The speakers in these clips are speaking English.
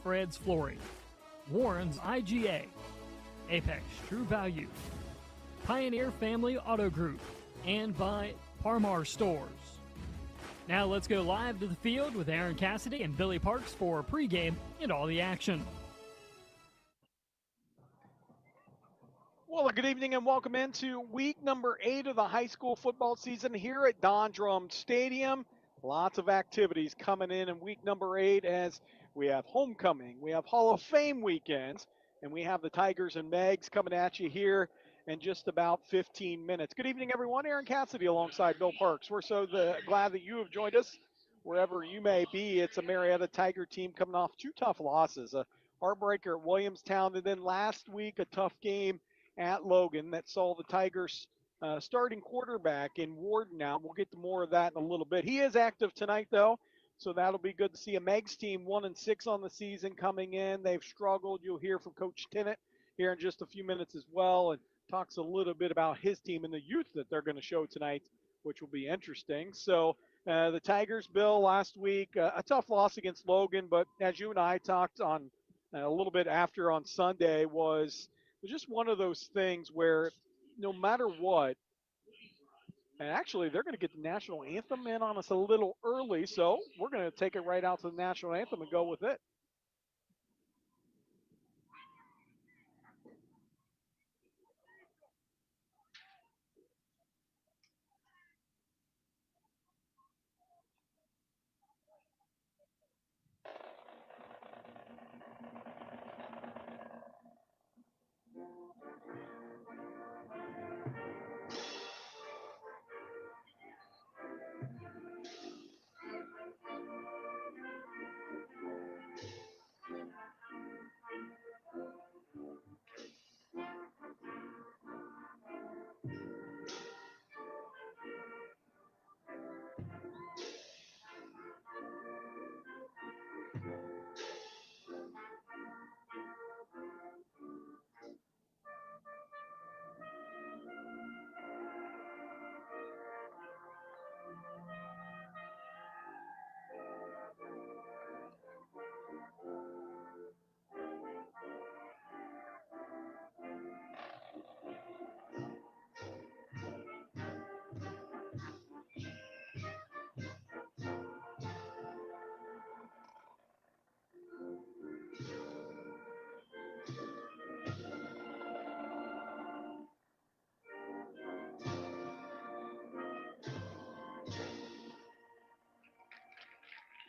Fred's Flooring, Warren's IGA, Apex True Value, Pioneer Family Auto Group, and by Parmar Stores. Now let's go live to the field with Aaron Cassidy and Billy Parks for pregame and all the action. Well, good evening and welcome into week number 8 of the high school football season here at Don Drum Stadium. Lots of activities coming in week number 8 as we have homecoming, we have Hall of Fame weekends, and we have the Tigers and Meigs coming at you here in just about 15 minutes. Good evening, everyone. Aaron Cassidy alongside Bill Parks. We're so glad that you have joined us wherever you may be. It's a Marietta Tiger team coming off 2 tough losses, a heartbreaker at Williamstown, and then last week a tough game at Logan that saw the Tigers starting quarterback in Warden out. We'll get to more of that in a little bit. He is active tonight, though, so that'll be good to see. A Meigs team 1-6 on the season coming in. They've struggled. You'll hear from Coach Tennant here in just a few minutes as well, and talks a little bit about his team and the youth that they're going to show tonight, which will be interesting. So the Tigers, Bill, last week, a tough loss against Logan, but as you and I talked on a little bit after on Sunday, was just one of those things where no matter what, and actually they're going to get the national anthem in on us a little early, so we're going to take it right out to the national anthem and go with it.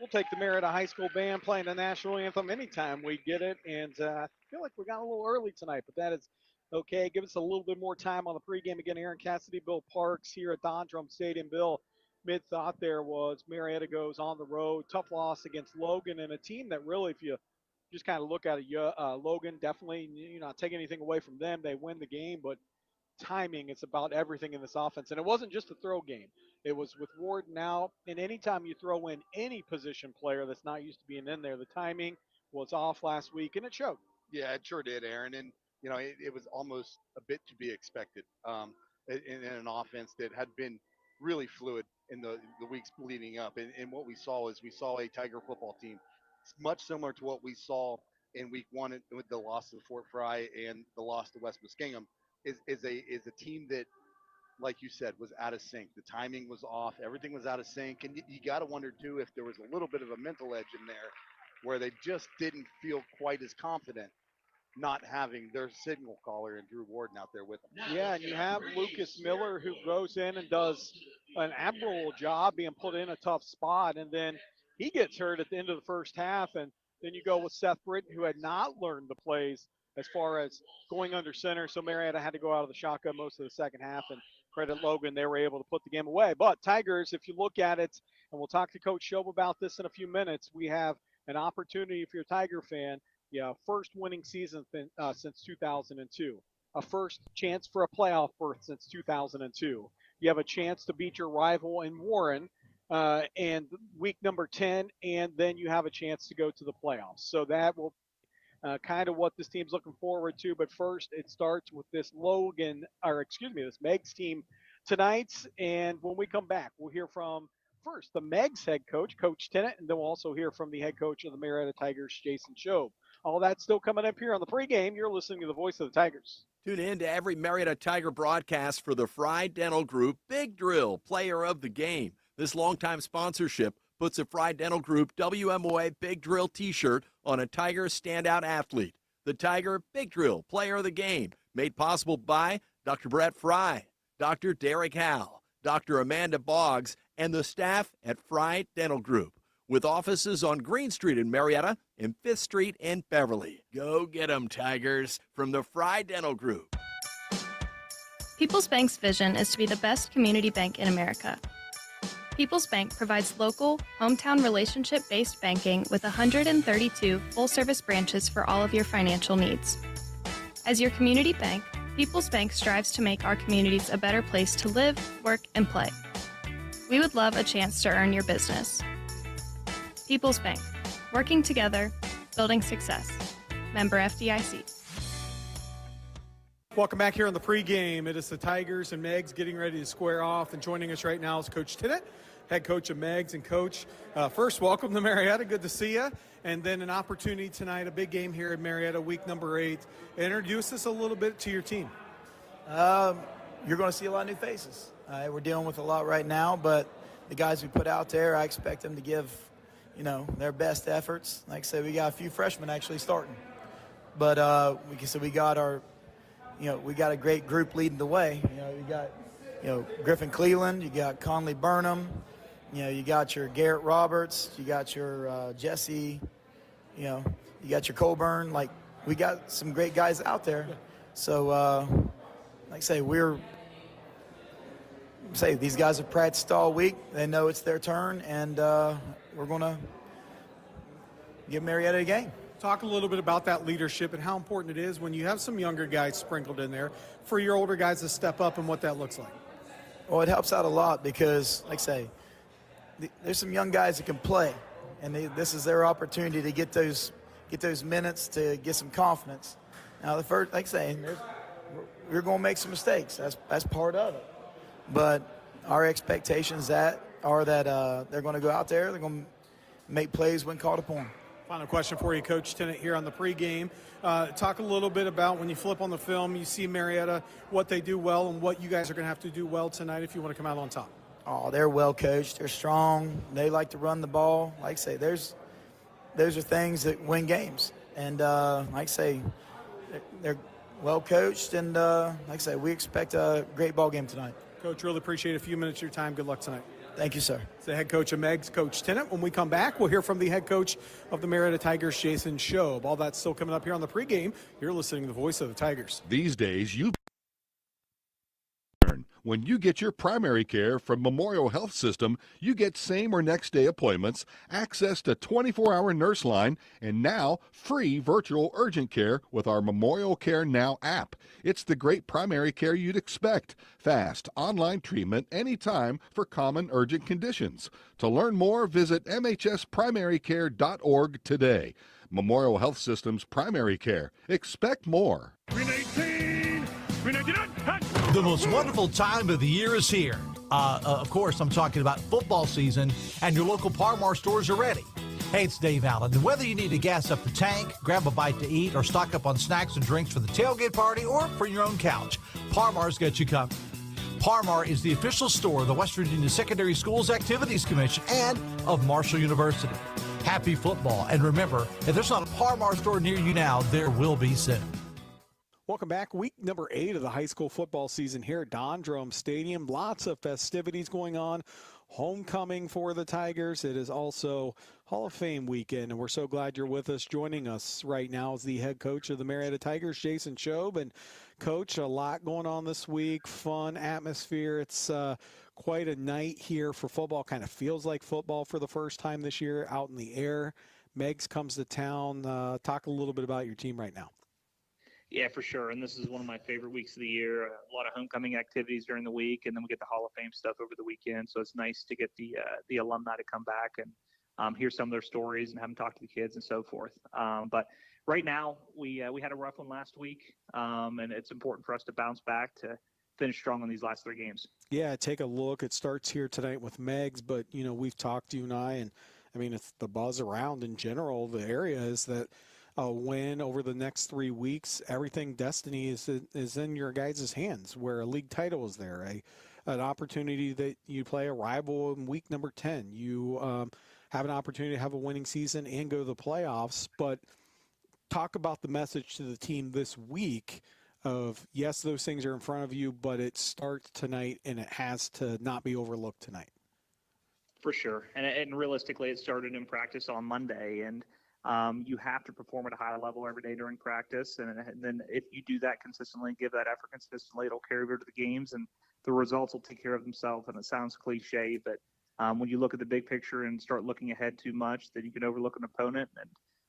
We'll take the Marietta High School band playing the national anthem anytime we get it. And I feel like we got a little early tonight, but that is okay. Give us a little bit more time on the pregame. Again, Aaron Cassidy, Bill Parks here at Don Drum Stadium. Bill, mid-thought there was Marietta goes on the road. Tough loss against Logan, and a team that really, if you just kind of look at it, Logan definitely, not taking anything away from them. They win the game, but timing is about everything in this offense. And it wasn't just a throw game. It was with Warden out. And anytime you throw in any position player that's not used to being in there, the timing was off last week, and it showed. Yeah, it sure did, Aaron. And, it was almost a bit to be expected in an offense that had been really fluid in the weeks leading up. And what we saw is we saw a Tiger football team much similar to what we saw in week 1 with the loss to Fort Fry and the loss to West Muskingum is a team that, like you said, was out of sync. The timing was off. Everything was out of sync. And you got to wonder, too, if there was a little bit of a mental edge in there where they just didn't feel quite as confident not having their signal caller and Drew Warden out there with them. Yeah, and you have Lucas Miller who goes in and does an admirable job being put in a tough spot. And then he gets hurt at the end of the first half. And then you go with Seth Britton, who had not learned the plays as far as going under center. So Marietta had to go out of the shotgun most of the second half, and credit Logan, they were able to put the game away. But Tigers, if you look at it, and we'll talk to Coach Shob about this in a few minutes, we have an opportunity if you're a Tiger fan, first winning season since 2002, a first chance for a playoff berth since 2002. You have a chance to beat your rival in Warren and week number 10, and then you have a chance to go to the playoffs. So that will kind of what this team's looking forward to. But first, it starts with this Meigs team tonight. And when we come back, we'll hear from first, the Meigs head coach, Coach Tennant, and then we'll also hear from the head coach of the Marietta Tigers, Jason Schob. All that's still coming up here on the pregame. You're listening to the voice of the Tigers. Tune in to every Marietta Tiger broadcast for the Fry Dental Group Big Drill Player of the Game. This longtime sponsorship puts a Fry Dental Group WMOA Big Drill t-shirt on a Tiger standout athlete. The Tiger Big Drill Player of the Game, made possible by Dr. Brett Fry, Dr. Derek Howe, Dr. Amanda Boggs, and the staff at Fry Dental Group, with offices on Green Street in Marietta and 5th Street in Beverly. Go get 'em, Tigers, from the Fry Dental Group. People's Bank's vision is to be the best community bank in America. People's Bank provides local, hometown relationship-based banking with 132 full-service branches for all of your financial needs. As your community bank, People's Bank strives to make our communities a better place to live, work, and play. We would love a chance to earn your business. People's Bank, working together, building success. Member FDIC. Welcome back here on the pregame. It is the Tigers and Meigs getting ready to square off, and joining us right now is Coach Tennant, head coach of Meigs. And Coach, first, welcome to Marietta. Good to see you. And then an opportunity tonight, a big game here in Marietta, week number 8. Introduce us a little bit to your team. You're going to see a lot of new faces. We're dealing with a lot right now, but the guys we put out there, I expect them to give, their best efforts. Like I said, we got a few freshmen actually starting, but we got our, we got a great group leading the way. You got, Griffin Cleveland, you got Conley Burnham, you got your Garrett Roberts, you got your Jesse, you got your Colburn. Like, we got some great guys out there. So, like I say, these guys have practiced all week. They know it's their turn, and we're going to give Marietta a game. Talk a little bit about that leadership and how important it is when you have some younger guys sprinkled in there for your older guys to step up and what that looks like. Well, it helps out a lot because, like I say, there's some young guys that can play, and this is their opportunity to get those minutes, to get some confidence. Now, the first, like I say, we're going to make some mistakes. That's part of it. But our expectations are that they're going to go out there, they're going to make plays when called upon. Final question for you, Coach Tennant, here on the pregame. Talk a little bit about when you flip on the film, you see Marietta, what they do well and what you guys are going to have to do well tonight if you want to come out on top. Oh, they're well coached. They're strong. They like to run the ball. Like I say, those are things that win games. And like I say, they're well coached. And like I say, we expect a great ball game tonight. Coach, really appreciate a few minutes of your time. Good luck tonight. Thank you, sir. It's the head coach of Meigs, Coach Tennant. When we come back, we'll hear from the head coach of the Marietta Tigers, Jason Schob. All that's still coming up here on the pregame. You're listening to the voice of the Tigers. These days, when you get your primary care from Memorial Health System, you get same or next day appointments, access to 24-hour nurse line, and now free virtual urgent care with our Memorial Care Now app. It's the great primary care you'd expect. Fast, online treatment anytime for common urgent conditions. To learn more, visit mhsprimarycare.org today. Memorial Health System's primary care. Expect more. The most wonderful time of the year is here. Of course, I'm talking about football season, and your local Parmar stores are ready. Hey, it's Dave Allen. And whether you need to gas up the tank, grab a bite to eat, or stock up on snacks and drinks for the tailgate party or for your own couch, Parmar's got you covered. Parmar is the official store of the West Virginia Secondary Schools Activities Commission and of Marshall University. Happy football. And remember, if there's not a Parmar store near you now, there will be soon. Welcome back. Week number 8 of the high school football season here at Dondrum Stadium. Lots of festivities going on. Homecoming for the Tigers. It is also Hall of Fame weekend, and we're so glad you're with us. Joining us right now is the head coach of the Marietta Tigers, Jason Schob. And, Coach, a lot going on this week. Fun atmosphere. It's quite a night here for football. Kind of feels like football for the first time this year out in the air. Meigs comes to town. Talk a little bit about your team right now. Yeah, for sure. And this is one of my favorite weeks of the year. A lot of homecoming activities during the week, and then we get the Hall of Fame stuff over the weekend. So it's nice to get the alumni to come back and hear some of their stories and have them talk to the kids and so forth. But right now, we had a rough one last week, and it's important for us to bounce back to finish strong on these last 3 games. Yeah, take a look. It starts here tonight with Meigs, but, we've talked, you and I, and, it's the buzz around in general. The area is that a win over the next 3 weeks, everything destiny is in your guys' hands, where a league title is there, an opportunity that you play a rival in week number 10. You have an opportunity to have a winning season and go to the playoffs, but talk about the message to the team this week of, yes, those things are in front of you, but it starts tonight and it has to not be overlooked tonight. For sure. And realistically, it started in practice on Monday, and you have to perform at a high level every day during practice. And then if you do that consistently, give that effort consistently, it'll carry over to the games, and the results will take care of themselves. And it sounds cliche, but when you look at the big picture and start looking ahead too much, then you can overlook an opponent,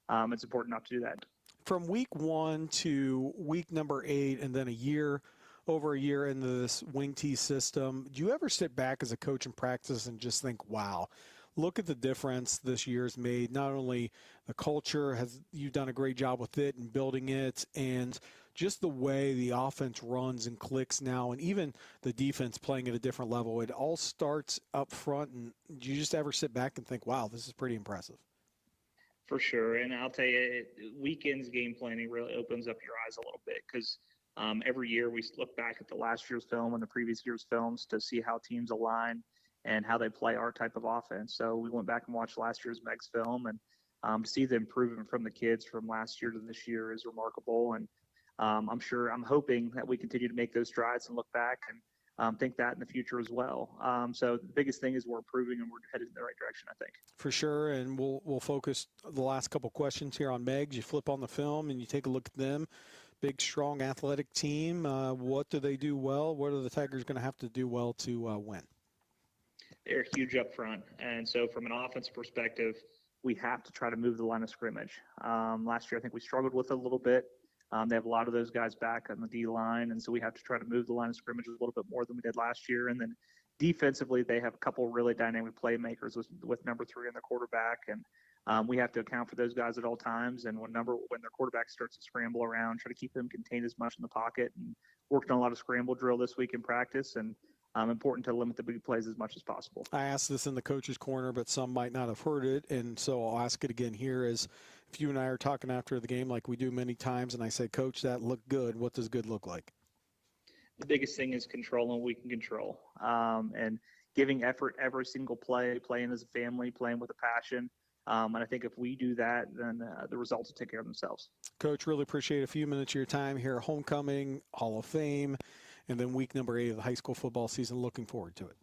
and it's important not to do that. From week 1 to week number 8, and then over a year into this wing tee system, do you ever sit back as a coach in practice and just think, wow, look at the difference this year's made? Not only the culture, you've done a great job with it and building it, and just the way the offense runs and clicks now, and even the defense playing at a different level. It all starts up front, and do you just ever sit back and think, wow, this is pretty impressive? For sure. And I'll tell you, weekends game planning really opens up your eyes a little bit, because every year we look back at the last year's film and the previous year's films to see how teams align and how they play our type of offense. So we went back and watched last year's Meigs film, and to see the improvement from the kids from last year to this year is remarkable. And I'm hoping that we continue to make those strides and look back and think that in the future as well. So the biggest thing is we're improving and we're headed in the right direction, I think. For sure, and we'll focus the last couple questions here on Meigs. You flip on the film and you take a look at them. Big, strong, athletic team. What do they do well? What are the Tigers going to have to do well to win? They're huge up front, and so from an offense perspective, we have to try to move the line of scrimmage. Last year, I think we struggled with it a little bit. They have a lot of those guys back on the D line, and so we have to try to move the line of scrimmage a little bit more than we did last year. And then defensively, they have a couple really dynamic playmakers with number 3 in the quarterback, and we have to account for those guys at all times. And when their quarterback starts to scramble around, try to keep them contained as much in the pocket. And worked on a lot of scramble drill this week in practice, and important to limit the big plays as much as possible. I asked this in the coach's corner, but some might not have heard it, and so I'll ask it again here. Is if you and I are talking after the game like we do many times, and I say, Coach, that looked good, what does good look like? The biggest thing is controlling what we can control, and giving effort every single play, playing as a family, playing with a passion. And I think if we do that, then the results will take care of themselves. Coach, really appreciate a few minutes of your time here. Homecoming, Hall of Fame, and then week number 8 of the high school football season. Looking forward to it.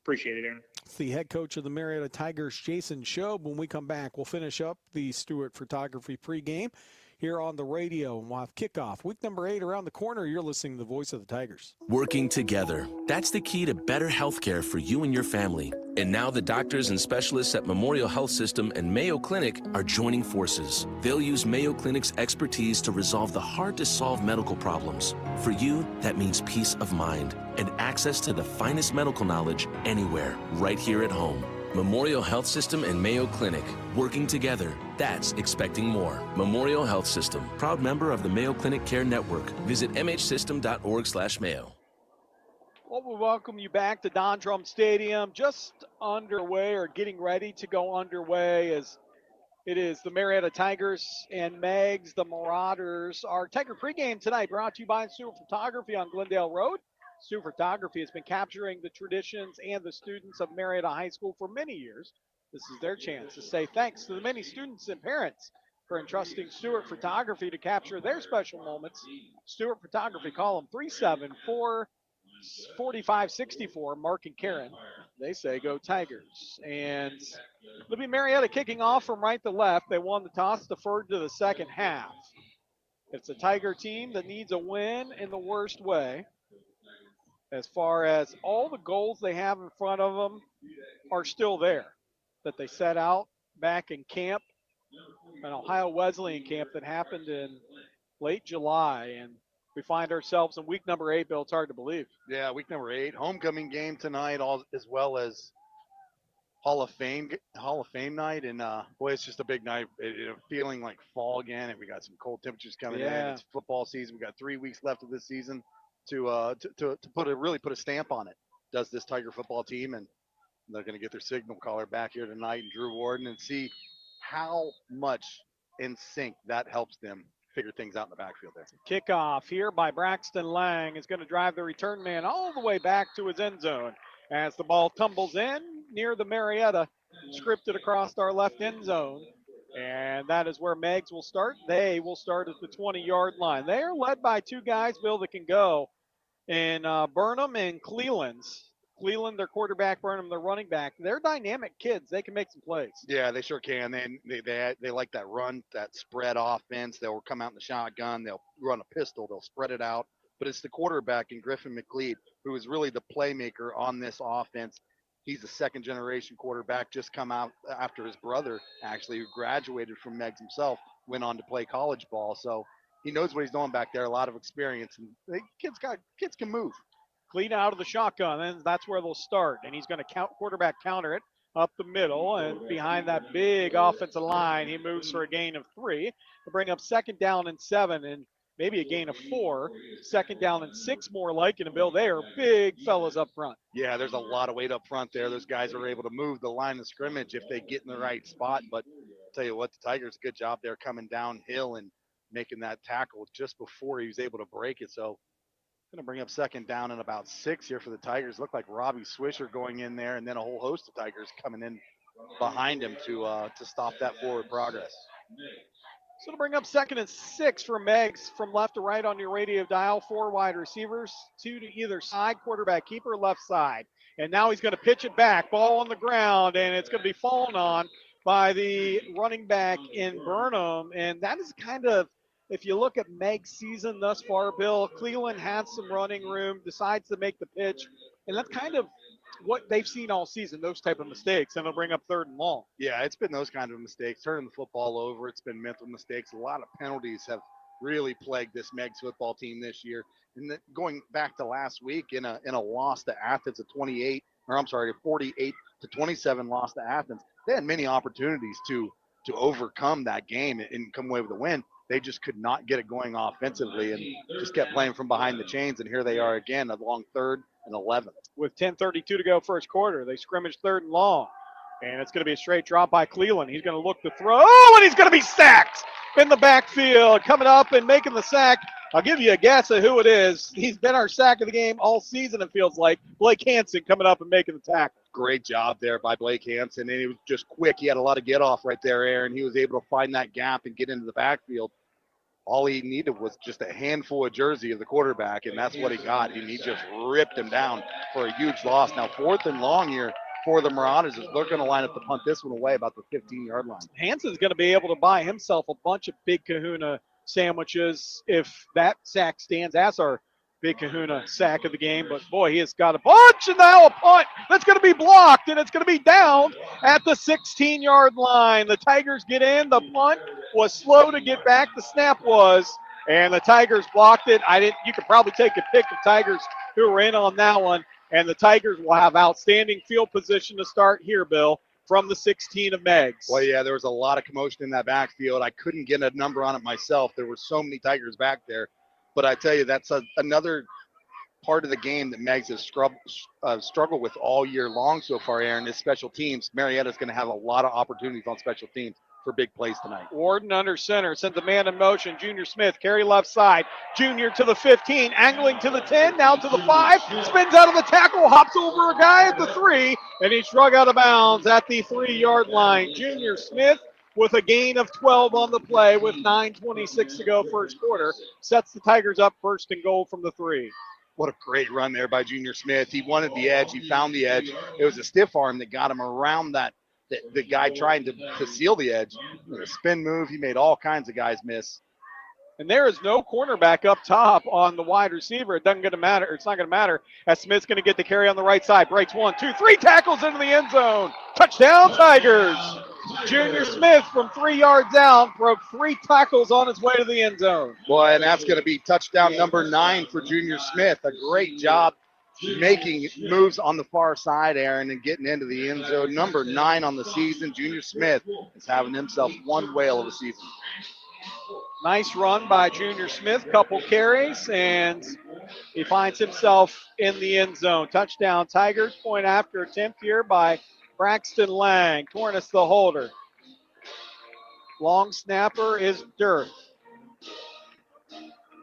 Appreciate it, Aaron. It's the head coach of the Marietta Tigers, Jason Shobe. When we come back, we'll finish up the Stewart Photography pregame here on the radio, and we'll have kickoff. Week number 8 around the corner. You're listening to the voice of the Tigers. Working together. That's the key to better health care for you and your family. And now the doctors and specialists at Memorial Health System and Mayo Clinic are joining forces. They'll use Mayo Clinic's expertise to resolve the hard-to-solve medical problems. For you, that means peace of mind and access to the finest medical knowledge anywhere, right here at home. Memorial Health System and Mayo Clinic, working together. That's expecting more. Memorial Health System, proud member of the Mayo Clinic Care Network. Visit mhsystem.org/Mayo. Well, we welcome you back to Don Drum Stadium. Just underway, or getting ready to go underway, as it is the Marietta Tigers and Meigs, the Mauraders. Our Tiger pregame tonight brought to you by Stewart Photography on Glendale Road. Stewart Photography has been capturing the traditions and the students of Marietta High School for many years. This is their chance to say thanks to the many students and parents for entrusting Stewart Photography to capture their special moments. Stewart Photography, call them 374-4564. Mark and Karen, they say go Tigers. And it'll be Marietta kicking off from right to left. They won the toss, deferred to the second half. It's a Tiger team that needs a win in the worst way. As far as all the goals they have in front of them are still there, that they set out back in camp, an Ohio Wesleyan camp that happened in late July. And we find ourselves in week number 8, Bill. It's hard to believe. Yeah, week number 8, homecoming game tonight, as well as Hall of Fame night. And boy, it's just a big night. Feeling like fall again, and we got some cold temperatures coming in. It's football season. We got 3 weeks left of this season. to really put a stamp on it. Does this Tiger football team, and they're going to get their signal caller back here tonight, and Drew Warden, and see how much in sync that helps them figure things out in the backfield there. Kickoff here by Braxton Lang is going to drive the return man all the way back to his end zone as the ball tumbles in near the Marietta, scripted across our left end zone. And that is where Meigs will start. They will start at the 20-yard line. They are led by two guys, Bill, that can go in Burnham and Cleland's. Cleland, their quarterback, Burnham, their running back. They're dynamic kids. They can make some plays. Yeah, they sure can. They like that run, that spread offense. They'll come out in the shotgun. They'll run a pistol. They'll spread it out. But it's the quarterback in Griffin McLeod who is really the playmaker on this offense. He's a second-generation quarterback, just come out after his brother, actually, who graduated from Meigs himself, went on to play college ball. So he knows what he's doing back there, a lot of experience. And kids can move. Clean out of the shotgun, and that's where they'll start. And he's going to quarterback counter it up the middle, and behind that big offensive line, he moves for a gain of 3 to bring up 2nd down and 7, and maybe a gain of 4. 2nd down and 6 more like, and Bill, they are big fellas up front. Yeah, there's a lot of weight up front there. Those guys are able to move the line of scrimmage if they get in the right spot. But I'll tell you what, the Tigers, good job there coming downhill and making that tackle just before he was able to break it. So going to bring up 2nd down and about 6 here for the Tigers. Look like Robbie Swisher going in there, and then a whole host of Tigers coming in behind him to stop that forward progress. So to bring up 2nd and 6 for Meigs from left to right on your radio dial. 4 wide receivers, 2 to either side, quarterback keeper left side. And now he's going to pitch it back, ball on the ground, and it's going to be fallen on by the running back in Burnham. And that is kind of, if you look at Meigs' season thus far, Bill, Cleland has some running room, decides to make the pitch, and that's kind of what they've seen all season, those type of mistakes, and they'll bring up 3rd and long. Yeah, it's been those kind of mistakes, turning the football over. It's been mental mistakes. A lot of penalties have really plagued this Meigs football team this year. And going back to last week in a loss to Athens, a 48-27 loss to Athens, they had many opportunities to overcome that game and come away with a win. They just could not get it going offensively and just kept playing from behind the chains. And here they are again, a long 3rd and 11. With 10:32 to go first quarter, they scrimmage 3rd and long. And it's going to be a straight drop by Cleland. He's going to look to throw, and he's going to be sacked in the backfield. Coming up and making the sack, I'll give you a guess of who it is. He's been our sack of the game all season, it feels like. Blake Hansen coming up and making the tackle. Great job there by Blake Hansen, and he was just quick. He had a lot of get-off right there, Aaron. He was able to find that gap and get into the backfield. All he needed was just a handful of jersey of the quarterback, and that's what he got. And he just ripped him down for a huge loss. Now, 4th and long here for the Mauraders. They're going to line up to punt this one away about the 15-yard line. Hansen's going to be able to buy himself a bunch of Big Kahuna sandwiches if that sack stands as our Big Kahuna sack of the game. But, boy, he has got a bunch, and now a punt that's going to be blocked, and it's going to be down at the 16-yard line. The Tigers get in. The punt was slow to get back. The snap was, and the Tigers blocked it. You could probably take a pick of Tigers who were in on that one, and the Tigers will have outstanding field position to start here, Bill, from the 16 of Meigs. Well, yeah, there was a lot of commotion in that backfield. I couldn't get a number on it myself. There were so many Tigers back there. But I tell you, that's another part of the game that Meigs has struggled with all year long so far, Aaron, is special teams. Marietta's going to have a lot of opportunities on special teams for big plays tonight. Warden under center, sends a man in motion. Junior Smith, carry left side. Junior to the 15, angling to the 10, now to the 5, spins out of the tackle, hops over a guy at the 3, and he's drug out of bounds at the 3-yard line. Junior Smith with a gain of 12 on the play with 9:26 to go first quarter, sets the Tigers up 1st and goal from the 3. What a great run there by Junior Smith. He wanted the edge. He found the edge. It was a stiff arm that got him around the guy trying to seal the edge. A spin move. He made all kinds of guys miss. And there is no cornerback up top on the wide receiver. It doesn't matter. It's not going to matter as Smith's going to get the carry on the right side. Breaks 1, 2, 3 tackles into the end zone. Touchdown, Tigers. Junior Smith from 3 yards out broke 3 tackles on his way to the end zone. Boy, and that's going to be touchdown number 9 for Junior Smith. A great job making moves on the far side, Aaron, and getting into the end zone. Number 9 on the season. Junior Smith is having himself one whale of a season. Nice run by Junior Smith, couple carries, and He finds himself in the end zone. Touchdown Tigers. Point after attempt here by Braxton Lang. Tornes the holder. Long snapper is Dirk.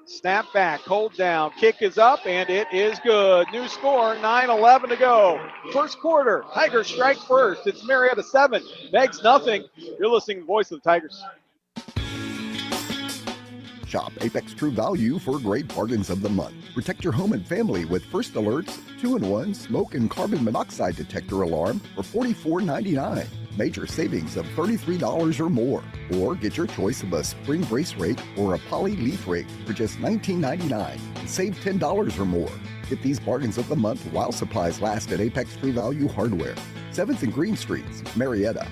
Snap back, hold down, kick is up, and it is good. New score, 9:11 to go. First quarter, Tigers strike first. It's Marietta 7, Meigs nothing. You're listening to the voice of the Tigers. Shop Apex True Value for great bargains of the month. Protect your home and family with First Alert's 2-in-1 smoke and carbon monoxide detector alarm for $44.99. Major savings of $33 or more. Or get your choice of a spring brace rake or a poly leaf rake for just $19.99 and save $10 or more. Get these bargains of the month while supplies last at Apex True Value Hardware, 7th and Green Streets, Marietta.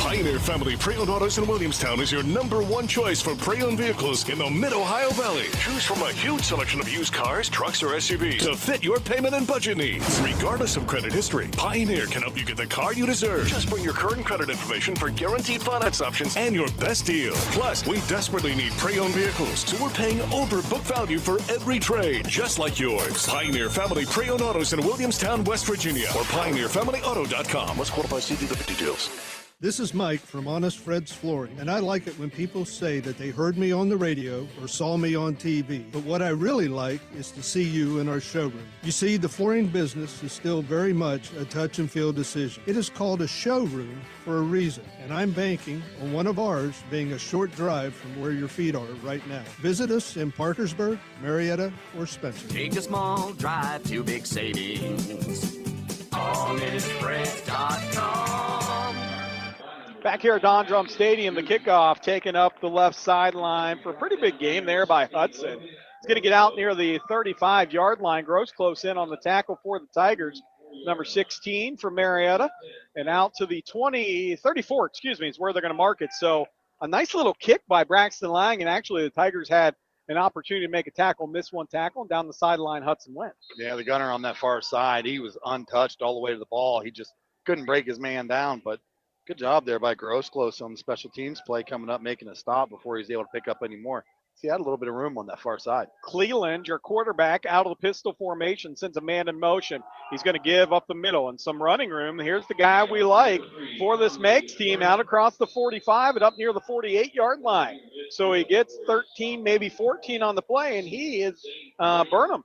Pioneer Family Pre-Owned Autos in Williamstown is your #1 choice for pre-owned vehicles in the Mid-Ohio Valley. Choose from a huge selection of used cars, trucks, or SUVs to fit your payment and budget needs. Regardless of credit history, Pioneer can help you get the car you deserve. Just bring your current credit information for guaranteed finance options and your best deal. Plus, we desperately need pre-owned vehicles, so we're paying over book value for every trade, just like yours. Pioneer Family Pre-Owned Autos in Williamstown, West Virginia, or pioneerfamilyauto.com. Let's qualify CD for details. This is Mike from Honest Fred's Flooring, and I like it when people say that they heard me on the radio or saw me on TV. But what I really like is to see you in our showroom. You see, the flooring business is still very much a touch and feel decision. It is called a showroom for a reason, and I'm banking on one of ours being a short drive from where your feet are right now. Visit us in Parkersburg, Marietta, or Spencer. Take a small drive to big savings. HonestFred.com. Back here at Don Drum Stadium, the kickoff taking up the left sideline for a pretty big game there by Hudson. He's going to get out near the 35-yard line. Gross close in on the tackle for the Tigers. Number 16 for Marietta. And out to the 34, is where they're going to mark it. So a nice little kick by Braxton Lang. And actually the Tigers had an opportunity to make a tackle, miss one tackle, and down the sideline Hudson went. Yeah, the gunner on that far side, he was untouched all the way to the ball. He just couldn't break his man down, but good job there by Gross close on the special teams play, coming up, making a stop before he's able to pick up any more. See, he had a little bit of room on that far side. Cleveland, your quarterback, out of the pistol formation, sends a man in motion. He's going to give up the middle and some running room. Here's the guy we like for this Meigs team, out across the 45 and up near the 48-yard line. So he gets 13, maybe 14 on the play, and he is Burnham.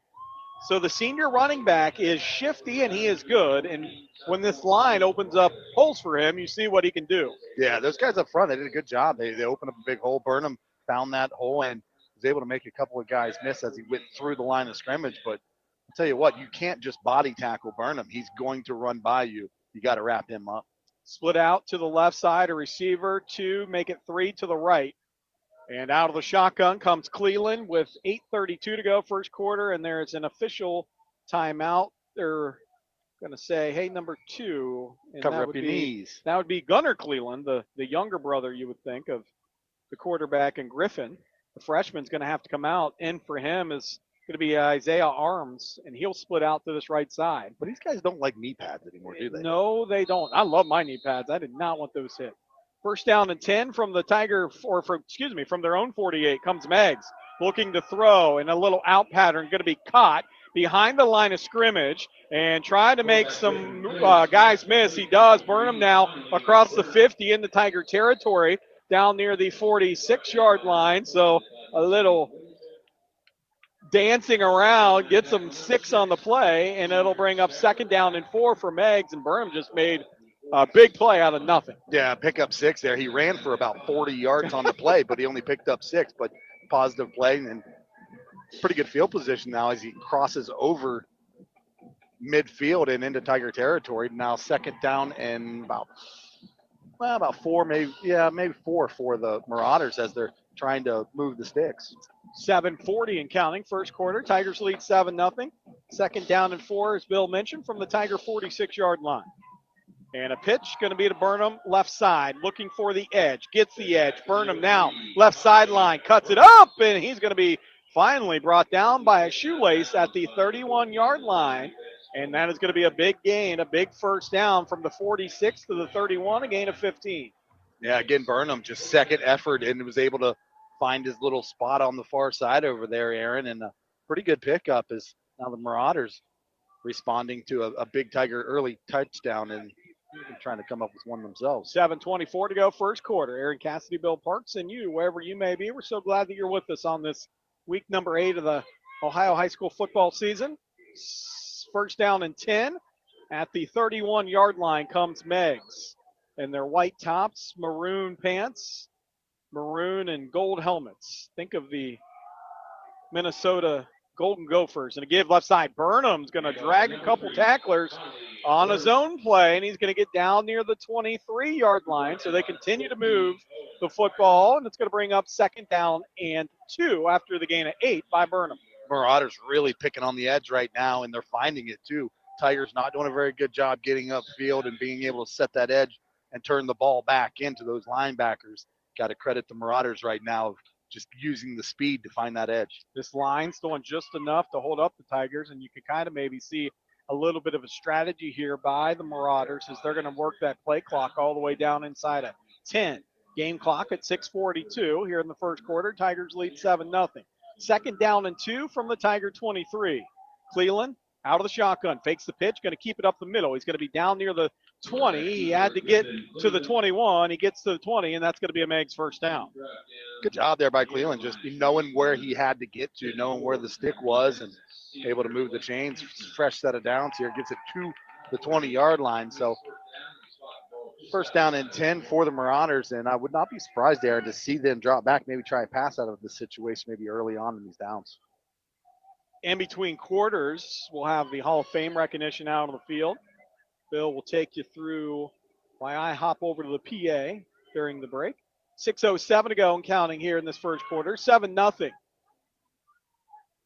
So the senior running back is shifty, and he is good. And when this line opens up holes for him, you see what he can do. Yeah, those guys up front, they did a good job. They opened up a big hole. Burnham found that hole and was able to make a couple of guys miss as he went through the line of scrimmage. But I'll tell you what, you can't just body tackle Burnham. He's going to run by you. You got to wrap him up. Split out to the left side, a receiver, 2, make it 3 to the right. And out of the shotgun comes Cleveland with 8:32 to go, first quarter, and there is an official timeout. They're going to say, hey, number 2. And Cover up your knees. That would be Gunnar Cleveland, the younger brother, you would think, of the quarterback and Griffin. The freshman's going to have to come out. In for him is going to be Isaiah Arms, and he'll split out to this right side. But these guys don't like knee pads anymore, do they? No, they don't. I love my knee pads. I did not want those hit. First down and 10 from the Tiger, from their own 48 comes Meigs, looking to throw, and a little out pattern going to be caught behind the line of scrimmage and trying to make some guys miss. He does. Burnham now across the 50 into Tiger territory down near the 46-yard line. So a little dancing around, gets them 6 on the play, and it'll bring up second down and 4 for Meigs, and Burnham just made a big play out of nothing. Yeah, pick up 6 there. He ran for about 40 yards on the play, but he only picked up 6. But positive play and pretty good field position now as he crosses over midfield and into Tiger territory. Now second down and about 4, maybe 4 for the Mauraders as they're trying to move the sticks. 7:40 and counting, first quarter. Tigers lead 7-0. Second down and 4, as Bill mentioned, from the Tiger 46-yard line. And a pitch going to be to Burnham, left side, looking for the edge. Gets the edge. Burnham now, left sideline, cuts it up, and he's going to be finally brought down by a shoelace at the 31-yard line. And that is going to be a big gain, a big first down from the 46 to the 31, a gain of 15. Yeah, again, Burnham just second effort and was able to find his little spot on the far side over there, Aaron, and a pretty good pickup is now the Marauders responding to a big Tiger early touchdown and trying to come up with one themselves. 7:24 to go, first quarter. Aaron Cassidy, Bill Parks, and you, wherever you may be, we're so glad that you're with us on this week number 8 of the Ohio high school football season. First down and 10. At the 31-yard line comes Meigs in their white tops, maroon pants, maroon and gold helmets. Think of the Minnesota Golden Gophers. And a give left side. Burnham's going to drag a couple tacklers on a zone play, and he's going to get down near the 23-yard line. So they continue to move the football, and it's going to bring up second down and 2 after the gain of 8 by Burnham. Marauders really picking on the edge right now, and they're finding it too. Tigers not doing a very good job getting upfield and being able to set that edge and turn the ball back into those linebackers. Got to credit the Marauders right now of just using the speed to find that edge. This line's doing just enough to hold up the Tigers, and you can kind of maybe see a little bit of a strategy here by the Marauders as they're going to work that play clock all the way down inside of 10. Game clock at 6:42 here in the first quarter. Tigers lead 7-0. Second down and 2 from the Tiger 23. Cleland out of the shotgun, fakes the pitch, going to keep it up the middle. He's going to be down near the 20. He had to get to the 21. He gets to the 20, and that's going to be a Meigs first down. Good job there by Cleland, just knowing where he had to get to, knowing where the stick was, and able to move the chains. Fresh set of downs here, gets it to the 20-yard line. So first down and 10 for the Marauders, and I would not be surprised, Aaron, to see them drop back, maybe try a pass out of this situation maybe early on in these downs. In between quarters, we'll have the Hall of Fame recognition out on the field. Bill will take you through while I hop over to the PA during the break. 6:07 to go and counting here in this first quarter. 7-0.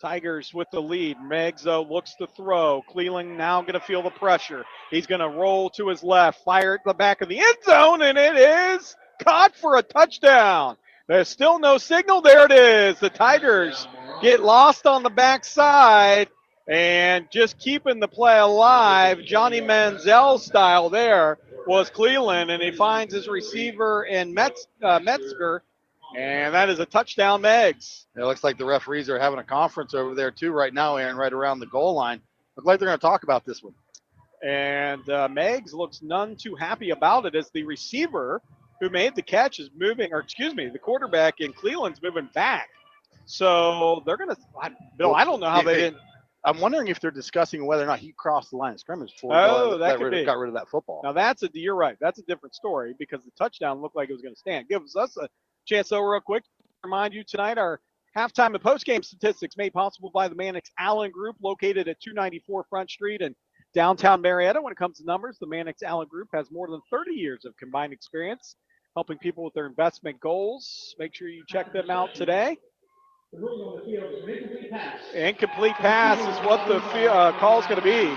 Tigers with the lead. Meigs, though, looks to throw. Cleland now going to feel the pressure. He's going to roll to his left, fire at the back of the end zone, and it is caught for a touchdown. There's still no signal. There it is. The Tigers get lost on the backside and just keeping the play alive. Johnny Manziel style there was Cleland, and he finds his receiver in Metzger, and that is a touchdown, Meigs. It looks like the referees are having a conference over there too right now, Aaron, right around the goal line. Looks like they're going to talk about this one. And Meigs looks none too happy about it as the receiver who made the catch is moving, or excuse me, the quarterback in Cleveland's moving back. So they're going to, Bill, I don't know how they didn't. I'm wondering if they're discussing whether or not he crossed the line of scrimmage before that could be. got rid of that football. Now you're right. That's a different story because the touchdown looked like it was going to stand. Gives us a chance though real quick. Remind you tonight our halftime and postgame statistics made possible by the Mannix Allen Group located at 294 Front Street in downtown Marietta. When it comes to numbers, the Mannix Allen Group has more than 30 years of combined experience helping people with their investment goals. Make sure you check them out today. Incomplete pass is what the call is going to be.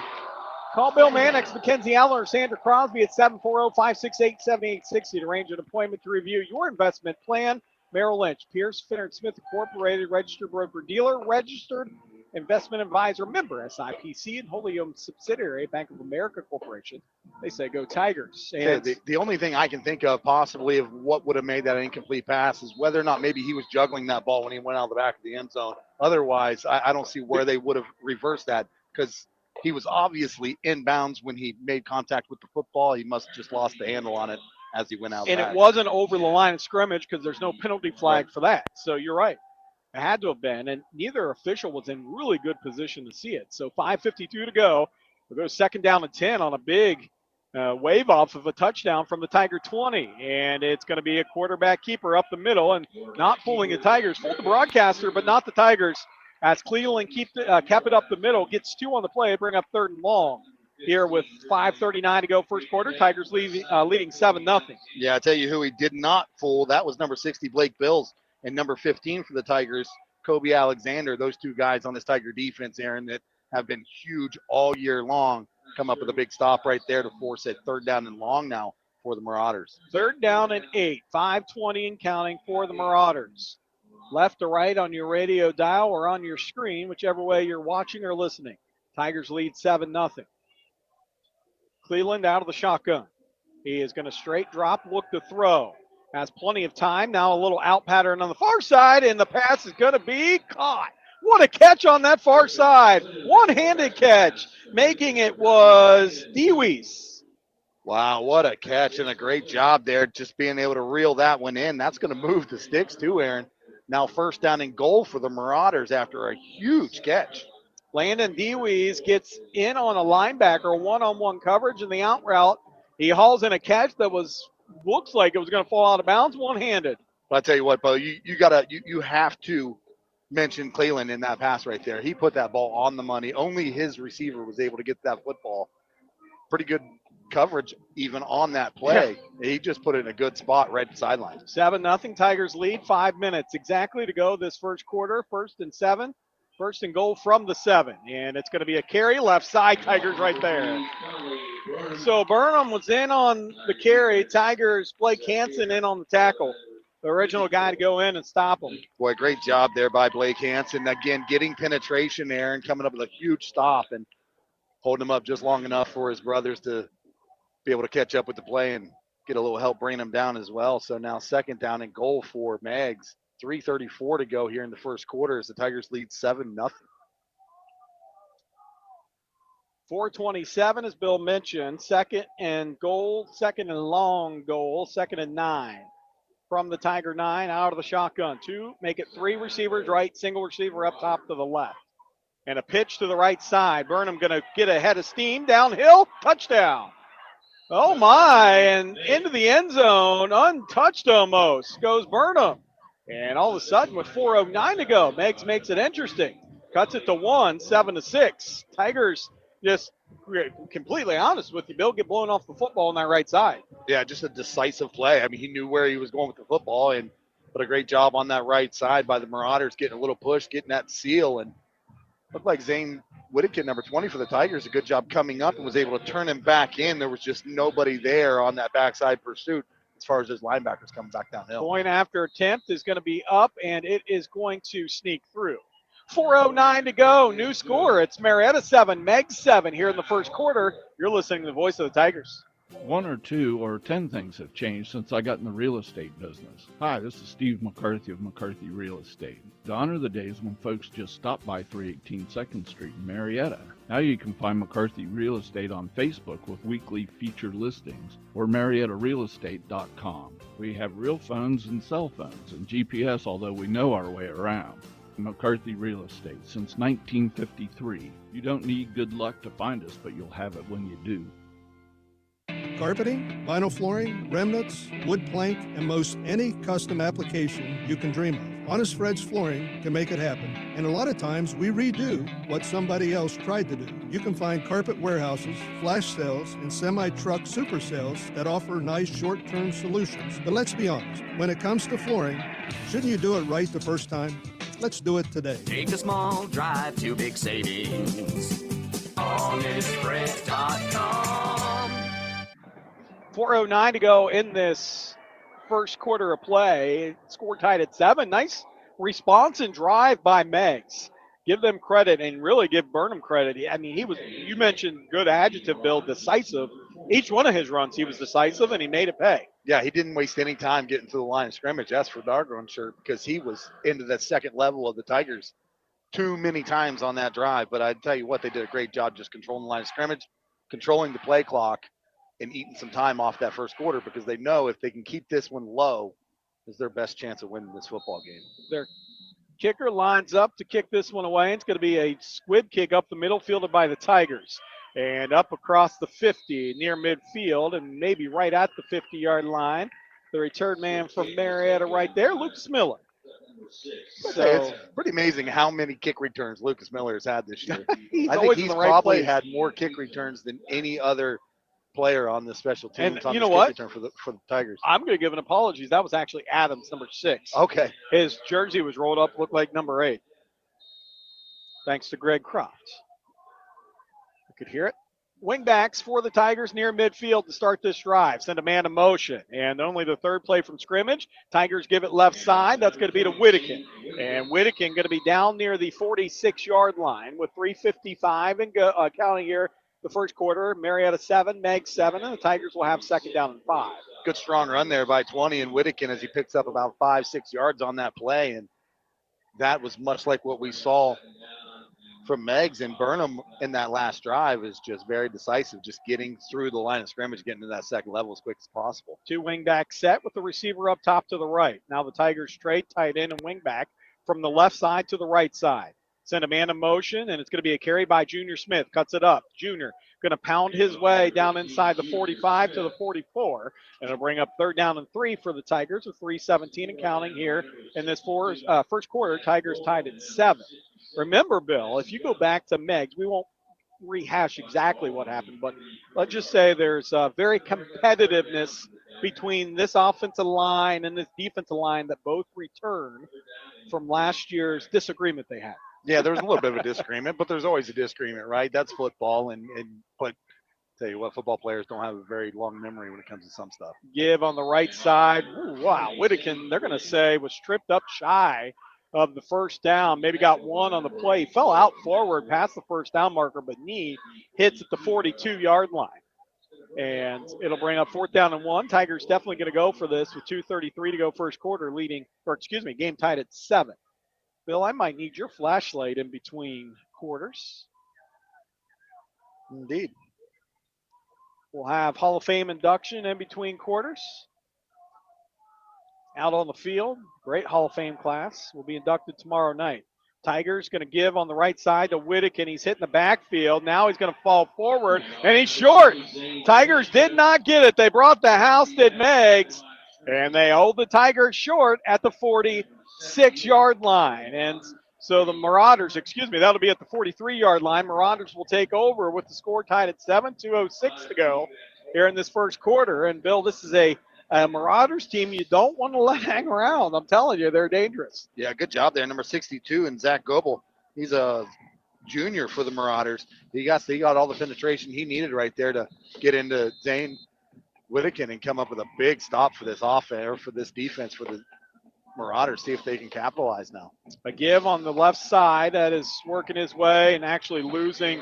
Call Bill Mannix, Mackenzie Allen, or Sandra Crosby at 740-568-7860 to arrange an appointment to review your investment plan. Merrill Lynch, Pierce, Finner & Smith Incorporated, registered broker-dealer, registered investment advisor, member SIPC, and wholly owned subsidiary Bank of America Corporation. They say go Tigers. And the only thing I can think of possibly of what would have made that an incomplete pass is whether or not maybe he was juggling that ball when he went out of the back of the end zone. Otherwise, I don't see where they would have reversed that because he was obviously inbounds when he made contact with the football. He must have just lost the handle on it as he went out. And it wasn't over the line of scrimmage because there's no penalty flag for that. So you're right. It had to have been, and neither official was in really good position to see it. So 5:52 to go. We'll go second down and 10 on a big wave off of a touchdown from the Tiger 20. And it's going to be a quarterback keeper up the middle and not fooling the Tigers. Fooled the broadcaster, but not the Tigers. As Cleveland kept it up the middle, gets 2 on the play, bring up third and long. Here with 5:39 to go first quarter, Tigers leading 7-0. Yeah, I tell you who he did not fool. That was number 60, Blake Bills, and number 15 for the Tigers, Kobe Alexander. Those two guys on this Tiger defense, Aaron, that have been huge all year long, come up with a big stop right there to force it third down and long now for the Marauders. Third down and 8, 5:20 and counting for the Marauders. Left to right on your radio dial or on your screen, whichever way you're watching or listening. Tigers lead 7-0. Cleveland out of the shotgun. He is going to straight drop, look to throw. Has plenty of time. Now a little out pattern on the far side, and the pass is going to be caught. What a catch on that far side. One-handed catch. Making it was Dewey's. Wow, what a catch and a great job there just being able to reel that one in. That's going to move the sticks too, Aaron. Now first down and goal for the Marauders after a huge catch. Landon Dewey's gets in on a linebacker, one-on-one coverage in the out route. He hauls in a catch that looks like it was going to fall out of bounds one-handed. But I tell you what, Bo, you have to mention Cleland in that pass right there. He put that ball on the money. Only his receiver was able to get that football. Pretty good coverage even on that play. Yeah. He just put it in a good spot right sideline. 7-0 Tigers lead, 5 minutes exactly to go this first quarter. 1st and 7. First and goal from the 7. And it's going to be a carry left side, Tigers right there. So Burnham was in on the carry. Tigers, Blake Hansen in on the tackle. The original guy to go in and stop him. Boy, great job there by Blake Hansen. Again, getting penetration there and coming up with a huge stop and holding him up just long enough for his brothers to be able to catch up with the play and get a little help bringing him down as well. So now 2nd down and goal for Meigs. 3:34 to go here in the first quarter as the Tigers lead 7-0. 4:27, as Bill mentioned. 2nd and goal, 2nd and long goal, 2nd and 9. From the Tiger 9, out of the shotgun. 2, make it 3 receivers right, single receiver up top to the left. And a pitch to the right side. Burnham going to get ahead of steam, downhill, touchdown. Oh my, and into the end zone, untouched almost, goes Burnham. And all of a sudden with 4:09 to go, Meigs makes it interesting. Cuts it to 1, 7-6. Tigers just completely honest with you, Bill, get blown off the football on that right side. Yeah, just a decisive play. I mean, he knew where he was going with the football and put a great job on that right side by the Marauders, getting a little push, getting that seal, and looked like Zane Whittaker, number 20 for the Tigers, a good job coming up and was able to turn him back in. There was just nobody there on that backside pursuit as far as his linebackers coming back downhill. Point after attempt is going to be up, and it is going to sneak through. 4:09 to go. New score. It's Marietta 7, Meigs 7 here in the first quarter. You're listening to the voice of the Tigers. 1 or 2 or 10 things have changed since I got in the real estate business. Hi, this is Steve McCarthy of McCarthy Real Estate. Gone are the days when folks just stopped by 318 2nd Street in Marietta. Now you can find McCarthy Real Estate on Facebook with weekly featured listings or MariettaRealEstate.com. We have real phones and cell phones and GPS, although we know our way around. McCarthy Real Estate since 1953. You don't need good luck to find us, but you'll have it when you do. Carpeting, vinyl flooring, remnants, wood plank, and most any custom application you can dream of. Honest Fred's Flooring can make it happen. And a lot of times we redo what somebody else tried to do. You can find carpet warehouses, flash sales, and semi-truck super sales that offer nice short-term solutions. But let's be honest, when it comes to flooring, shouldn't you do it right the first time? Let's do it today. Take a small drive to big savings. HonestFred.com. 4:09 to go in this first quarter of play. Score tied at 7. Nice response and drive by Meigs. Give them credit and really give Burnham credit. I mean, you mentioned good adjective, Bill, decisive. Each one of his runs, he was decisive and he made it pay. Yeah, he didn't waste any time getting to the line of scrimmage. That's for doggone sure, because he was into that second level of the Tigers too many times on that drive. But I tell you what, they did a great job just controlling the line of scrimmage, controlling the play clock, and eating some time off that first quarter because they know if they can keep this one low, is their best chance of winning this football game. Their kicker lines up to kick this one away. It's going to be a squib kick up the middle, fielded by the Tigers. And up across the 50 near midfield and maybe right at the 50-yard line. The return man from Marietta right there, Lucas Miller. So it's pretty amazing how many kick returns Lucas Miller has had this year. He's I think in he's the right probably place. had more kick returns than any other player on the special teams And on you this know kick what? return for the Tigers. I'm going to give an apology. That was actually Adams, number 6. Okay. His jersey was rolled up, looked like number 8. Thanks to Greg Croft. You could hear it. Wingbacks for the Tigers near midfield to start this drive. Send a man to motion. And only the third play from scrimmage. Tigers give it left side. That's going to be to Whittaker. And Whittaker going to be down near the 46-yard line with 3:55 and counting here the first quarter. Marietta 7, Meigs 7, and the Tigers will have second down and 5. Good strong run there by 20 and Whittakin as he picks up about 5-6 yards on that play. And that was much like what we saw from Meigs, and Burnham in that last drive is just very decisive, just getting through the line of scrimmage, getting to that second level as quick as possible. 2 wingback set with the receiver up top to the right. Now the Tigers straight, tight end, and wingback from the left side to the right side. Send a man in motion, and it's going to be a carry by Junior Smith. Cuts it up. Junior going to pound his way down inside the 45 to the 44, and it'll bring up third down and 3 for the Tigers with 3:17 and counting here in this first quarter. Tigers tied at 7. Remember, Bill, if you go back to Meigs, we won't rehash exactly what happened, but let's just say there's very competitiveness between this offensive line and this defensive line that both return from last year's disagreement they had. Yeah, there was a little bit of a disagreement, but there's always a disagreement, right? That's football, but tell you what, football players don't have a very long memory when it comes to some stuff. Give on the right side. Ooh, wow, Whittakin, they're going to say, was tripped up shy of the first down. Maybe got one on the play. He fell out forward past the first down marker, but knee hits at the 42-yard line. And it'll bring up fourth down and 1. Tigers definitely going to go for this with 2:33 to go first quarter, game tied at 7. Bill, I might need your flashlight in between quarters. Indeed. We'll have Hall of Fame induction in between quarters. Out on the field, great Hall of Fame class will be inducted tomorrow night. Tigers going to give on the right side to Whittakin. He's hitting the backfield. Now he's going to fall forward, and he's short. Tigers did not get it. They brought the house, did Meigs, and they hold the Tigers short at the 46-yard line. And so the Mauraders, that'll be at the 43-yard line. Mauraders will take over with the score tied at 7, 2:06 to go here in this first quarter. And, Bill, this is a Mauraders team you don't want to let hang around. I'm telling you, they're dangerous. Yeah, good job there. Number 62 and Zach Goebel. He's a junior for the Mauraders. He got all the penetration he needed right there to get into Zane Whittakin and come up with a big stop for this offense, or for this defense for the Mauraders. See if they can capitalize now. A give on the left side that is working his way and actually losing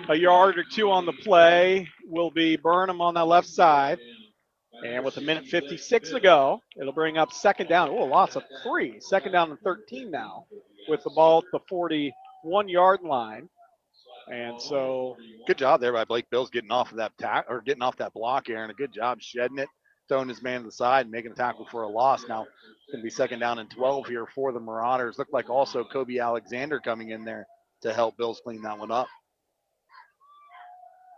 a yard or two on the play will be Burnham on that left side. And with 1:56 to go, it'll bring up second down. Oh, lots of 3. Second down and 13 now with the ball at the 41-yard line. And so good job there by Blake Bills getting off of that getting off that block, Aaron. A good job shedding it, throwing his man to the side, and making a tackle for a loss. Now it's going to be second down and 12 here for the Mauraders. Looked like also Kobe Alexander coming in there to help Bills clean that one up.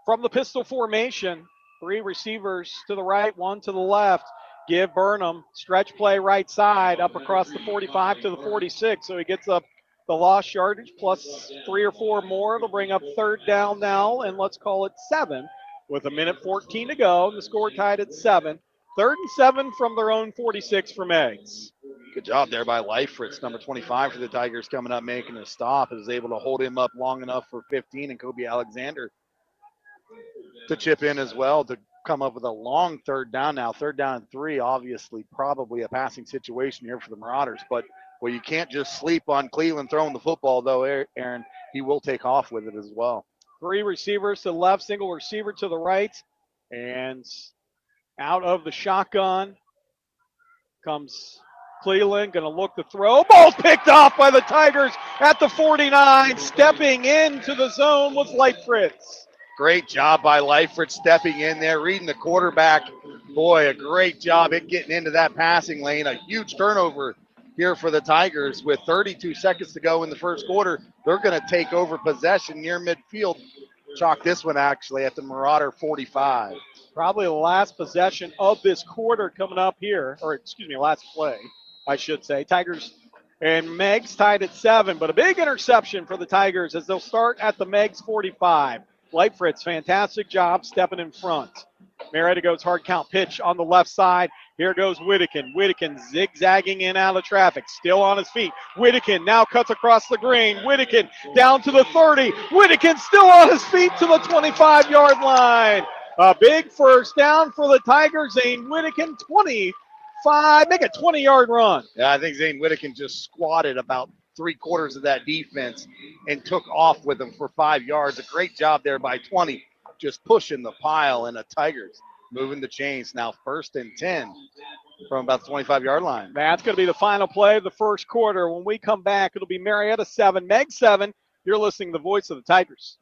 From the pistol formation, 3 receivers to the right, 1 to the left. Give Burnham stretch play right side up across the 45 to the 46. So he gets up the lost yardage plus 3 or 4 more. It'll bring up third down now, and let's call it 7 with 1:14 to go. The score tied at 7. 3rd and 7 from their own 46 for Meigs. Good job there by Leifritz, number 25 for the Tigers, coming up making a stop. Is able to hold him up long enough for 15, and Kobe Alexander to chip in as well to come up with a long third down now. 3rd down and 3, obviously probably a passing situation here for the Mauraders. But, well, you can't just sleep on Cleveland throwing the football, though, Aaron. He will take off with it as well. 3 receivers to the left, single receiver to the right. And out of the shotgun comes Cleveland, going to look to throw. Ball's picked off by the Tigers at the 49. Stepping into the zone was Leifritz. Great job by Leifert stepping in there, reading the quarterback. Boy, a great job at getting into that passing lane. A huge turnover here for the Tigers with 32 seconds to go in the first quarter. They're going to take over possession near midfield. Chalk this one actually at the Marauder 45. Probably the last possession of this quarter coming up here, last play, I should say. Tigers and Meigs tied at 7, but a big interception for the Tigers as they'll start at the Meigs 45. Leifritz, fantastic job stepping in front. Marietta goes hard count pitch on the left side. Here goes Whittakin. Whittakin zigzagging in out of traffic, still on his feet. Whittakin now cuts across the green. Whittakin down to the 30. Whittakin still on his feet to the 25-yard line. A big first down for the Tigers. Zane Whittakin, 25, make a 20-yard run. Yeah, I think Zane Whittakin just squatted about 3/4 of that defense and took off with them for 5 yards. A great job there by 20. just pushing the pile, and the Tigers moving the chains. Now 1st and 10 from about the 25-yard line. That's going to be the final play of the first quarter. When we come back, it'll be Marietta 7, Meigs 7. You're listening to the voice of the Tigers.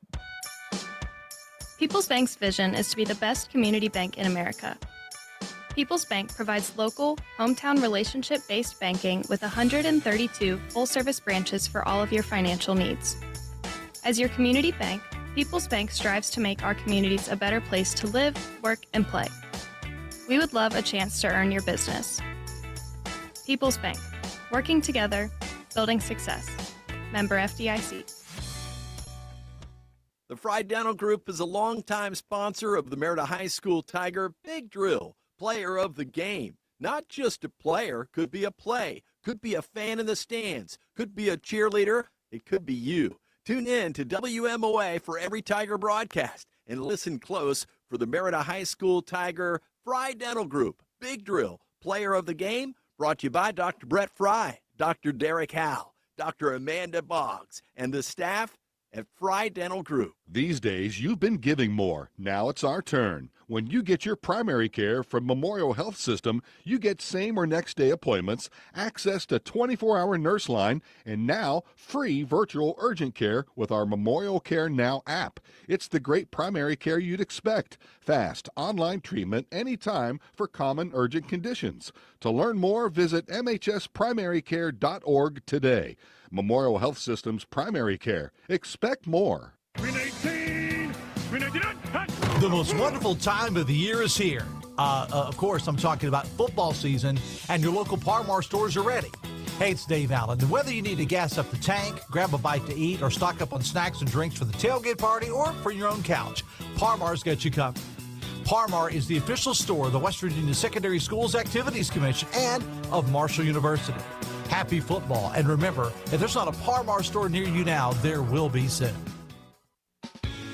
People's Bank's vision is to be the best community bank in America. People's Bank provides local, hometown relationship-based banking with 132 full-service branches for all of your financial needs. As your community bank, People's Bank strives to make our communities a better place to live, work, and play. We would love a chance to earn your business. People's Bank, working together, building success. Member FDIC. The Fry Dental Group is a longtime sponsor of the Marietta High School Tiger Big Drill, player of the game. Not just a player, could be a play, could be a fan in the stands, could be a cheerleader, it could be you. Tune in to WMOA for every Tiger broadcast and listen close for the Marietta High School Tiger Fry Dental Group Big Drill, player of the game, brought to you by Dr. Brett Fry, Dr. Derek Howe, Dr. Amanda Boggs, and the staff at Fry Dental Group. These days, you've been giving more. Now it's our turn. When you get your primary care from Memorial Health System, you get same or next day appointments, access to 24-hour nurse line, and now free virtual urgent care with our Memorial Care Now app. It's the great primary care you'd expect. Fast, online treatment anytime for common urgent conditions. To learn more, visit mhsprimarycare.org today. Memorial Health System's primary care. Expect more. The most wonderful time of the year is here. Of course, I'm talking about football season, and your local Parmar stores are ready. Hey, it's Dave Allen, and whether you need to gas up the tank, grab a bite to eat, or stock up on snacks and drinks for the tailgate party or for your own couch, Parmar's got you covered. Parmar is the official store of the West Virginia Secondary Schools Activities Commission and of Marshall University. Happy football, and remember, if there's not a Parmar store near you now, there will be soon.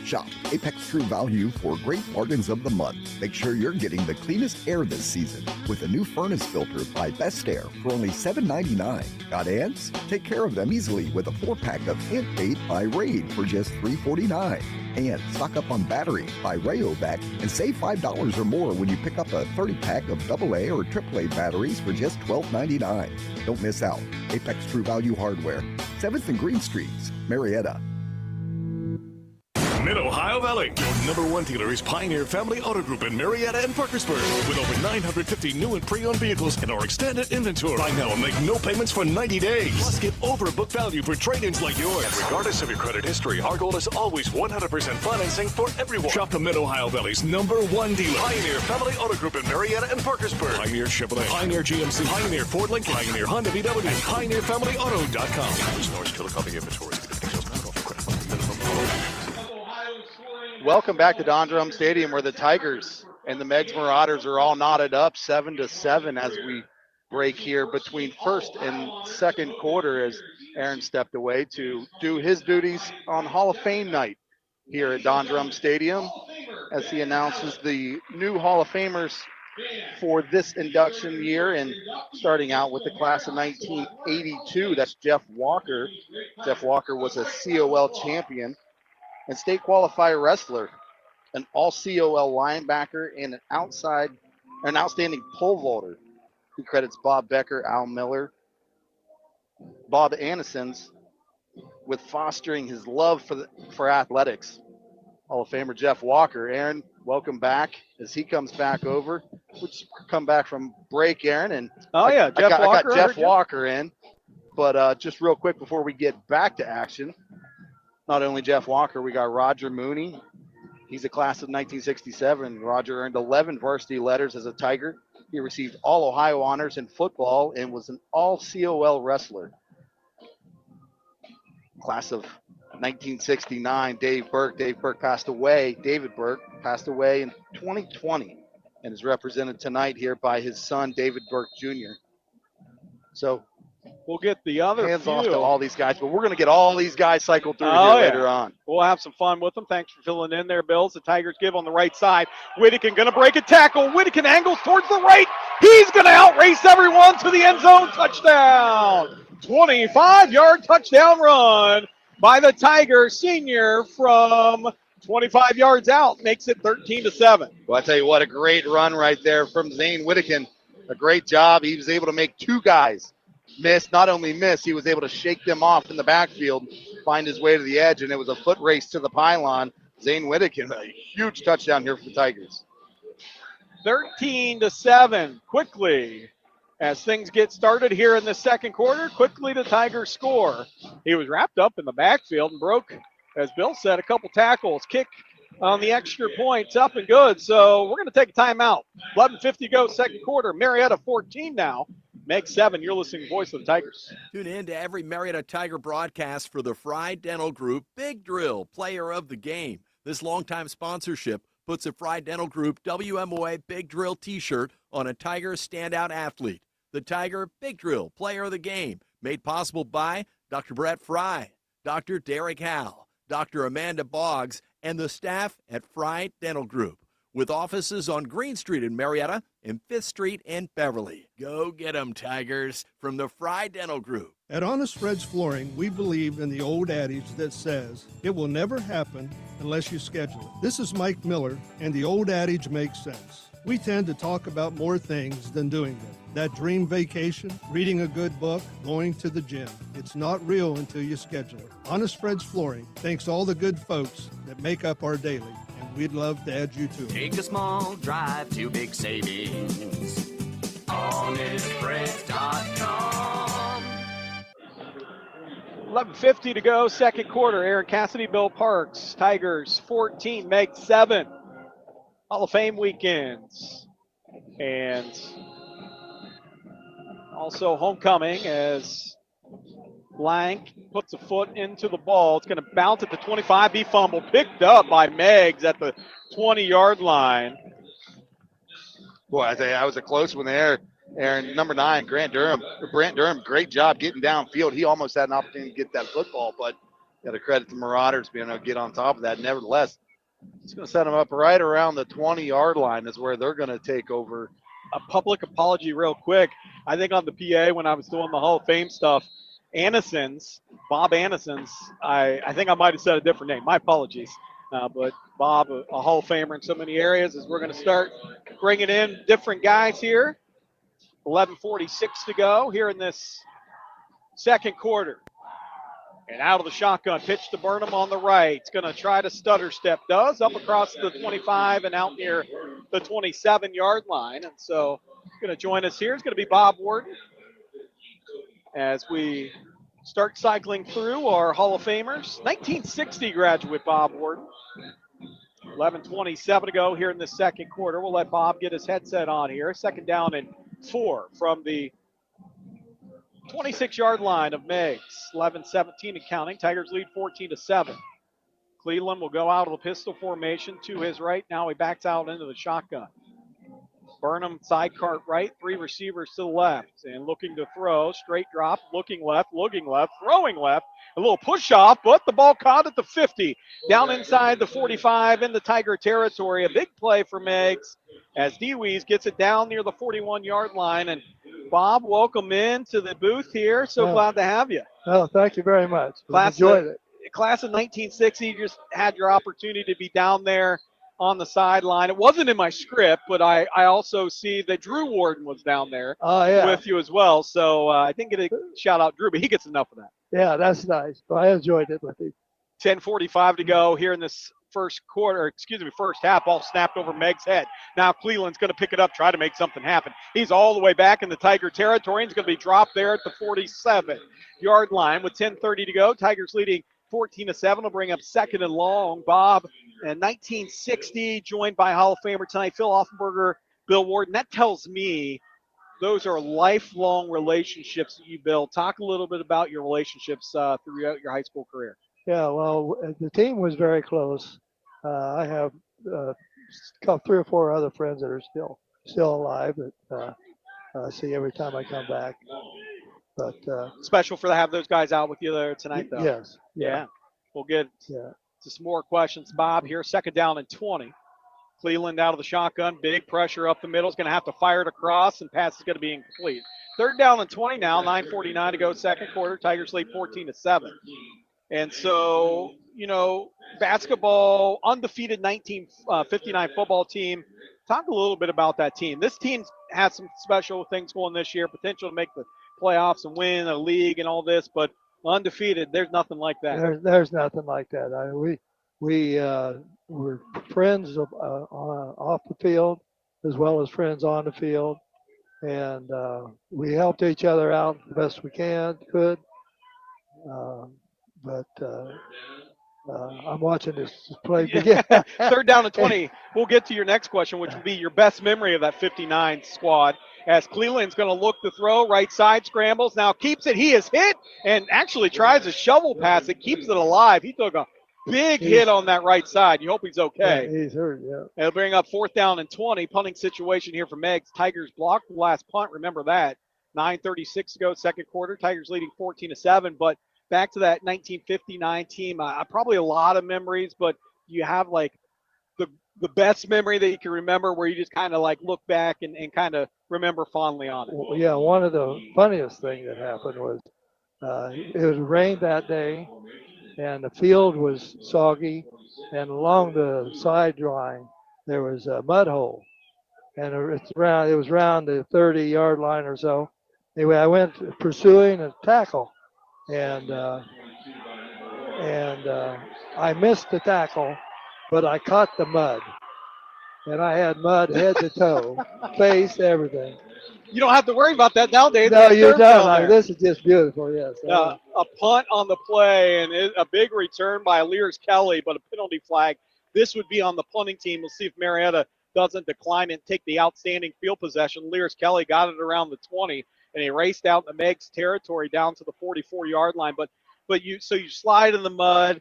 Shop Apex True Value for great bargains of the month. Make sure you're getting the cleanest air this season with a new furnace filter by Best Air for only $7.99. Got ants? Take care of them easily with a 4-pack of Ant Bait by Raid for just $3.49. And stock up on batteries by Rayovac and save $5 or more when you pick up a 30-pack of AA or AAA batteries for just $12.99. Don't miss out. Apex True Value Hardware, 7th and Green Streets, Marietta. Mid-Ohio Valley, your #1 dealer is Pioneer Family Auto Group in Marietta and Parkersburg. With over 950 new and pre-owned vehicles in our extended inventory. Buy now and make no payments for 90 days. Plus, get overbook value for trade-ins like yours. And regardless of your credit history, our goal is always 100% financing for everyone. Shop the Mid-Ohio Valley's #1 dealer. Pioneer Family Auto Group in Marietta and Parkersburg. Pioneer Chevrolet, Pioneer GMC, Pioneer Ford Lincoln, Pioneer Honda VW, and PioneerFamilyAuto.com. Use Norris Killer Copy inventory. Welcome back to Don Drum Stadium, where the Tigers and the Meigs Mauraders are all knotted up 7-7 as we break here between first and second quarter, as Aaron stepped away to do his duties on Hall of Fame night here at Don Drum Stadium as he announces the new Hall of Famers for this induction year, and starting out with the class of 1982. That's Jeff Walker. Jeff Walker was a COL champion and state qualifier wrestler, an all-COL linebacker, and an outstanding pole vaulter. He credits Bob Becker, Al Miller, Bob Annisons with fostering his love for athletics. Hall of Famer Jeff Walker. Aaron, welcome back as he comes back over. We'll just come back from break, Aaron, and I got Jeff Walker in. But just real quick before we get back to action, not only Jeff Walker, we got Roger Mooney. He's a class of 1967. Roger earned 11 varsity letters as a Tiger. He received all Ohio honors in football and was an all-COL wrestler. Class of 1969, Dave Burke. David Burke passed away in 2020 and is represented tonight here by his son, David Burke Jr. So we'll get the other hands off to all these guys, but we're going to get all these guys cycled through here later on. We'll have some fun with them. Thanks for filling in there, Bills. The Tigers give on the right side. Whittakin going to break a tackle. Whittakin angles towards the right. He's going to outrace everyone to the end zone. Touchdown. 25-yard touchdown run by the Tigers senior from 25 yards out, makes it 13-7. Well, I tell you what, a great run right there from Zane Whittakin. A great job. He was able to make two guys miss. Not only miss, he was able to shake them off in the backfield, find his way to the edge, and it was a foot race to the pylon. Zane Whittakin, a huge touchdown here for the Tigers. 13-7, quickly. As things get started here in the second quarter, quickly the Tigers score. He was wrapped up in the backfield and broke, as Bill said, a couple tackles. Kick on the extra points, up and good. So we're going to take a timeout. 11:50 to go, second quarter. Marietta 14 now. Meigs 7. You're listening to Voice of the Tigers. Tune in to every Marietta Tiger broadcast for the Fry Dental Group Big Drill Player of the Game. This longtime sponsorship puts a Fry Dental Group WMOA Big Drill t-shirt on a Tiger standout athlete. The Tiger Big Drill Player of the Game, made possible by Dr. Brett Fry, Dr. Derek Howe, Dr. Amanda Boggs, and the staff at Fry Dental Group, with offices on Green Street in Marietta and 5th Street in Beverly. Go get 'em, Tigers, from the Fry Dental Group. At Honest Fred's Flooring, we believe in the old adage that says, it will never happen unless you schedule it. This is Mike Miller, and the old adage makes sense. We tend to talk about more things than doing them. That dream vacation, reading a good book, going to the gym. It's not real until you schedule it. Honest Fred's Flooring thanks all the good folks that make up our daily, and we'd love to add you to it. Take a small drive to big savings. HonestFreds.com. 11:50 to go, second quarter. Aaron Cassidy, Bill Parks. Tigers 14, Meigs 7. Hall of Fame weekends. And also homecoming as Blank puts a foot into the ball. It's going to bounce at the 25. Be fumble picked up by Meigs at the 20-yard line. Boy, I tell you, that was a close one there. Aaron, number 9, Brant Durham, great job getting downfield. He almost had an opportunity to get that football, but got to credit the Mauraders being able to get on top of that. Nevertheless, it's going to set them up right around the 20-yard line is where they're going to take over. A public apology real quick. I think on the PA when I was doing the Hall of Fame stuff, Bob Anderson's, I think I might have said a different name. My apologies. But Bob, a Hall of Famer in so many areas, as we're going to start bringing in different guys here. 11:46 to go here in this second quarter. And out of the shotgun, pitch to Burnham on the right. It's going to try to stutter step. Does, up across the 25 and out near the 27-yard line. And so going to join us here is going to be Bob Warden as we start cycling through our Hall of Famers. 1960 graduate Bob Warden. 11:27 to go here in the second quarter. We'll let Bob get his headset on here. Second down and 4 from the 26-yard line of Meigs. 11-17 and counting. Tigers lead 14-7. Cleveland will go out of the pistol formation to his right. Now he backs out into the shotgun. Burnham side cart right, 3 receivers to the left, and looking to throw, straight drop, looking left, throwing left, a little push off, but the ball caught at the 50, down inside the 45 in the Tiger territory. A big play for Meigs as DeWeese gets it down near the 41-yard line. And Bob, welcome in to the booth here. So glad to have you. Oh, thank you very much. Enjoyed it. Class of 1960, you just had your opportunity to be down there on the sideline. It wasn't in my script, but I also see that Drew Warden was down there with you as well. So I didn't get a shout out Drew, but he gets enough of that. Yeah, that's nice. Well, I enjoyed it with you. 10:45 to go here in this first half. Ball snapped over Meigs' head. Now Cleveland's going to pick it up, try to make something happen. He's all the way back in the Tiger territory. He's going to be dropped there at the 47-yard line with 10:30 to go. Tigers leading 14-7 will bring up second and long. Bob, in 1960, joined by Hall of Famer tonight, Phil Offenberger, Bill Warden. That tells me those are lifelong relationships that you build. Talk a little bit about your relationships throughout your high school career. Yeah, well, the team was very close. I have 3 or 4 other friends that are still alive that I see every time I come back. But special to have those guys out with you there tonight, though. Yes. Yeah. We'll get to some more questions, Bob. Here, second down and 20. Cleveland out of the shotgun. Big pressure up the middle. Is going to have to fire it across, and pass is going to be incomplete. Third down and 20 now. 9:49 to go, second quarter. Tigers lead 14-7. And so, basketball, undefeated 1959 football team. Talk a little bit about that team. This team has some special things going this year, potential to make the playoffs and win a league and all this, but undefeated, there's nothing like that. There's nothing like that. We were friends off the field as well as friends on the field, and we helped each other out the best we could. But I'm watching this play begin. Third down and 20. We'll get to your next question, which would be your best memory of that 59 squad. As Cleland's going to look to throw, right side scrambles, now keeps it. He is hit and actually tries a shovel pass. It keeps it alive. He took a big hit on that right side. You hope he's okay. Yeah, he's hurt, yeah. It'll bring up 4th down and 20. Punting situation here for Meigs. Tigers blocked the last punt. Remember that. 9:36 to go, second quarter. Tigers leading 14-7. But back to that 1959 team, probably a lot of memories, but you have like the best memory that you can remember where you just kind of like look back and kind of remember fondly on it. Well, yeah, one of the funniest things that happened was it was rained that day, and the field was soggy, and along the sideline there was a mud hole, and it was around the 30-yard line or so. Anyway, I went pursuing a tackle, and I missed the tackle, but I caught the mud, and I had mud head to toe, face, everything. You don't have to worry about that nowadays. No, you don't. This is just beautiful, yes. A punt on the play and a big return by Lears Kelly, but a penalty flag. This would be on the punting team. We'll see if Marietta doesn't decline and take the outstanding field possession. Lears Kelly got it around the 20, and he raced out in the Meigs territory down to the 44-yard line. But you slide in the mud,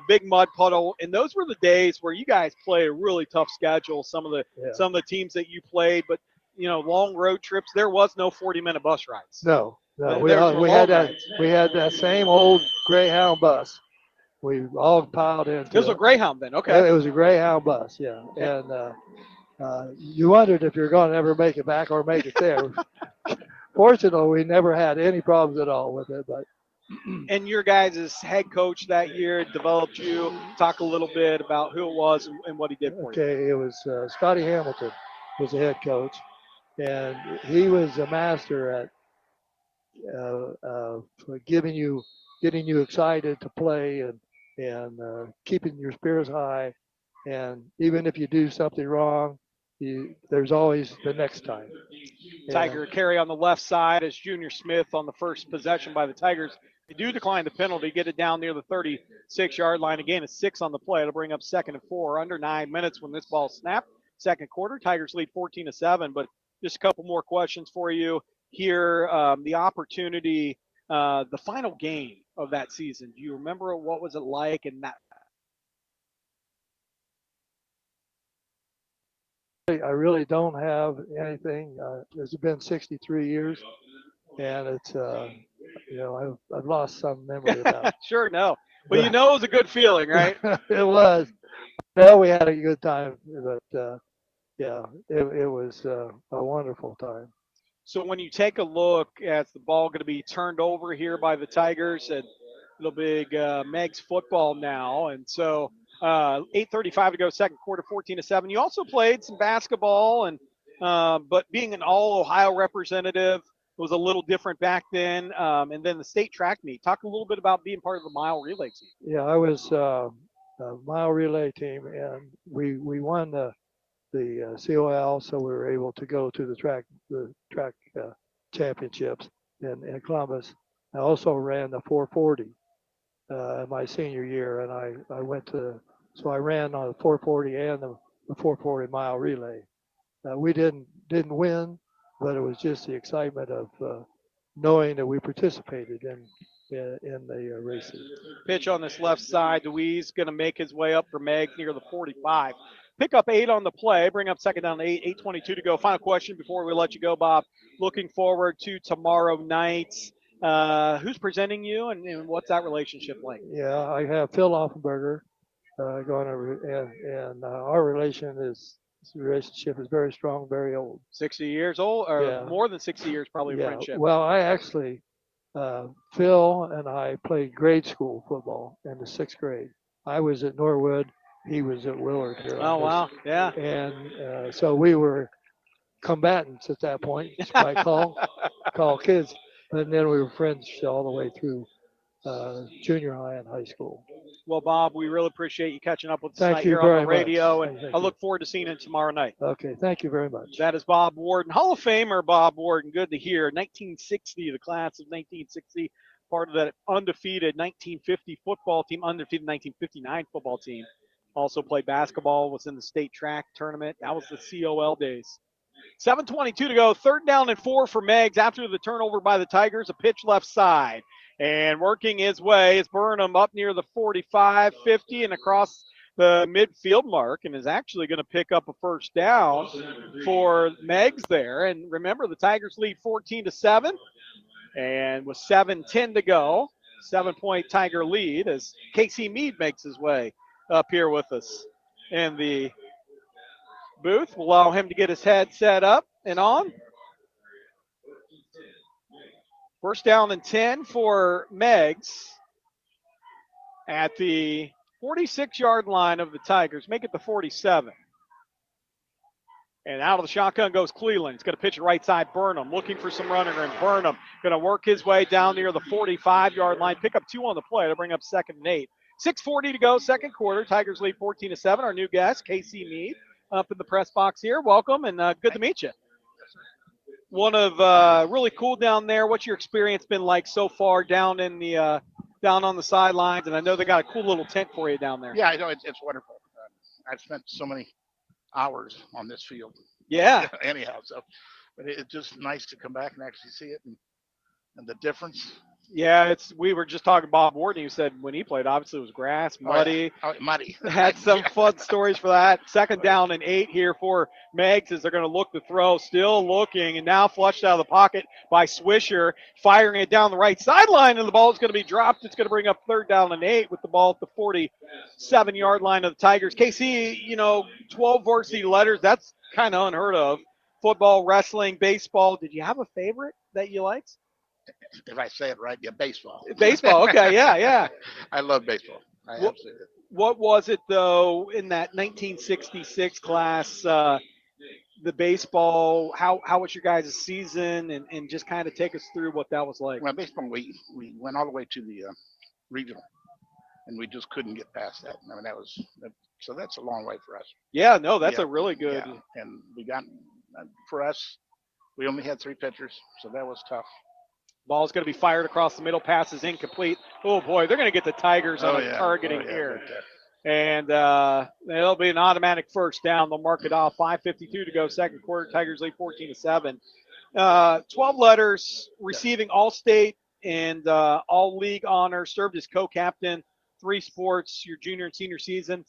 big mud puddle, and those were the days where you guys played a really tough schedule. Some of the teams that you played, but long road trips. There was no 40-minute bus rides. No. We had that same old Greyhound bus. We all piled into it. It was a Greyhound then, okay. It was a Greyhound bus, yeah. And you wondered if you're going to ever make it back or make it there. Fortunately, we never had any problems at all with it, but. And your guys' head coach that year developed you. Talk a little bit about who it was and what he did for you. Okay, it was Scotty Hamilton was the head coach, and he was a master at getting you excited to play and keeping your spirits high. And even if you do something wrong, there's always the next time. Tiger carry on the left side as Junior Smith on the first possession by the Tigers. They do decline the penalty, get it down near the 36-yard line. Again, a 6 on the play. It'll bring up 2nd and 4, under 9 minutes when this ball snapped. Second quarter, Tigers lead 14-7. But just a couple more questions for you here. The opportunity, the final game of that season. Do you remember what was it like? And that. I really don't have anything. It's been 63 years, and it's I've lost some memory about it. Sure, no. But it was a good feeling, right? It was. No, we had a good time, but it was a wonderful time. So when you take a look at the ball going to be turned over here by the Tigers, and little big Meigs football now, and so 8:35 to go, second quarter, 14-7. You also played some basketball, and but being an all-Ohio representative was a little different back then. And then the state track meet. Talk a little bit about being part of the mile relay team. Yeah, I was a mile relay team, and we won the COL, so we were able to go to the track championships in Columbus. I also ran the 440 my senior year, and I I ran on the 440 and the 440 mile relay. We didn't win, but it was just the excitement of knowing that we participated in the races. Pitch on this left side. Deweese going to make his way up for Meigs near the 45. Pick up 8 on the play. Bring up 2nd down to 8. 8:22 to go. Final question before we let you go, Bob. Looking forward to tomorrow night. Who's presenting you, and what's that relationship like? Yeah, I have Phil Offenberger going over, and our relationship is very strong, very old. 60 years old, or more than 60 years, probably friendship. Well, I actually, Phil and I played grade school football in the 6th grade. I was at Norwood. He was at Willard here. Oh, wow. Yeah. And so we were combatants at that point. You might call kids. And then we were friends all the way through junior high and high school. Well, Bob, we really appreciate you catching up with us Thank tonight you here on very the radio, much. and I look forward to seeing you tomorrow night. Okay, thank you very much. That is Bob Warden, Hall of Famer Bob Warden. Good to hear. 1960, the class of 1960, part of that undefeated 1950 football team, undefeated 1959 football team. Also played basketball, was in the state track tournament. That was the COL days. 7:22 to go. 3rd down and 4 for Meigs after the turnover by the Tigers. A pitch left side. And working his way is Burnham up near the 45, 50, and across the midfield mark, and is actually going to pick up a first down for Meigs there. And remember, the Tigers lead 14-7, and with 7:10 to go, 7-point Tiger lead as Casey Mead makes his way up here with us in the booth. We'll allow him to get his head set up and on. First down and 10 for Meigs at the 46-yard line of the Tigers. Make it the 47. And out of the shotgun goes Cleveland. He's going to pitch it right side. Burnham looking for some running room. Burnham going to work his way down near the 45-yard line. Pick up 2 on the play to bring up 2nd and 8. 6:40 to go, 2nd quarter. Tigers lead 14-7. Our new guest, Casey Mead, up in the press box here. Welcome, and good to meet you. One of really cool down there. What's your experience been like so far down in the down on the sidelines? And I know they got a cool little tent for you down there. Yeah, I know it's wonderful. I've spent so many hours on this field. Yeah. Anyhow, so but it's just nice to come back and actually see it and the difference. Yeah, we were just talking to Bob Warden. You said when he played, obviously it was grass, muddy. Oh, yeah. Muddy. Had some fun stories for that. 2nd down and 8 here for Meigs as they're going to look to throw. Still looking, and now flushed out of the pocket by Swisher, firing it down the right sideline, and the ball is going to be dropped. It's going to bring up 3rd down and 8 with the ball at the 47-yard line of the Tigers. KC, 12 varsity letters, that's kind of unheard of. Football, wrestling, baseball. Did you have a favorite that you liked? If I say it right, yeah, baseball. Baseball, okay, yeah. I love baseball. I absolutely do. What was it, though, in that 1966 class, the baseball, how was your guys' season, and just kind of take us through what that was like? Well, baseball, we went all the way to the regional, and we just couldn't get past that. I mean, so that's a long way for us. Yeah, no, that's a really good. Yeah. And we got, for us, we only had 3 pitchers, so that was tough. Ball's going to be fired across the middle. Pass is incomplete. Oh, boy, they're going to get the Tigers on targeting here. And it'll be an automatic first down. They'll mark it off. 5:52 to go, 2nd quarter. Tigers lead 14-7. 12 letters, receiving All-State and All-League honors. Served as co-captain, 3 sports, your junior and senior season.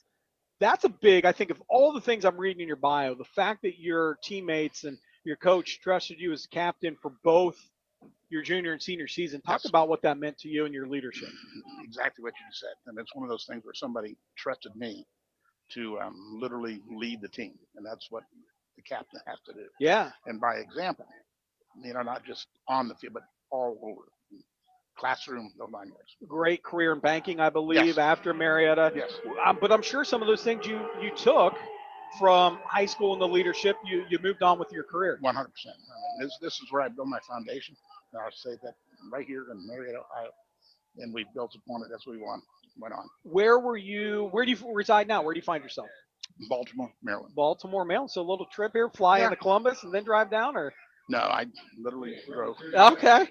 That's a big, I think, of all the things I'm reading in your bio, the fact that your teammates and your coach trusted you as captain for both your junior and senior season. Talk about what that meant to you and your leadership. Exactly what you said. And it's one of those things where somebody trusted me to literally lead the team. And that's what the captain has to do. Yeah. And by example, not just on the field, but all over. Classroom, no mind yards. Great career in banking, I believe, after Marietta. Yes. But I'm sure some of those things you took from high school and the leadership, you moved on with your career. 100%. This is where I built my foundation. And I'll say that right here in Marietta, Ohio, and we built upon it as we went on. Where do you reside now? Where do you find yourself? Baltimore, Maryland. Baltimore, Maryland. So a little trip here, fly into Columbus and then drive down, or? No, I literally drove. Okay.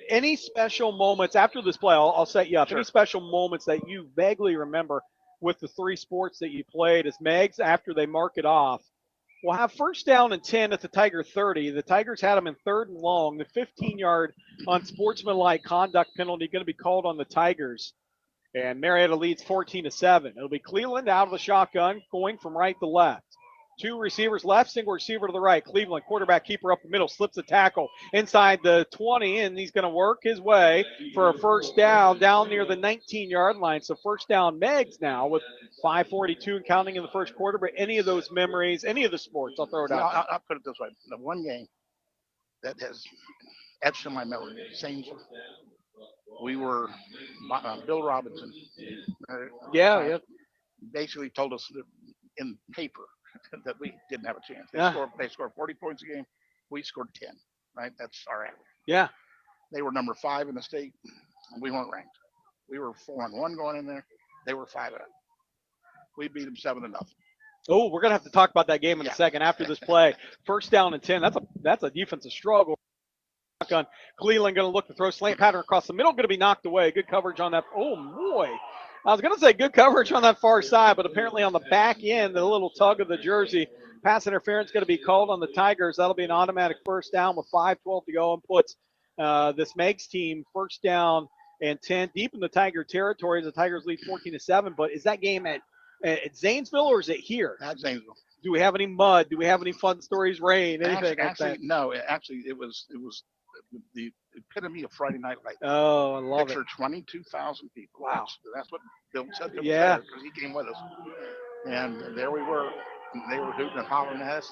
Any special moments after this play? I'll set you up. Sure. Any special moments that you vaguely remember with the 3 sports that you played as Meigs after they mark it off? We'll have 1st down and 10 at the Tiger 30. The Tigers had them in 3rd and long. The 15-yard unsportsmanlike conduct penalty going to be called on the Tigers. And Marietta leads 14-7. It'll be Cleveland out of the shotgun, going from right to left. 2 receivers left, single receiver to the right. Cleveland, quarterback keeper up the middle, slips a tackle inside the 20, and he's going to work his way for a first down near the 19-yard line. So first down Meigs now with 5:42 and counting in the first quarter. But any of those memories, any of the sports, I'll throw it out. I'll put it this way. The one game that has etched in my memory, St. we were Bill Robinson. Yeah. Basically told us that in paper that we didn't have a chance. They scored 40 points a game. We scored 10. Right, that's our average. Yeah. They were number 5 in the state. And we weren't ranked. We were 4-1 going in there. They were 5-0. We beat them 7-0. Oh, we're gonna have to talk about that game in a second after this play. First down and 10. That's a defensive struggle. Cleveland going to look to throw slant pattern across the middle. Going to be knocked away. Good coverage on that. Oh boy, I was going to say good coverage on that far side, but apparently on the back end, the little tug of the jersey. Pass interference going to be called on the Tigers. That'll be an automatic first down with 5:12 to go and puts this Meigs team first down and 10 deep in the Tiger territory as the Tigers lead 14-7. But is that game at Zanesville or is it here? At Zanesville. Do we have any mud? Do we have any fun stories? Rain? Anything? Actually, no. Actually, it was the epitome of Friday Night Lights. Oh, I love Picture 22,000 people. Wow. That's what Bill said to Yeah. because he came with us. And there we were. And they were hooting and hollering at us.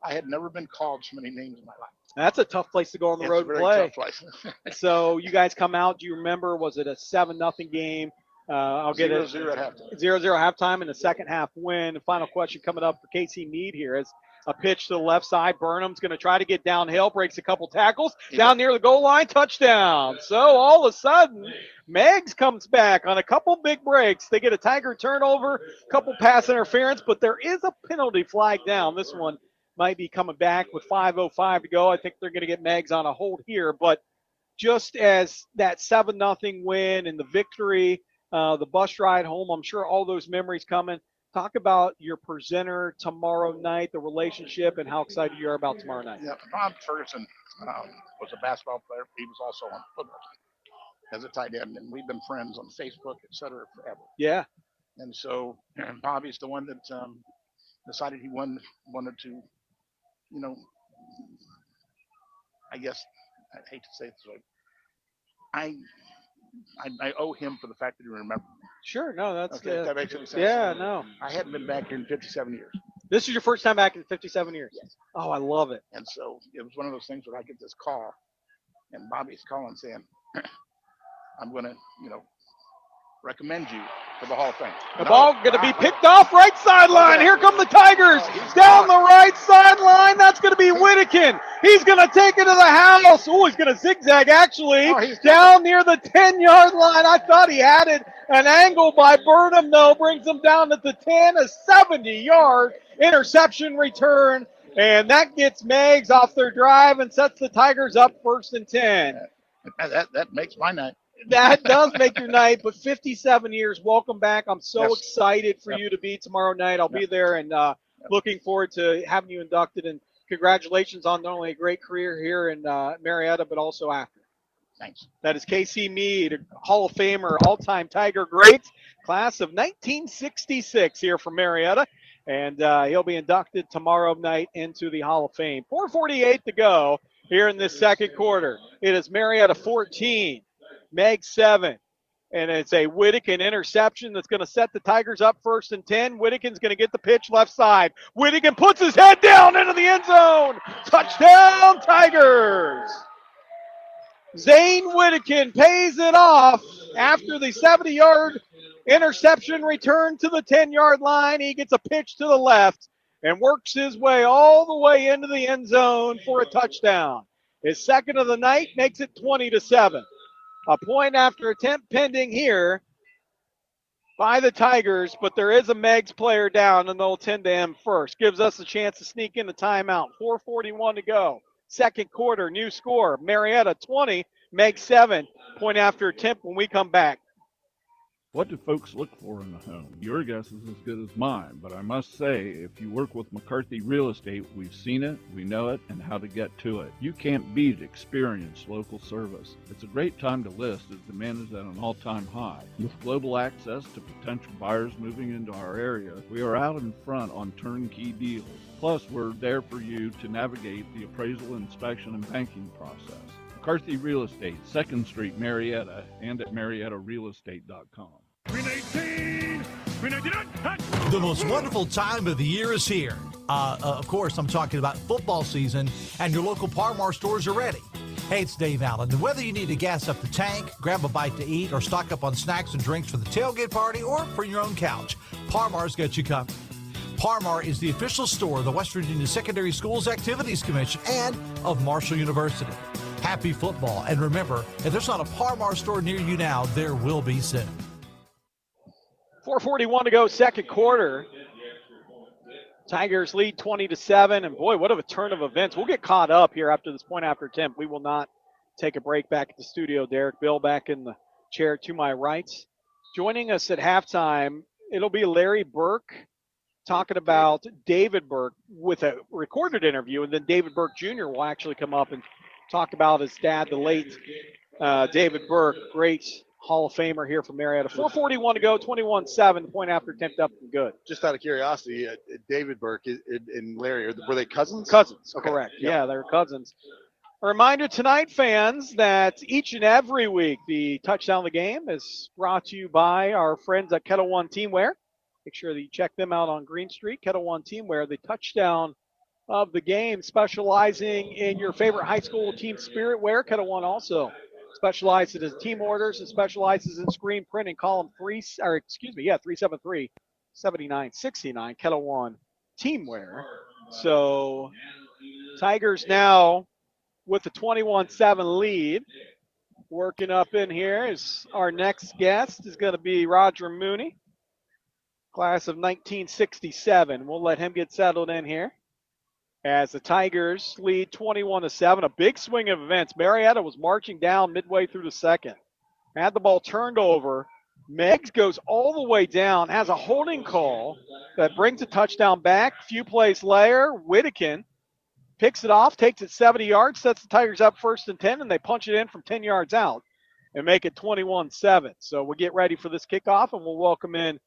I had never been called so many names in my life. That's a tough place to go on the road and play. Tough place. So you guys come out. Do you remember? Was it a 7-0 game? I'll get it. 0-0 at halftime. 0-0 halftime and the second half win. The final question coming up for KC Meade here is a pitch to the left side. Burnham's going to try to get downhill, breaks a couple tackles down near the goal line, touchdown. So all of a sudden, Meigs comes back on a couple big breaks. They get a Tiger turnover, a couple pass interference, but there is a penalty flag down. This one might be coming back with 5:05 to go. I think they're going to get Meigs on a hold here. But just as that 7-0 win and the victory, the bus ride home, I'm sure all those memories coming. Talk about your presenter tomorrow night, the relationship, and how excited you are about tomorrow night. Yeah, Bob Ferguson was a basketball player. He was also on football team as a tight end, and we've been friends on Facebook, et cetera, forever. Yeah. And so Bobby's the one that decided he wanted to, I guess, I hate to say it this way, I owe him for the fact that he remembered me. Sure, no, that's okay. That makes any sense. Yeah, no. I hadn't been back here in 57 years. This is your first time back in 57 years? Yes. Oh, I love it. And so it was one of those things where I get this call, and Bobby's calling saying, I'm going to, recommend you for the Hall of Fame. The ball going to be picked off right sideline. Here come the Tigers down the right sideline. That's going to be Whittakin. He's going to take it to the house. Oh, he's going to zigzag actually down near the 10-yard line. I thought he had it. An angle by Burnham, though, brings him down at the 10, a 70-yard interception return. And that gets Meigs off their drive and sets the Tigers up 1st and 10. That makes my night. That does make your night, but 57 years, welcome back. I'm so excited for you to be tomorrow night. I'll be there and looking forward to having you inducted. And congratulations on not only a great career here in Marietta, but also after. Thanks. That is KC Meade, a Hall of Famer, all-time Tiger great, class of 1966 here from Marietta. And he'll be inducted tomorrow night into the Hall of Fame. 4:48 to go here in this second quarter. It is Marietta 14. Meigs 7, and it's a Whittakin interception that's going to set the Tigers up 1st and 10. Whittakin's going to get the pitch left side. Whittakin puts his head down into the end zone. Touchdown, Tigers. Zane Whittakin pays it off after the 70-yard interception return to the 10-yard line. He gets a pitch to the left and works his way all the way into the end zone for a touchdown. His second of the night makes it 20-7. A point after attempt pending here by the Tigers, but there is a Meigs player down, and they'll tend to him first. Gives us a chance to sneak in the timeout. 4:41 to go. Second quarter, new score. Marietta 20, Meigs 7. Point after attempt when we come back. What do folks look for in a home? Your guess is as good as mine, but I must say, if you work with McCarthy Real Estate, we've seen it, we know it, and how to get to it. You can't beat experienced local service. It's a great time to list as demand is at an all-time high. With global access to potential buyers moving into our area, we are out in front on turnkey deals. Plus, we're there for you to navigate the appraisal, inspection, and banking process. McCarthy Real Estate, 2nd Street, Marietta, and at MariettaRealEstate.com. The most wonderful time of the year is here. Of course, I'm talking about football season, and your local Parmar stores are ready. Hey, it's Dave Allen. And whether you need to gas up the tank, grab a bite to eat, or stock up on snacks and drinks for the tailgate party or for your own couch, Parmar's got you covered. Parmar is the official store of the West Virginia Secondary Schools Activities Commission and of Marshall University. Happy football. And remember, if there's not a Parmar store near you now, there will be soon. 4:41 to go, second quarter. Tigers lead 20-7, and boy, what a turn of events. We'll get caught up here after this point after attempt. We will not take a break back at the studio. Derek Bill back in the chair to my right. Joining us at halftime, it'll be Larry Burke talking about David Burke with a recorded interview, and then David Burke Jr. will actually come up and talk about his dad, the late David Burke, great Hall of Famer here from Marietta. 4:41 to go, 21-7. The point after attempt up and good. Just out of curiosity, David Burke and Larry, were they cousins? Cousins, Okay. correct. Yep. Yeah, they're cousins. A reminder tonight, fans, that each and every week the Touchdown of the Game is brought to you by our friends at Kettle One Teamwear. Make sure that you check them out on Green Street, Kettle One Teamwear, the Touchdown of the Game, specializing in your favorite high school team spirit wear. Kettle One also specializes in team orders and specializes in screen printing. Call them 373-7969, Kettle One Teamwear. So Tigers now with the 21-7 lead. Working up in here is our next guest is going to be Roger Mooney, class of 1967. We'll let him get settled in here as the Tigers lead 21-7. A big swing of events. Marietta was marching down midway through the second. Had the ball turned over. Meigs goes all the way down, has a holding call that brings a touchdown back. Few plays later, Whittakin picks it off, takes it 70 yards, sets the Tigers up 1st and 10, and they punch it in from 10 yards out and make it 21-7. So we'll get ready for this kickoff, and we'll welcome in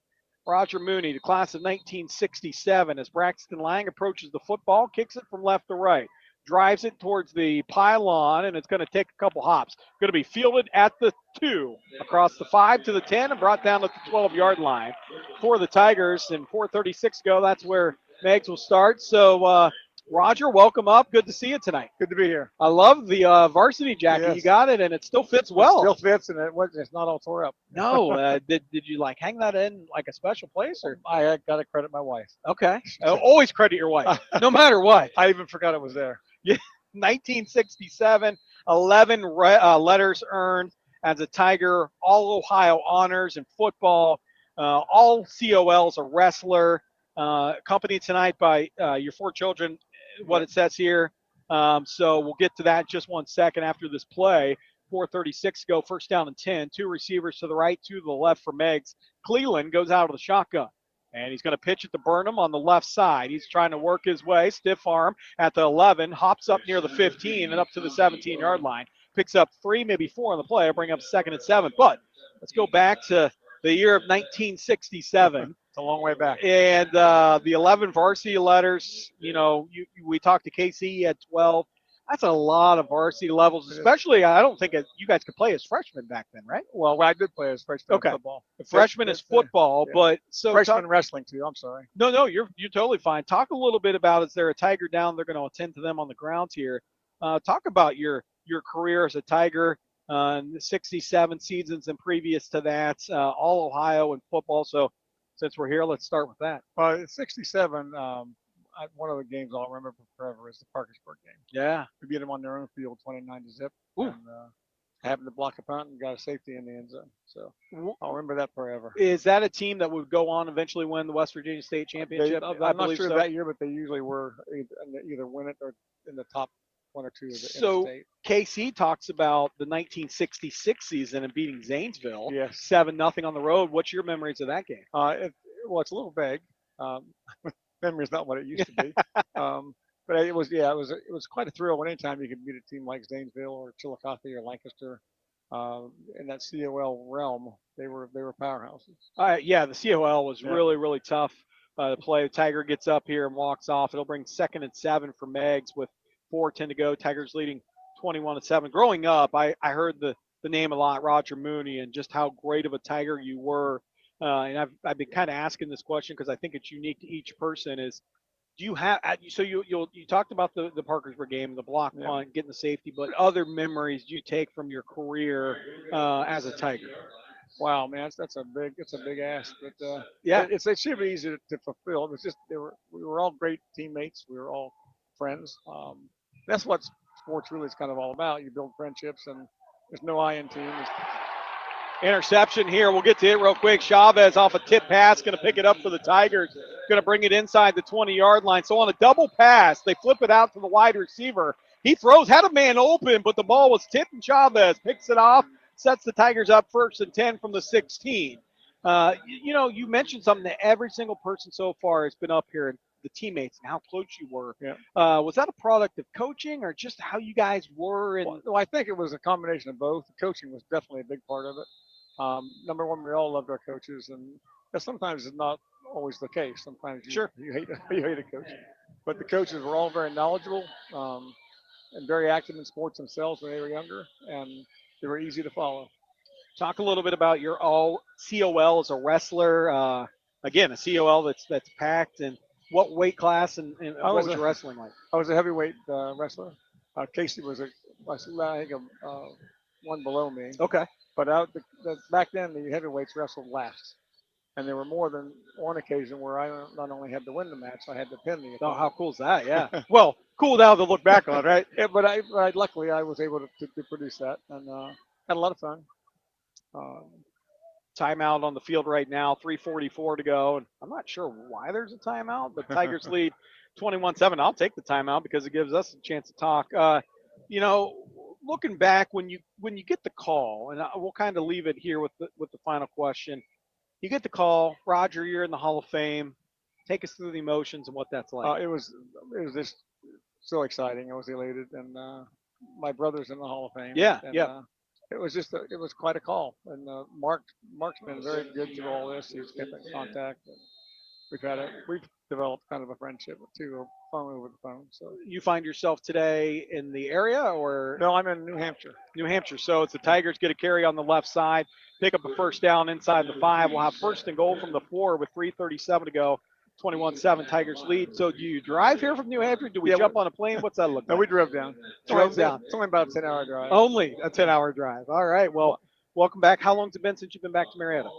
Roger Mooney, the class of 1967, as Braxton Lang approaches the football, kicks it from left to right, drives it towards the pylon, and it's going to take a couple hops. Going to be fielded at the 2, across the 5 to the 10, and brought down at the 12-yard line for the Tigers. And 4:36 go, that's where Meigs will start. So, Roger, welcome up. Good to see you tonight. Good to be here. I love the varsity jacket. Yes. You got it, and it still fits well. It still fits, and it's not all tore up. No, did you like hang that in like a special place, or? I got to credit my wife. Okay, always credit your wife, no matter what. I even forgot it was there. Yeah, 1967, 11 letters earned as a Tiger, all Ohio honors in football, all COLs, a wrestler, accompanied tonight by your 4 children. What it says here. So we'll get to that in just 1 second after this play. 4:36 go, 1st down and 10. 2 receivers to the right, 2 to the left for Meigs. Cleveland goes out of the shotgun, and he's going to pitch it to Burnham on the left side. He's trying to work his way, stiff arm at the 11, hops up near the 15 and up to the 17-yard line. Picks up 3, maybe 4 on the play. I'll bring up 2nd and 7. But let's go back to the year of 1967. It's a long way back. And the 11 varsity letters, we talked to KC, he had 12. That's a lot of varsity levels, especially I don't think you guys could play as freshmen back then, right? Well, I did play as freshman Okay. football. Freshman is football, yeah. but so freshman wrestling too. I'm sorry. No, you're totally fine. Talk a little bit about, is there a Tiger down? They're going to attend to them on the ground here. Talk about your career as a Tiger, 67 seasons and previous to that, all Ohio in football. So since we're here, let's start with that. 67. One of the games I'll remember forever is the Parkersburg game. Yeah. We beat them on their own field, 29-0. Ooh. And happened to block a punt and got a safety in the end zone. So I'll remember that forever. Is that a team that would go on eventually win the West Virginia State Championship? I'm not sure that year, but they usually were either win it or in the top 1 or 2 of the state. KC talks about the 1966 season and beating Zanesville. Yes. 7-0 on the road. What's your memories of that game? It's a little vague. Memory's not what it used to be. But it was quite a thrill. Anytime you could beat a team like Zanesville or Chillicothe or Lancaster, in that COL realm, they were powerhouses. Yeah, the COL was really, really tough to play. The Tiger gets up here and walks off. It'll bring 2nd and 7 for Meigs with 4:10 to go. Tigers leading 21-7. Growing up, I heard the name a lot, Roger Mooney, and just how great of a Tiger you were. And I've been kind of asking this question because I think it's unique to each person is, Do you have so you talked about the Parkersburg game, the block punt, getting the safety, but other memories do you take from your career as a Tiger? Wow, man, that's a big ask, but yeah, it should be easy to fulfill. It was just we were all great teammates. We were all friends. That's what sports really is kind of all about. You build friendships, and there's no I in team. Interception here. We'll get to it real quick. Chavez off a tip pass, going to pick it up for the Tigers. Going to bring it inside the 20-yard line. So on a double pass, they flip it out to the wide receiver. He throws, had a man open, but the ball was tipped, and Chavez picks it off, sets the Tigers up 1st and 10 from the 16. You mentioned something that every single person so far has been up here, the teammates and how close you were. Yeah. Was that a product of coaching or just how you guys were? Well, I think it was a combination of both. The coaching was definitely a big part of it. Number one, we all loved our coaches, and sometimes it's not always the case. Sometimes you hate a coach, but the coaches were all very knowledgeable and very active in sports themselves when they were younger, and they were easy to follow. Talk a little bit about your COL as a wrestler. Again, a COL that's packed, and what weight class and what was your wrestling like? I was a heavyweight wrestler. Casey was one below me. Okay. But back then, the heavyweights wrestled last. And there were more than one occasion where I not only had to win the match, I had to pin the opponent. Oh, how cool is that? Yeah. Well, cool now to look back on, right? Yeah, but luckily I was able to produce that, and had a lot of fun. Timeout on the field right now, 3:44 to go. And I'm not sure why there's a timeout, but Tigers lead 21-7. I'll take the timeout because it gives us a chance to talk. Looking back, when you get the call, and we'll kind of leave it here with the final question. You get the call, Roger. You're in the Hall of Fame. Take us through the emotions and what that's like. It was just so exciting. I was elated, and my brother's in the Hall of Fame. Yeah, and, yeah. It was quite a call, and Mark's been very good through all this. He's kept in contact. And we've developed kind of a friendship too, phone over the phone. So you find yourself today in the area, or no? I'm in New Hampshire. New Hampshire. So it's the Tigers get a carry on the left side, pick up a first down inside the 5. We'll have 1st and goal from the 4 with 3:37 to go. 21-7 Tigers lead. So do you drive here from New Hampshire? Do we jump on a plane? What's that look like? No, we drove down. It's only about a 10-hour drive. Only a 10-hour drive. All right. Well, welcome back. How long's it been since you've been back to Marietta?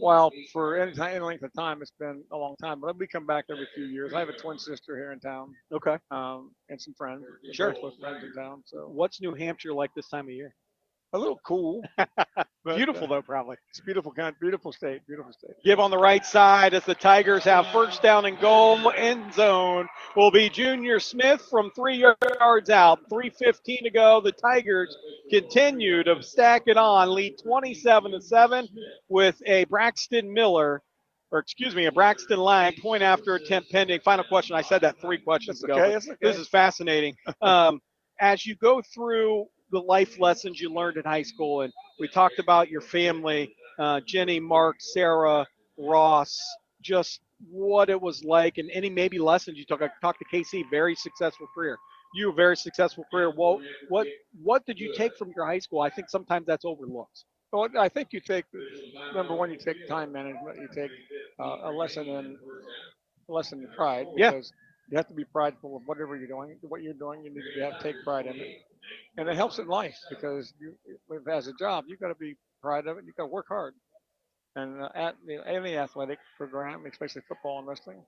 Well, for any length of time, it's been a long time. But we come back every few years. I have a twin sister here in town. Okay. And some friends. Sure. Close friends in town. So what's New Hampshire like this time of year? A little cool. But, beautiful though, probably. It's beautiful state. Give on the right side as the Tigers have 1st down and goal. End zone will be Junior Smith from 3 yards out. 3:15 to go. The Tigers continue to stack it on, lead 27-7 with a Braxton Lang point after attempt pending. Final question. I said that 3 questions ago. Okay. This is fascinating. As you go through the life lessons you learned in high school, and we talked about your family, Jenny, Mark, Sarah, Ross, just what it was like, and any maybe lessons you took. I talked to KC, very successful career. You, a very successful career. Well, what did you take from your high school? I think sometimes that's overlooked. Well, I think you take, number one, you take time management. You take a lesson in pride. Because you have to be prideful of whatever you're doing. What you're doing, you need to take pride in it. And it helps in life because as a job, you've got to be proud of it. You've got to work hard. And any athletic program, especially football and wrestling,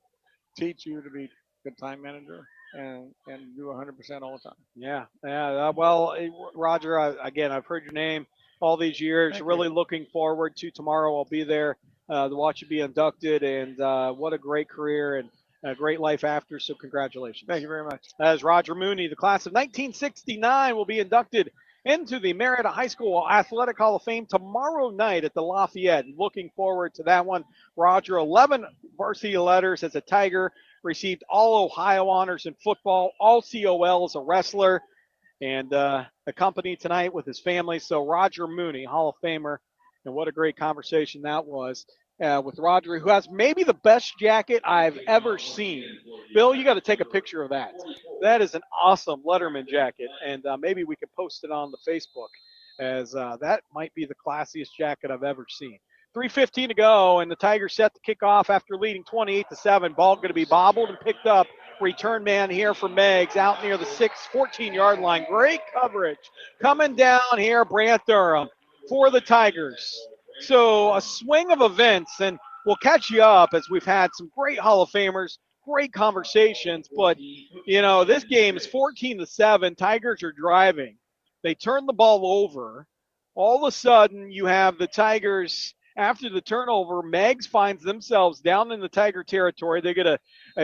teach you to be a good time manager and do 100% all the time. Yeah. Well, Roger, again, I've heard your name all these years. Thank really you. Looking forward to tomorrow. I'll be there to watch you be inducted, and what a great career and a great life after, so congratulations. Thank you very much. As Roger Mooney, the class of 1969, will be inducted into the Marietta High School Athletic Hall of Fame tomorrow night at the Lafayette. Looking forward to that one. Roger, 11 varsity letters as a Tiger, received all Ohio honors in football, all COL as a wrestler, and accompanied tonight with his family. So Roger Mooney, Hall of Famer, and what a great conversation that was. With Roger, who has maybe the best jacket I've ever seen. Bill, you got to take a picture of that. That is an awesome Letterman jacket, and maybe we could post it on the Facebook, as that might be the classiest jacket I've ever seen. 3:15 to go, and the Tigers set to kick off after leading 28-7. Ball going to be bobbled and picked up return man here for Meigs out near the 14-yard line. Great coverage coming down here, Brant Durham for the Tigers. So a swing of events, and we'll catch you up as we've had some great Hall of Famers, great conversations, but, this game is 14-7. Tigers are driving. They turn the ball over. All of a sudden, you have the Tigers, after the turnover, Meigs finds themselves down in the Tiger territory. They get a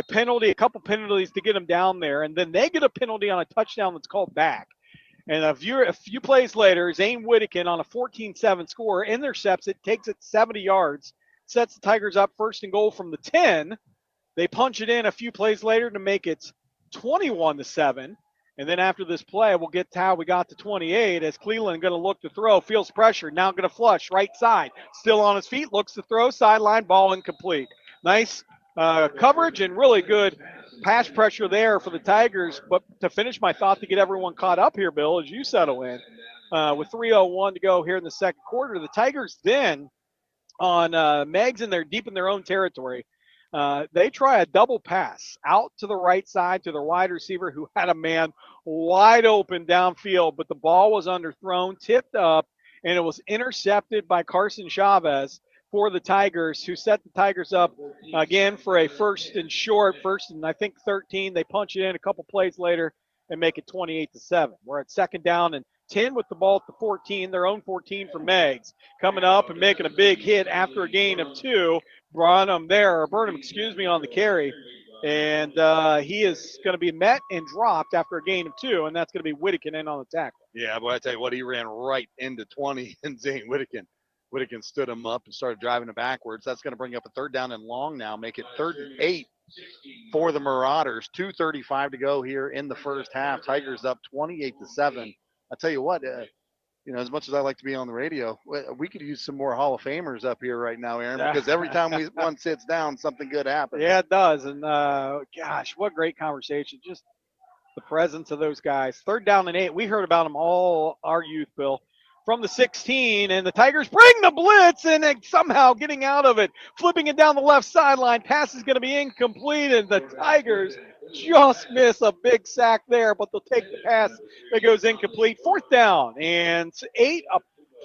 penalty, a couple penalties to get them down there, and then they get a penalty on a touchdown that's called back. And a few plays later, Zane Whittakin on a 14-7 score intercepts it, takes it 70 yards, sets the Tigers up first and goal from the 10. They punch it in a few plays later to make it 21-7. And then after this play, we'll get to how we got to 28 as Cleveland going to look to throw, feels pressure, now going to flush right side. Still on his feet, looks to throw, sideline, ball incomplete. Nice coverage and really good pass pressure there for the Tigers. But to finish my thought, to get everyone caught up here, Bill, as you settle in, with 3:01 to go here in the second quarter, the Tigers then on Meigs and they're deep in their own territory. They try a double pass out to the right side to the wide receiver who had a man wide open downfield, but the ball was underthrown, tipped up, and it was intercepted by Carson Chavez for the Tigers, who set the Tigers up again for a first and 13. They punch it in a couple plays later and make it 28-7. We're at second down and 10 with the ball at the 14, their own 14 for Meigs. Coming up and making a big hit after a gain of 2. Burnham on the carry. And he is going to be met and dropped after a gain of 2, and that's going to be Whittakin in on the tackle. Yeah, but I tell you what, he ran right into 20, and Zane Whittakin stood him up and started driving it backwards. That's going to bring up a third down and long now, make it 3rd and 8 for the Marauders. 2:35 to go here in the first half. Tigers up 28-7. I tell you what, as much as I like to be on the radio, we could use some more Hall of Famers up here right now, Aaron, because every time one sits down, something good happens. Yeah, it does. And, gosh, what great conversation. Just the presence of those guys. 3rd down and 8. We heard about them all our youth, Bill. From the 16, and the Tigers bring the blitz, and somehow getting out of it, flipping it down the left sideline. Pass is going to be incomplete, and the Tigers just miss a big sack there, but they'll take the pass that goes incomplete. 4th down and 8, a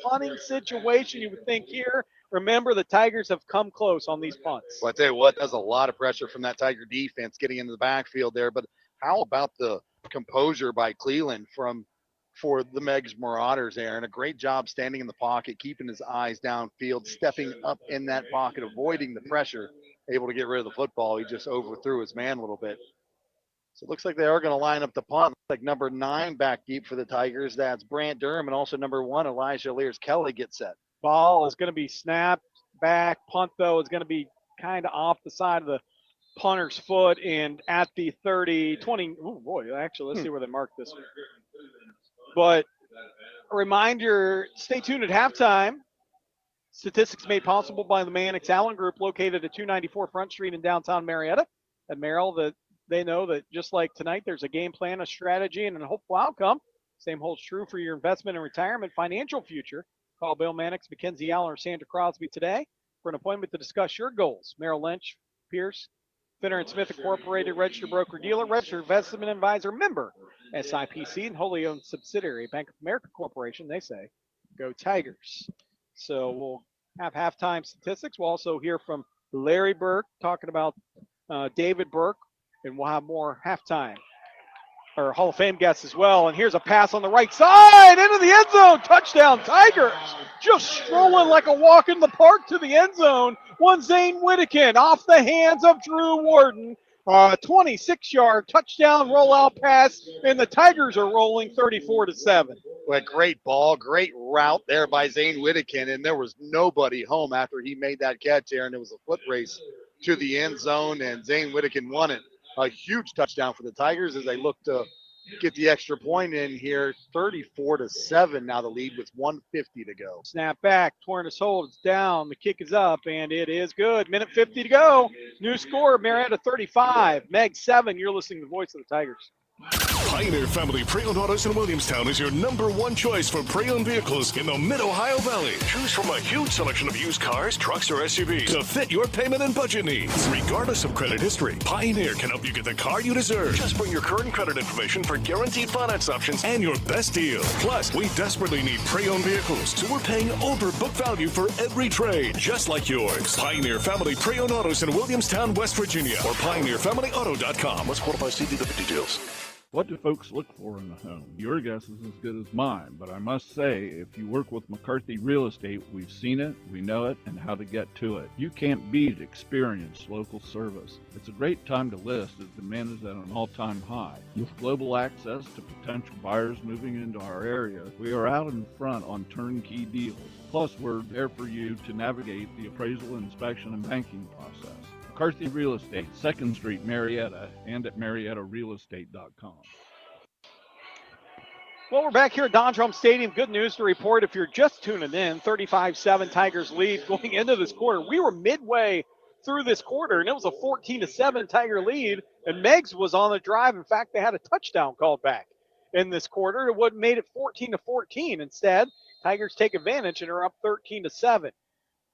punting situation you would think here. Remember, the Tigers have come close on these punts. Well, I tell you what, that's a lot of pressure from that Tiger defense getting into the backfield there, but how about the composure by Cleveland for the Meigs Marauders, Aaron? A great job standing in the pocket, keeping his eyes downfield, stepping up in that pocket, avoiding the pressure, able to get rid of the football. He just overthrew his man a little bit. So it looks like they are going to line up the punt. Like number 9 back deep for the Tigers. That's Brant Durham, and also number 1, Elijah Lears. Kelly gets set. Ball is going to be snapped back. Punt, though, is going to be kind of off the side of the punter's foot and at the 30, 20. Oh, boy, actually, let's see where they marked this one. But a reminder, stay tuned at halftime. Statistics made possible by the Mannix Allen Group, located at 294 Front Street in downtown Marietta. At Merrill, that they know that just like tonight, there's a game plan, a strategy, and a hopeful outcome. Same holds true for your investment and retirement financial future. Call Bill Mannix, Mackenzie Allen, or Sandra Crosby today for an appointment to discuss your goals. Merrill Lynch, Pierce, Finner & Smith Incorporated, registered broker-dealer, registered investment advisor, member, SIPC, and wholly owned subsidiary, Bank of America Corporation. They say, go Tigers. So we'll have halftime statistics. We'll also hear from Larry Burke talking about David Burke, and we'll have more halftime or Hall of Fame guests as well. And here's a pass on the right side into the end zone. Touchdown, Tigers. Just strolling like a walk in the park to the end zone. One Zane Whittakin off the hands of Drew Warden. 26-yard touchdown rollout pass, and the Tigers are rolling 34-7. Well, great ball, great route there by Zane Whittakin, and there was nobody home after he made that catch there, and it was a foot race to the end zone, and Zane Whittakin won it. A huge touchdown for the Tigers as they look to get the extra point in here. 34-7 now the lead with 1:50 to go. Snap back, Torrance holds down, the kick is up, and it is good. Minute 50 to go. New score, Marietta 35, Meigs 7. You're listening to the voice of the Tigers. Pioneer Family Pre-Owned Autos in Williamstown is your #1 choice for pre-owned vehicles in the Mid-Ohio Valley. Choose from a huge selection of used cars, trucks, or SUVs to fit your payment and budget needs. Regardless of credit history, Pioneer can help you get the car you deserve. Just bring your current credit information for guaranteed finance options and your best deal. Plus, we desperately need pre-owned vehicles, so we're paying over book value for every trade, just like yours. Pioneer Family Pre-Owned Autos in Williamstown, West Virginia, or pioneerfamilyauto.com. Let's qualify CD for details. What do folks look for in a home? Your guess is as good as mine, but I must say, if you work with McCarthy Real Estate, we've seen it, we know it, and how to get to it. You can't beat experienced local service. It's a great time to list as demand is at an all-time high. With global access to potential buyers moving into our area, we are out in front on turnkey deals. Plus, we're there for you to navigate the appraisal, inspection, and banking process. McCarthy Real Estate, 2nd Street, Marietta, and at MariettaRealEstate.com. Well, we're back here at Don Drum Stadium. Good news to report if you're just tuning in. 35-7 Tigers lead going into this quarter. We were midway through this quarter, and it was a 14-7 Tiger lead, and Meigs was on the drive. In fact, they had a touchdown called back in this quarter. It would have made it 14-14. Instead, Tigers take advantage and are up 13-7.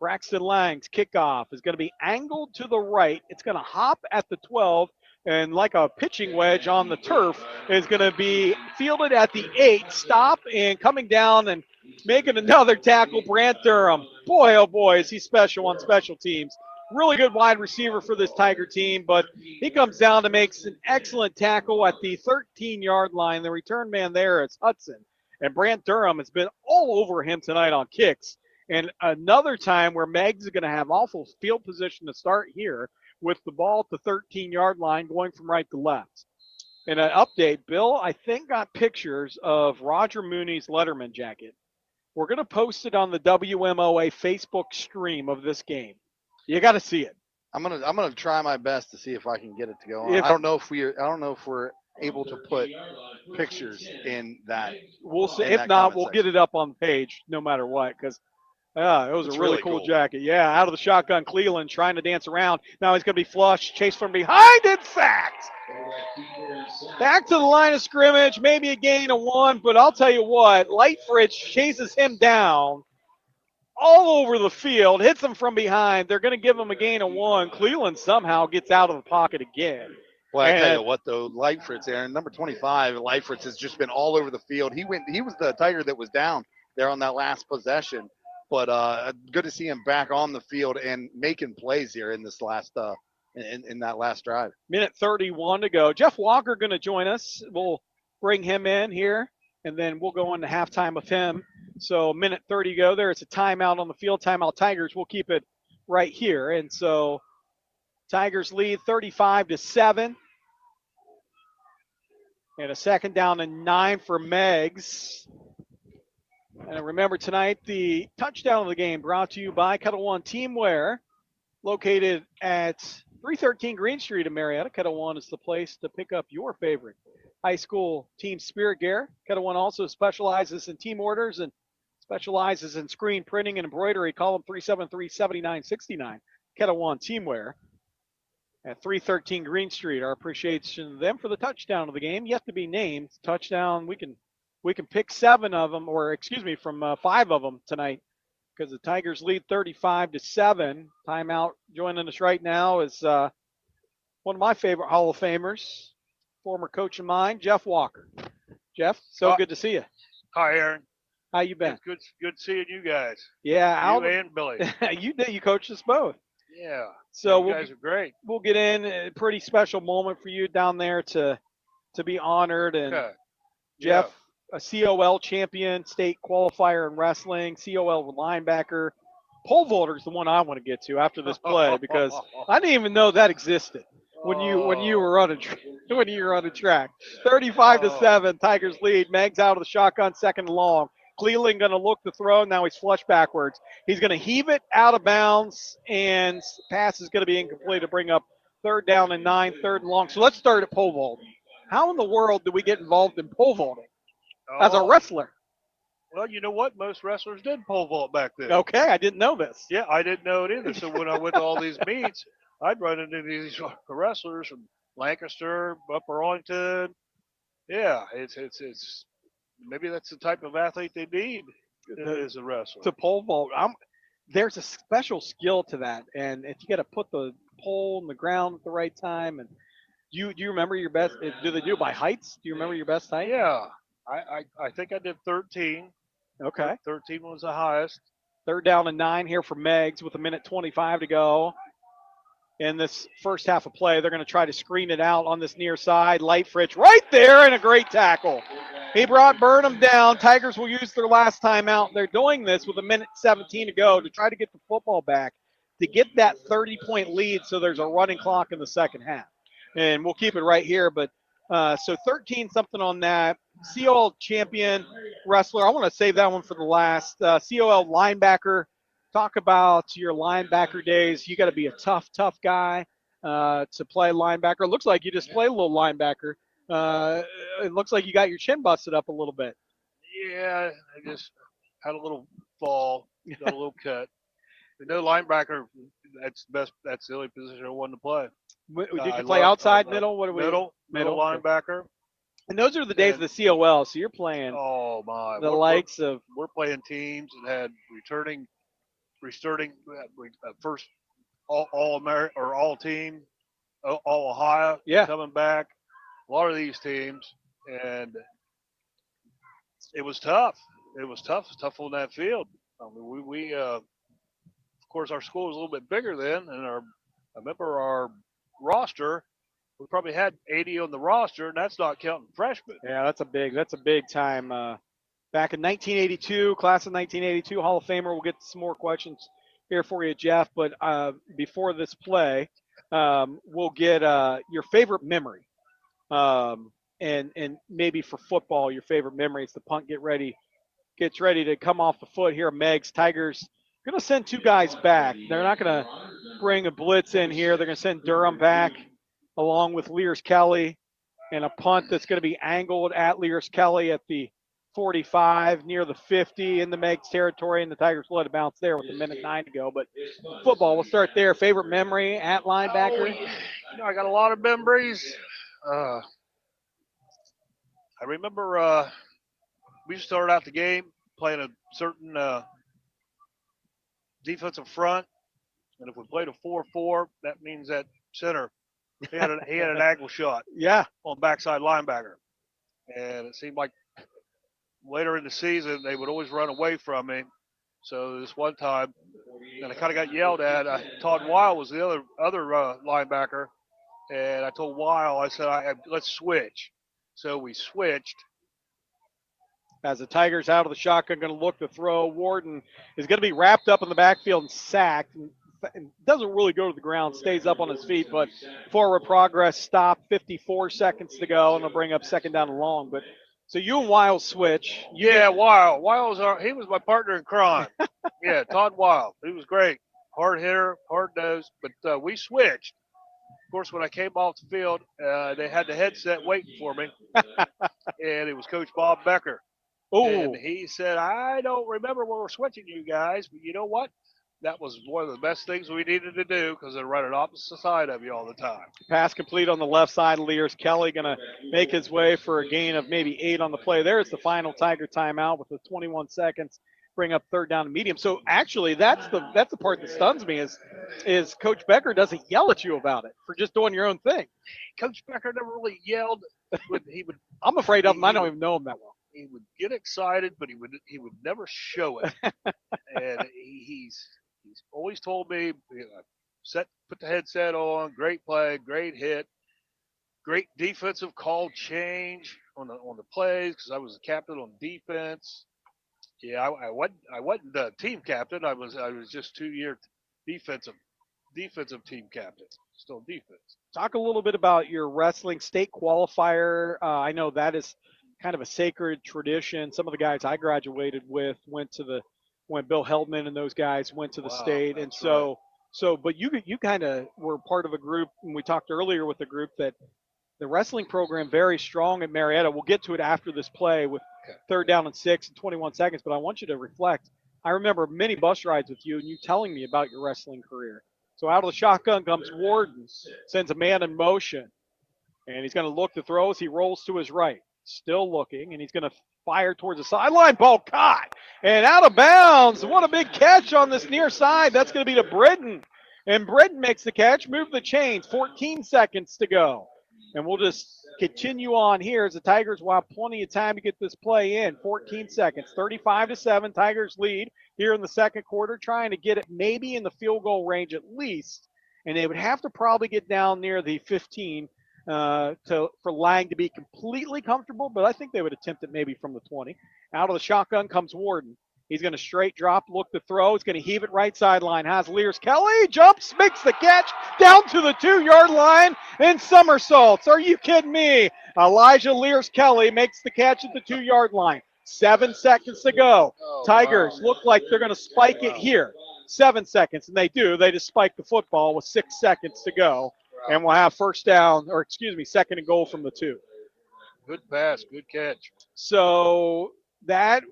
Braxton Lang's kickoff is going to be angled to the right. It's going to hop at the 12, and like a pitching wedge on the turf, is going to be fielded at the 8. Stop, and coming down and making another tackle, Brant Durham. Boy, oh boy, is he special on special teams. Really good wide receiver for this Tiger team, but he comes down to make an excellent tackle at the 13-yard line. The return man there is Hudson, and Brant Durham has been all over him tonight on kicks. And another time where Meigs is going to have awful field position to start here with the ball at the 13-yard line going from right to left. And an update, Bill, I think, got pictures of Roger Mooney's Letterman jacket. We're going to post it on the WMOA Facebook stream of this game. You got to see it. I'm gonna try my best to see if I can get it to go on. I don't know if we're able to put pictures in that. We'll see. If not, we'll get it up on the page no matter what, because it was a really cool jacket. Yeah, out of the shotgun, Cleveland trying to dance around. Now he's going to be flushed, chased from behind, and sacked. Back to the line of scrimmage, maybe a gain of 1, but I'll tell you what, Lightfritz chases him down all over the field, hits him from behind. They're going to give him a gain of 1. Cleveland somehow gets out of the pocket again. Well, I tell you what, though, Lightfritz, Aaron, number 25, Lightfritz has just been all over the field. He was the Tiger that was down there on that last possession. But good to see him back on the field and making plays here in this last in that last drive. Minute 31 to go. Jeff Walker going to join us. We'll bring him in here, and then we'll go into halftime with him. So minute 30 to go. There is a timeout on the field. Timeout Tigers. We'll keep it right here. And so Tigers lead 35-7. And a 2nd down and 9 for Meigs. And remember tonight, the touchdown of the game brought to you by Kettle One Teamwear, located at 313 Green Street in Marietta. Kettle One is the place to pick up your favorite high school team spirit gear. Kettle One also specializes in team orders and specializes in screen printing and embroidery. Call them 373-7969. Kettle One Teamwear at 313 Green Street. Our appreciation to them for the touchdown of the game, yet to be named. Touchdown, we can pick 7 of them, from 5 of them tonight, because the Tigers lead 35-7. Timeout joining us right now is one of my favorite Hall of Famers, former coach of mine, Jeff Walker. Jeff, good to see you. Hi, Aaron. How you been? It's good seeing you guys. Yeah, you and Billy. You coached us both. Yeah. So you guys are great. We'll get in. A pretty special moment for you down there to be honored. And Jeff, a COL champion, state qualifier in wrestling, COL linebacker. Pole vaulter is the one I want to get to after this play, because I didn't even know that existed when you were on a track. 35-7, Tigers lead. Meigs out of the shotgun, 2nd and long. Cleveland going to look to throw. Now he's flushed backwards. He's going to heave it out of bounds, and pass is going to be incomplete to bring up 3rd down and 9, 3rd and long. So let's start at pole vaulting. How in the world do we get involved in pole vaulting as a wrestler? Well, you know what? Most wrestlers did pole vault back then. Okay, I didn't know this. Yeah, I didn't know it either. So when I went to all these meets, I'd run into these wrestlers from Lancaster, Upper Arlington, Yeah, it's maybe that's the type of athlete they need as a wrestler. To pole vault, there's a special skill to that, and if you got to put the pole in the ground at the right time, and do you remember your best? Do they do it by heights? Do you remember your best height? Yeah, I think I did 13. Okay. 13 was the highest. 3rd down and 9 here for Meigs with 1:25 to go. In this first half of play, they're going to try to screen it out on this near side. Lightfritz right there, and a great tackle. He brought Burnham down. Tigers will use their last timeout. They're doing this with 1:17 to go to try to get the football back to get that 30-point lead so there's a running clock in the second half. And we'll keep it right here. But so 13 something on that. COL champion wrestler. I want to save that one for the last. COL linebacker. Talk about your linebacker days. You got to be a tough guy to play linebacker. It looks like you just played a little linebacker. It looks like you got your chin busted up a little bit. Yeah, I just had a little fall, got a little cut. But no linebacker. That's the best. That's the only position I wanted to play. Did you play outside, middle? What are we? Middle linebacker. And those are the days of the COL. So you're playing. Oh my! The likes of. We're playing teams that had returning first all American or all team, all Ohio. Yeah. Coming back. A lot of these teams, and it was tough. It was tough. It was tough on that field. I mean, we of course our school was a little bit bigger then, and I remember our roster. We probably had 80 on the roster, and that's not counting freshmen. Yeah, that's a big time. Back in 1982, class of 1982, Hall of Famer. We'll get some more questions here for you, Jeff. But before this play, we'll get your favorite memory, and maybe for football, your favorite memory. It's the punt gets ready to come off the foot here. Meigs Tigers going to send 2 guys back. They're not going to bring a blitz in here. They're going to send Durham back along with Lears Kelly, and a punt that's going to be angled at Lears Kelly at the 45 near the 50 in the Meigs territory, and the Tigers will let it bounce there with 1:09 to go. But football, we'll start there. Favorite memory at linebacker? I got a lot of memories. I remember we started out the game playing a certain defensive front, and if we played a 4-4, that means that center he had an angle shot. Yeah. On backside linebacker, and it seemed like later in the season they would always run away from me. So this one time, and I kind of got yelled at. Todd Weil was the other linebacker, and I told Weil, I said, let's switch. So we switched. As the Tigers out of the shotgun, going to look to throw. Warden is going to be wrapped up in the backfield and sacked. And doesn't really go to the ground, stays up on his feet, but forward progress stop, 54 seconds to go, and they'll bring up 2nd down and long. But so you and Weil switch. Weil. He was my partner in crime. Yeah, Todd Weil. He was great. Hard hitter, hard nosed, but we switched. Of course, when I came off the field, they had the headset waiting for me, and it was Coach Bob Becker. Oh. And he said, I don't remember when we're switching you guys, but you know what? That was one of the best things we needed to do because they're running opposite side of you all the time. Pass complete on the left side. Lears Kelly going to make his way for a gain of maybe 8 on the play. There's the final Tiger timeout with the 21 seconds. Bring up 3rd down and medium. So actually, that's the part that stuns me is Coach Becker doesn't yell at you about it for just doing your own thing. Coach Becker never really yelled. I'm afraid of him. I don't even know him that well. He would get excited, but he would never show it. And he's always told me, put the headset on, great play, great hit, great defensive call change on the plays because I was the captain on defense. Yeah, I wasn't the team captain. I was just 2-year defensive team captain, still defense. Talk a little bit about your wrestling state qualifier. I know that is kind of a sacred tradition. Some of the guys I graduated with when Bill Heldman and those guys went to the state. And so, but you kind of were part of a group, and we talked earlier with the group that the wrestling program very strong at Marietta. We'll get to it after this play with 3rd down and 6 and 21 seconds, but I want you to reflect. I remember many bus rides with you and you telling me about your wrestling career. So out of the shotgun comes Warden, sends a man in motion, and he's going to look to throw as he rolls to his right. Still looking, and he's going to fire towards the sideline. Ball caught and out of bounds. What a big catch on this near side. That's going to be to Britton. And Britton makes the catch. Move the chains. 14 seconds to go. And we'll just continue on here as the Tigers will have plenty of time to get this play in. 14 seconds. 35-7. Tigers lead here in the second quarter, trying to get it maybe in the field goal range at least. And they would have to probably get down near the 15 for Lang to be completely comfortable, but I think they would attempt it maybe from the 20. Out of the shotgun comes Warden. He's going to straight drop, look to throw. He's going to heave it right sideline. Has Lears Kelly, jumps, makes the catch, down to the 2-yard line, and somersaults. Are you kidding me? Elijah Lears Kelly makes the catch at the 2-yard line. 7 seconds to go. Tigers look like they're going to spike it here. 7 seconds, and they do. They just spike the football with 6 seconds to go. And we'll have second and goal from the 2. Good pass, good catch. So that,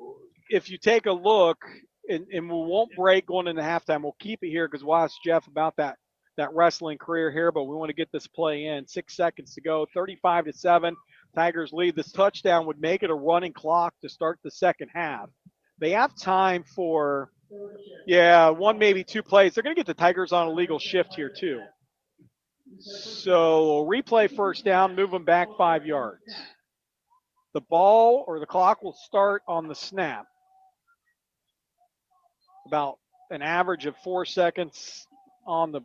if you take a look, and we won't break going into halftime. We'll keep it here because we'll ask Jeff about that wrestling career here, but we want to get this play in. 6 seconds to go, 35-7. Tigers lead. This touchdown would make it a running clock to start the second half. They have time for, one, maybe 2 plays. They're going to get the Tigers on a legal shift here too. So replay first down, move them back 5 yards. The ball or the clock will start on the snap. About an average of 4 seconds on the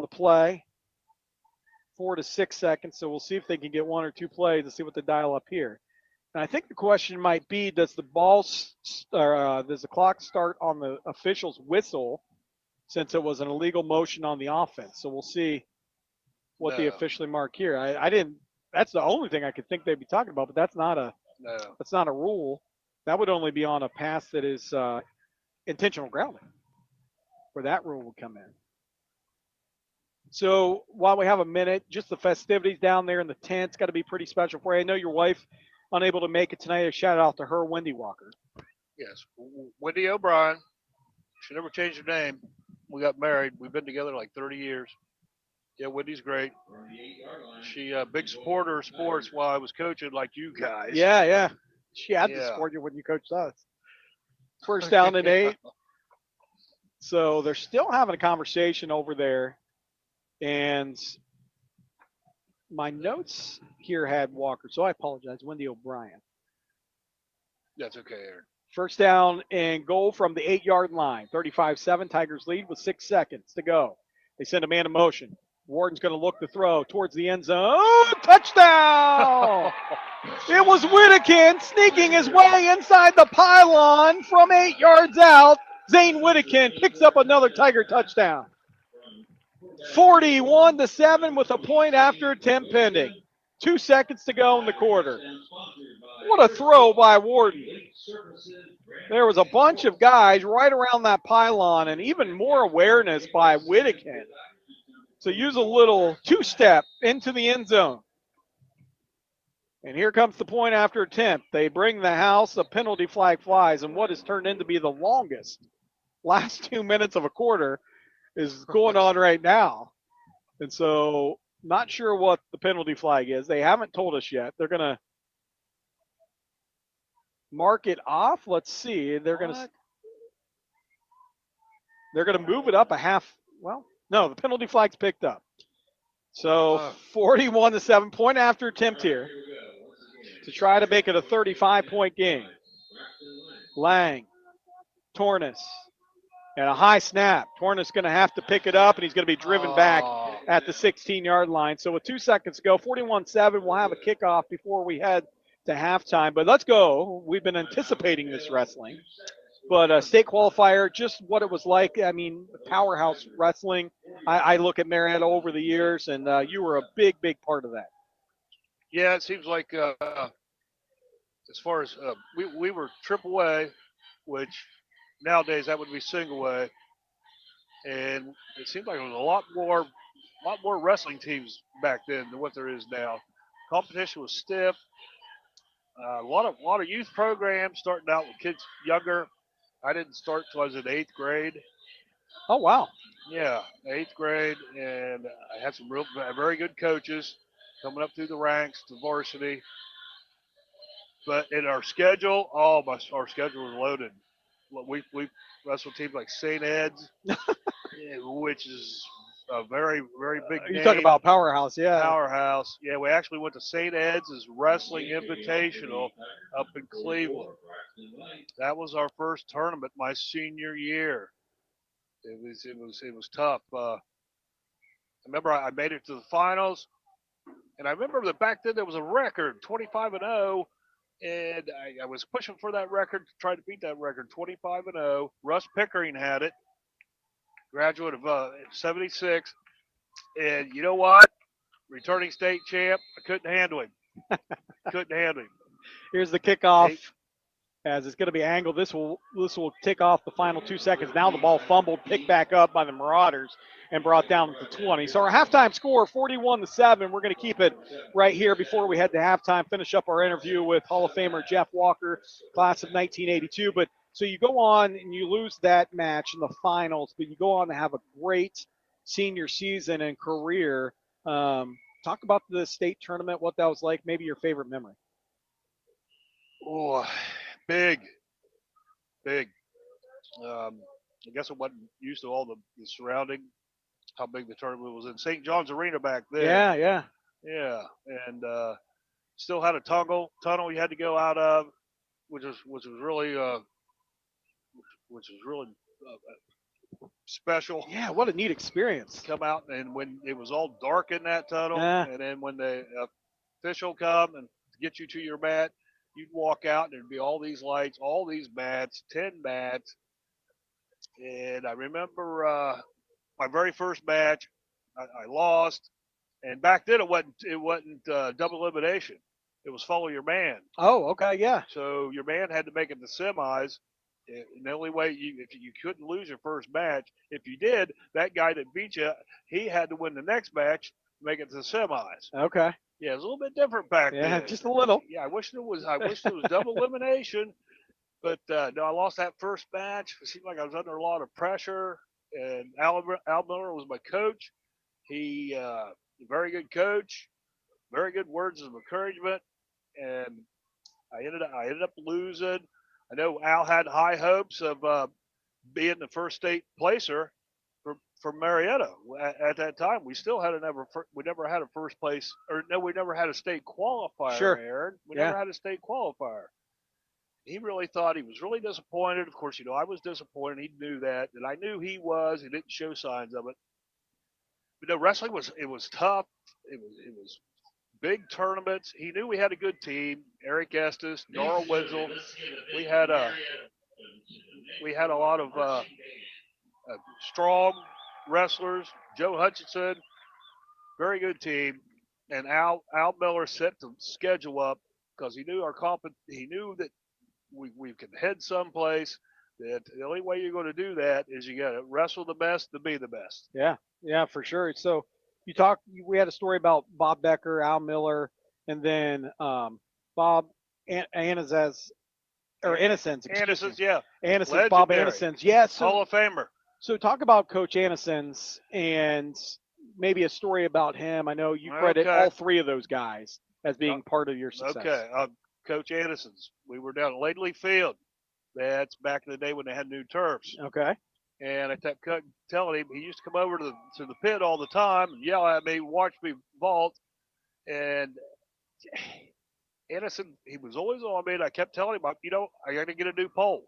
play. 4 to 6 seconds. So we'll see if they can get 1 or 2 plays and see what they dial up here. And I think the question might be, does the clock start on the official's whistle since it was an illegal motion on the offense? So we'll see what they officially mark here. I didn't. That's the only thing I could think they'd be talking about, but that's not a rule. That would only be on a pass that is intentional grounding, where that rule would come in. So while we have a minute, just the festivities down there in the tent's got to be pretty special for you. I know your wife unable to make it tonight. A shout out to her, Wendy Walker. Yes, Wendy O'Brien. She never changed her name. We got married. We've been together like 30 years. Yeah, Wendy's great. She big supporter of sports while I was coaching, like you guys. Yeah. She had to support you when you coached us. First down and 8. So they're still having a conversation over there. And my notes here had Walker, so I apologize. Wendy O'Brien. That's okay, Aaron. First down and goal from the 8-yard line. 35-7. Tigers lead with 6 seconds to go. They send a man in motion. Warden's going to look to throw towards the end zone. Touchdown! It was Whittakin sneaking his way inside the pylon from 8 yards out. Zane Whittakin picks up another Tiger touchdown. 41-7 with a point after attempt pending. 2 seconds to go in the quarter. What a throw by Warden. There was a bunch of guys right around that pylon and even more awareness by Whittakin. So use a little 2-step into the end zone. And here comes the point after attempt. They bring the house, a penalty flag flies, and what has turned into be the longest last 2 minutes of a quarter is going on right now. And so not sure what the penalty flag is. They haven't told us yet. They're going to mark it off. Let's see. They're going to move it up a half. Well, no, the penalty flag's picked up. So 41-7, point after attempt here to try to make it a 35-point game. Lang, Tornes, and a high snap. Tornes going to have to pick it up, and he's going to be driven back at the 16-yard line. So with 2 seconds to go, 41-7, we'll have a kickoff before we head to halftime. But let's go. We've been anticipating this wrestling. But state qualifier, just what it was like. I mean, powerhouse wrestling. I look at Marietta over the years, and you were a big, big part of that. Yeah, it seems like as far as we were triple A, which nowadays that would be single A, and it seemed like there was a lot more wrestling teams back then than what there is now. Competition was stiff. A lot of youth programs starting out with kids younger. I didn't start till I was in 8th grade. Oh, wow. Yeah, 8th grade, and I had some very good coaches coming up through the ranks to varsity. But in our schedule, our schedule was loaded. We wrestled teams like St. Ed's, which is a very, very big You name. talk about powerhouse, yeah. Powerhouse. Yeah, we actually went to St. Ed's Wrestling Invitational up in Cleveland. That was our first tournament my senior year. It was tough. I remember I made it to the finals, and I remember that back then there was a record, 25-0, and I was pushing for that record to try to beat that record, 25-0. Russ Pickering had it, graduate of '76, and you know what? Returning state champ, I couldn't handle him. Couldn't handle him. Here's the kickoff. As it's going to be angled, this will tick off the final 2 seconds. Now the ball fumbled, picked back up by the Marauders, and brought down to 20. So our halftime score, 41-7. We're going to keep it right here before we head to halftime. Finish up our interview with Hall of Famer Jeff Walker, class of 1982. But so you go on and you lose that match in the finals, but you go on to have a great senior season and career. Talk about the state tournament, what that was like, maybe your favorite memory. Oh, big. I guess I wasn't used to all the surrounding, how big the tournament was in St. John's Arena back then. Yeah. And still had a tunnel you had to go out of, which was really special. Yeah, what a neat experience. Come out, and when it was all dark in that tunnel, Yeah. and then when the official come and get you to your mat, you'd walk out and there'd be all these lights, all these mats, 10 mats. And I remember my very first match, I lost. And back then it wasn't double elimination. It was follow your man. Oh, okay, yeah. So your man had to make it to semis. And the only way you couldn't lose your first match, if you did, that guy that beat you, he had to win the next match to make it to the semis. Okay. Yeah, it was a little bit different back then. Yeah, just a little. Yeah, I wish there was double elimination, but no, I lost that first match. It seemed like I was under a lot of pressure, and Al Miller was my coach. He very good coach, very good words of encouragement, and I ended up losing. I know Al had high hopes of being the first state placer for Marietta. At that time, we still never had a first place, or no, we never had a state qualifier. Sure. Aaron. We Yeah. never had a state qualifier. He really thought, he was really disappointed. Of course, I was disappointed. He knew that, and I knew he was. He didn't show signs of it. But no, wrestling was tough. It was big tournaments. He knew we had a good team. Eric Estes, Nora Wenzel. We had a lot of strong wrestlers. Joe Hutchinson, very good team. And Al Miller set the schedule up because he knew he knew that we could head someplace. That the only way you're going to do that is you got to wrestle the best to be the best. Yeah, for sure. So we had a story about Bob Becker, Al Miller, and then Bob Innocence. Innocence, yeah. Innocence, Bob Legendary. Innocence. Yeah, so Hall of Famer. So talk about Coach Innocence and maybe a story about him. I know you credit Okay. all three of those guys as being part of your success. Okay, Coach Anderson's. We were down at Lately Field. That's back in the day when they had new turfs. Okay. And I kept telling him, he used to come over to the pit all the time and yell at me, watch me vault. And Anderson, he was always on me, and I kept telling him, I got to get a new pole.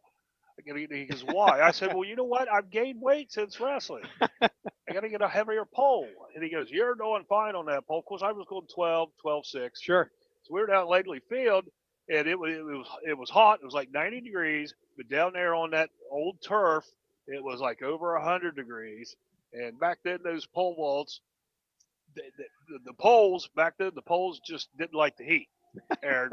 He goes, why? I said, well, you know what? I've gained weight since wrestling. I got to get a heavier pole. And he goes, you're doing fine on that pole. Of course, I was going 12.6. Sure. So we were down at Lately Field, and it was hot. It was like 90 degrees, but down there on that old turf, it was like over 100 degrees. And back then, those pole vaults, the poles back then, the poles just didn't like the heat. Aaron,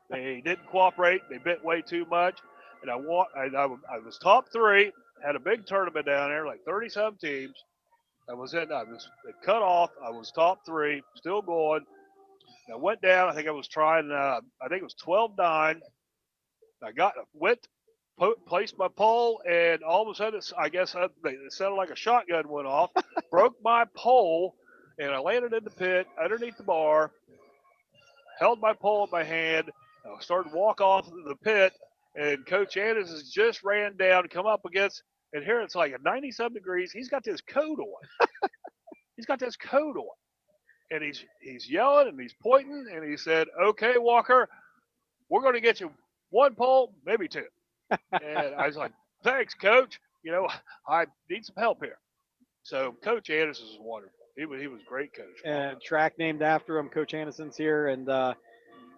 they didn't cooperate. They bent way too much. And I was top 3. Had a big tournament down there, like 30-some teams. I was cut off. I was top 3, still going. And I went down. I think I was trying. I think it was 12-9. I placed my pole, and all of a sudden, it sounded like a shotgun went off. Broke my pole, and I landed in the pit underneath the bar. Held my pole in my hand, started to walk off the pit, and Coach Anderson has just ran down, come up against, and here it's like at 90-some degrees. He's got this coat on. He's got this coat on. And he's yelling and he's pointing, and he said, "Okay, Walker, we're going to get you one pole, maybe two." And I was like, "Thanks, Coach. I need some help here." So Coach Anderson is wonderful. He was great coach. And track named after him, Coach Anderson's here, and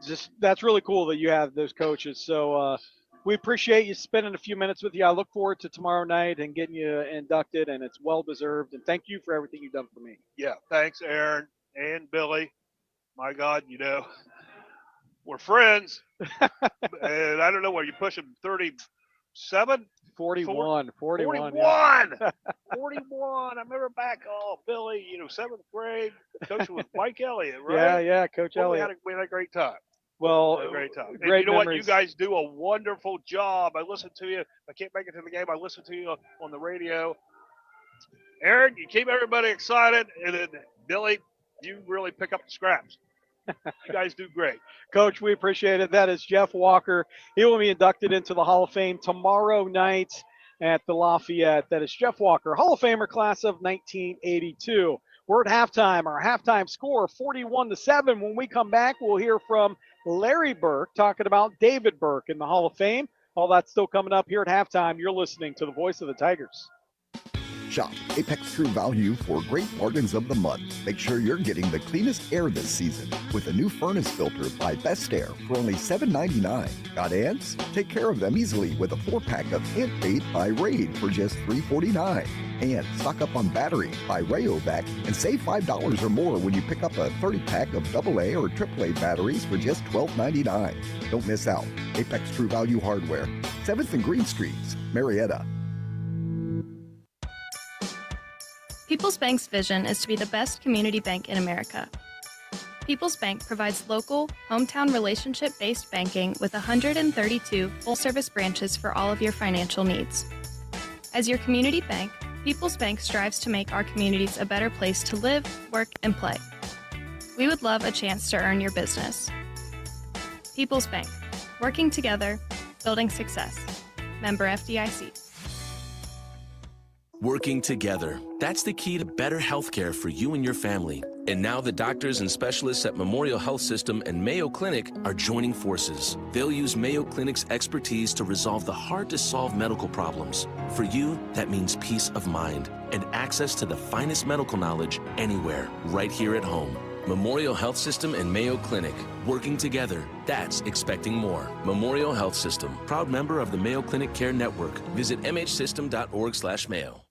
just that's really cool that you have those coaches. So we appreciate you spending a few minutes with you. I look forward to tomorrow night and getting you inducted, and it's well deserved. And thank you for everything you've done for me. Yeah, thanks, Aaron and Billy. My God, we're friends. And I don't know, what you pushing 37? 41. 41. Yeah. 41. I remember back, Billy, 7th grade, coaching with Mike Elliott, right? Yeah, Coach Elliott. We had a great time. Well, a great time. Great and you know memories. what? You guys do a wonderful job. I listen to you. I can't make it to the game. I listen to you on the radio. Aaron, you keep everybody excited. And then, Billy, you really pick up the scraps. You guys do great. Coach, we appreciate it. That is Jeff Walker. He will be inducted into the Hall of Fame tomorrow night at the Lafayette. That is Jeff Walker, Hall of Famer class of 1982. We're at halftime. Our halftime score, 41-7. When we come back, we'll hear from Larry Burke talking about David Burke in the Hall of Fame. All that's still coming up here at halftime. You're listening to the Voice of the Tigers. Shop Apex True Value for great bargains of the month. Make sure you're getting the cleanest air this season with a new furnace filter by Best Air for only $7.99. Got ants? Take care of them easily with a 4-pack of Ant Bait by Raid for just $3.49. And stock up on battery by Rayovac and save $5 or more when you pick up a 30-pack of AA or AAA batteries for just $12.99. Don't miss out. Apex True Value Hardware, 7th and Green Streets, Marietta. People's Bank's vision is to be the best community bank in America. People's Bank provides local, hometown relationship-based banking with 132 full-service branches for all of your financial needs. As your community bank, People's Bank strives to make our communities a better place to live, work, and play. We would love a chance to earn your business. People's Bank, working together, building success. Member FDIC. Working together. That's the key to better health care for you and your family. And now the doctors and specialists at Memorial Health System and Mayo Clinic are joining forces. They'll use Mayo Clinic's expertise to resolve the hard-to-solve medical problems. For you, that means peace of mind and access to the finest medical knowledge anywhere, right here at home. Memorial Health System and Mayo Clinic. Working together. That's expecting more. Memorial Health System. Proud member of the Mayo Clinic Care Network. Visit mhsystem.org/mayo.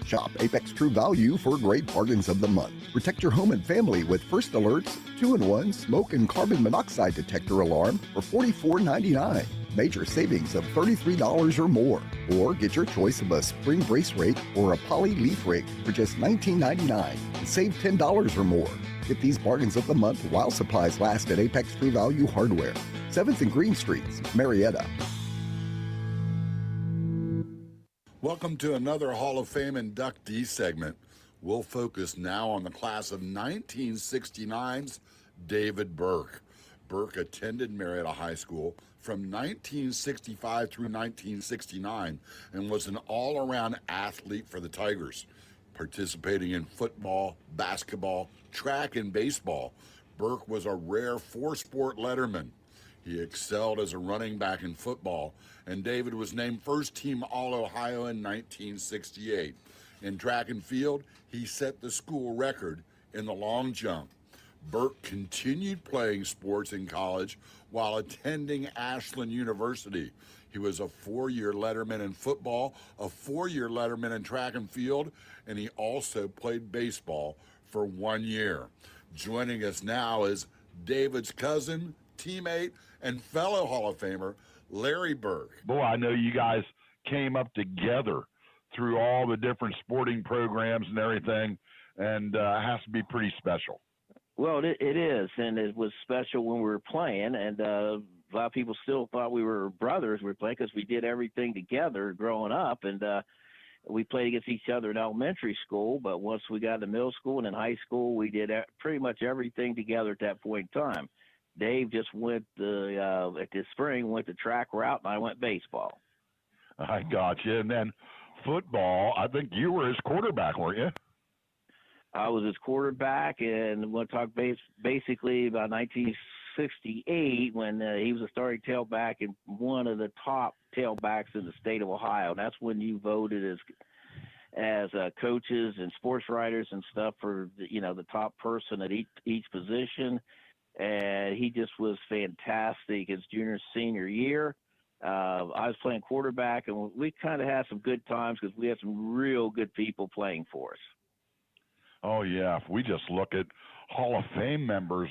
Shop Apex True Value for great bargains of the month. Protect your home and family with First Alert's 2-in-1 smoke and carbon monoxide detector alarm for $44.99. Major savings of $33 or more. Or get your choice of a spring brace rake or a poly leaf rake for just $19.99 and save $10 or more. Get these bargains of the month while supplies last at Apex True Value Hardware, 7th and Green Streets, Marietta. Welcome to another Hall of Fame inductee segment. We'll focus now on the class of 1969's David Burke. Burke attended Marietta High School from 1965 through 1969 and was an all-around athlete for the Tigers, participating in football, basketball, track, and baseball. Burke was a rare four-sport letterman. He excelled as a running back in football, and David was named first-team All-Ohio in 1968. In track and field, he set the school record in the long jump. Burke continued playing sports in college while attending Ashland University. He was a 4-year letterman in football, a 4-year letterman in track and field, and he also played baseball for 1 year. Joining us now is David's cousin, teammate, and fellow Hall of Famer, Larry Burke. Boy, I know you guys came up together through all the different sporting programs and everything, and it has to be pretty special. Well, it is, and it was special when we were playing, and a lot of people still thought we were brothers. We were playing because we did everything together growing up, and we played against each other in elementary school, but once we got to middle school and in high school, we did pretty much everything together at that point in time. Dave just went at this spring went the track route, and I went baseball. I got you. And then football, I think you were his quarterback, weren't you? I was his quarterback, and we'll talk basically about 1968 when he was a starting tailback and one of the top tailbacks in the state of Ohio. And that's when you voted as coaches and sports writers and stuff for the top person at each position. And he just was fantastic his junior senior year. I was playing quarterback, and we kind of had some good times because we had some real good people playing for us. Oh, yeah. If we just look at Hall of Fame members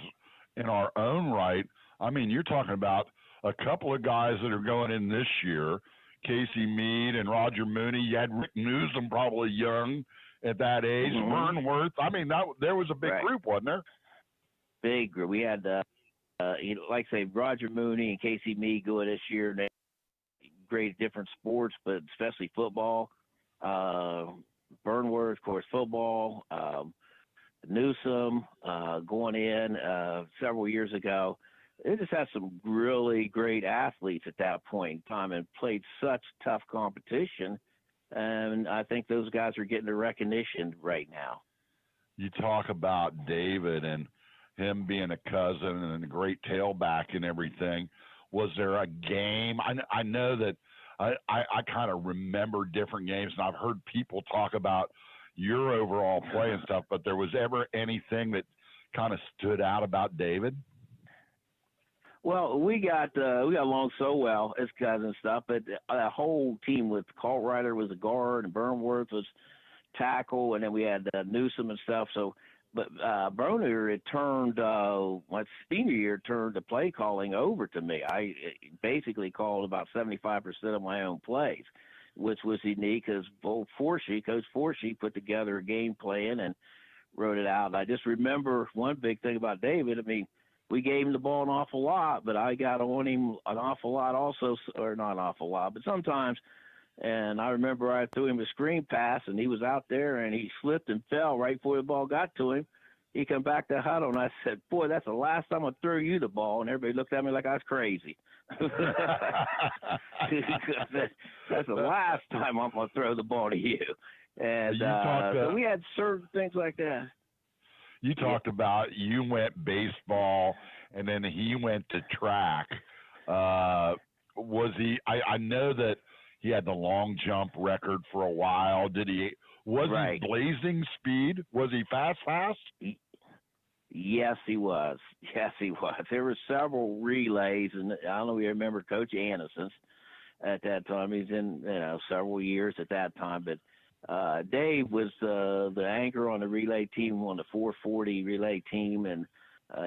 in our own right, I mean, you're talking about a couple of guys that are going in this year, Casey Meade and Roger Mooney. You had Rick Newsom probably young at that age. Mm-hmm. Vern Worth. I mean, there was a big group, wasn't there? Big group. We had, like I say, Roger Mooney and Casey Meade going this year. They great at different sports, but especially football. Burnworth, of course, football. Newsom going in several years ago. They just had some really great athletes at that point in time and played such tough competition. And I think those guys are getting the recognition right now. You talk about David and him being a cousin and a great tailback and everything. Was there a game? I know that I kind of remember different games, and I've heard people talk about your overall play and stuff, but there was ever anything that kind of stood out about David? Well, we got along so well as cousins and stuff, but the whole team with Colt Ryder was a guard and Burnworth was tackle, and then we had Newsom and stuff. So, but Broner had turned my senior year turned the play calling over to me. I basically called about 75% of my own plays, which was unique because Coach Forshee put together a game plan and wrote it out. And I just remember one big thing about David. I mean, we gave him the ball an awful lot, but I got on him an awful lot also, or not an awful lot, but sometimes. And I remember I threw him a screen pass, and he was out there, and he slipped and fell right before the ball got to him. He come back to the huddle, and I said, "Boy, that's the last time I threw you the ball." And everybody looked at me like I was crazy. That's the last time I'm going to throw the ball to you. And so we had certain things like that. You talked about you went baseball, and then he went to track. Was he? I know that he had the long jump record for a while. Did he? Was he blazing speed? Was he fast? Yes, he was. Yes, he was. There were several relays, and I don't know if you remember Coach Anderson's at that time. He's in several years at that time, but Dave was the anchor on the relay team, on the 440 relay team, and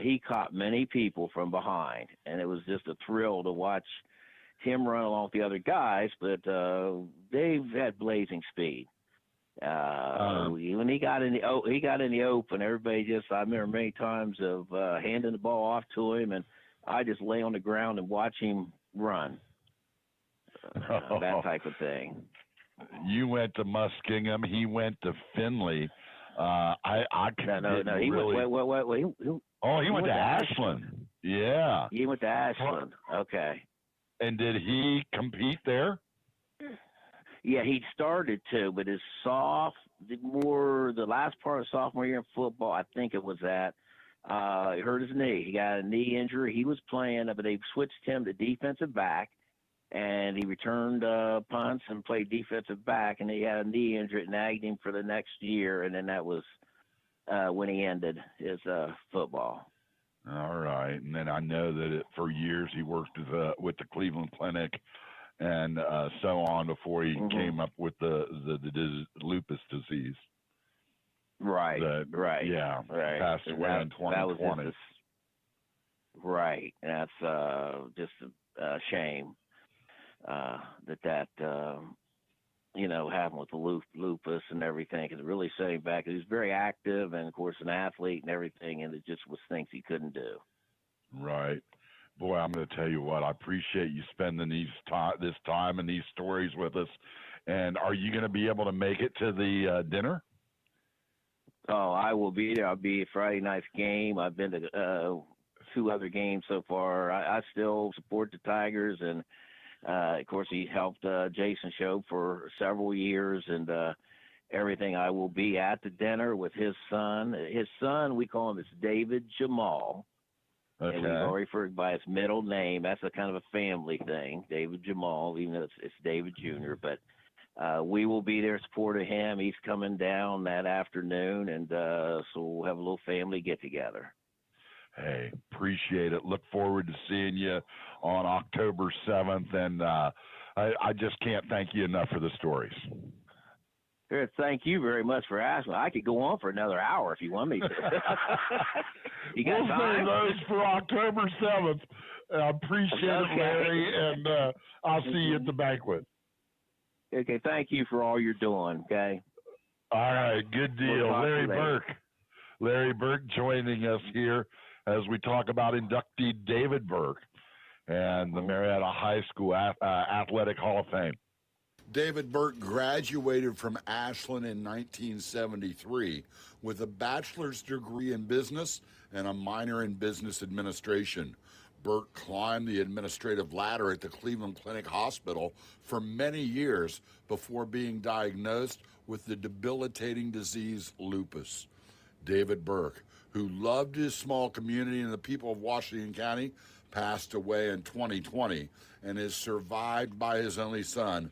he caught many people from behind, and it was just a thrill to watch him run along with the other guys. But Dave had blazing speed. When he got in the open, everybody I remember many times of handing the ball off to him, and I just lay on the ground and watch him run. That type of thing. You went to Muskingum. He went to Findlay. He went to Ashland. Yeah. He went to Ashland. Okay. And did he compete there? Yeah, he started to, but the last part of sophomore year in football, I think it was that, he hurt his knee. He got a knee injury. He was playing, but they switched him to defensive back, and he returned punts and played defensive back, and he had a knee injury that nagged him for the next year, and then that was when he ended his football. All right. And then I know that for years he worked with the Cleveland Clinic and so on before he came up with the lupus disease. Right. Yeah. Right. Passed away in 2020. Right. That's just a shame that happened with the lupus and everything. Because it really set him back. He was very active and, of course, an athlete and everything, and it just was things he couldn't do. Right. Boy, I'm going to tell you what, I appreciate you spending this time and these stories with us. And are you going to be able to make it to the dinner? Oh, I will be there. I'll be at Friday night's game. I've been to 2 other games so far. I still support the Tigers, and of course he helped Jason Show for several years, and everything. I will be at the dinner with his son. His son, we call him, it's David Jamal. Okay. And we've already referred by his middle name. That's a kind of a family thing, David Jamal, even though it's David Jr. But we will be there supporting him. He's coming down that afternoon, and so we'll have a little family get-together. Hey, appreciate it. Look forward to seeing you on October 7th, and I just can't thank you enough for the stories. Good. Thank you very much for asking. I could go on for another hour if you want me to. You got we'll time? save those for October 7th. I appreciate it, Larry, and I'll see you at the banquet. Okay, thank you for all you're doing, okay? All right, good deal. Larry later. Burke joining us here as we talk about inductee David Burke and the Marietta High School Athletic Hall of Fame. David Burke graduated from Ashland in 1973 with a bachelor's degree in business and a minor in business administration. Burke climbed the administrative ladder at the Cleveland Clinic Hospital for many years before being diagnosed with the debilitating disease lupus. David Burke, who loved his small community and the people of Washington County, passed away in 2020 and is survived by his only son,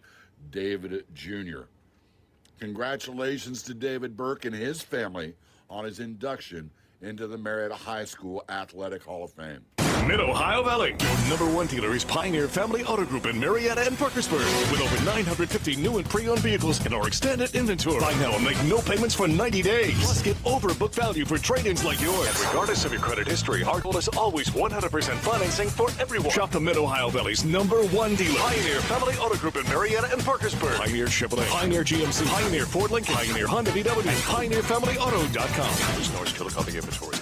David Jr. Congratulations to David Burke and his family on his induction into the Marietta High School Athletic Hall of Fame. Mid-Ohio Valley, your number one dealer is Pioneer Family Auto Group in Marietta and Parkersburg. With over 950 new and pre-owned vehicles in our extended inventory. Buy now and make no payments for 90 days. Plus, get overbook value for trade-ins like yours. And regardless of your credit history, our goal is always 100% financing for everyone. Shop the Mid-Ohio Valley's number one dealer. Pioneer Family Auto Group in Marietta and Parkersburg. Pioneer Chevrolet, Pioneer GMC, Pioneer Ford Lincoln, Pioneer Honda VW, and PioneerFamilyAuto.com. Stores Chillicothe inventory.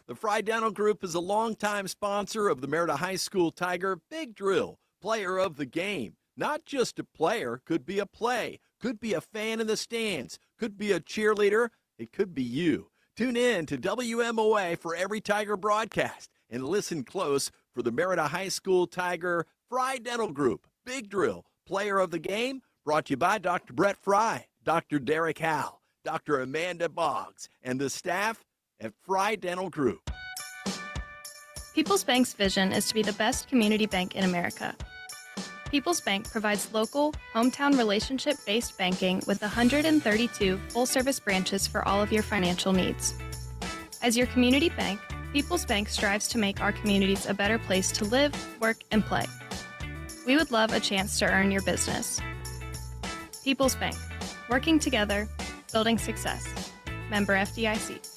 The Fry Dental Group is a longtime sponsor of the Marietta High School Tiger Big Drill, player of the game. Not just a player, could be a play, could be a fan in the stands, could be a cheerleader, it could be you. Tune in to WMOA for every Tiger broadcast and listen close for the Marietta High School Tiger Fry Dental Group Big Drill, player of the game, brought to you by Dr. Brett Fry, Dr. Derek Howell, Dr. Amanda Boggs, and the staff at Fry Dental Group. People's Bank's vision is to be the best community bank in America. People's Bank provides local, hometown relationship-based banking with 132 full-service branches for all of your financial needs. As your community bank, People's Bank strives to make our communities a better place to live, work, and play. We would love a chance to earn your business. People's Bank, working together, building success. Member FDIC.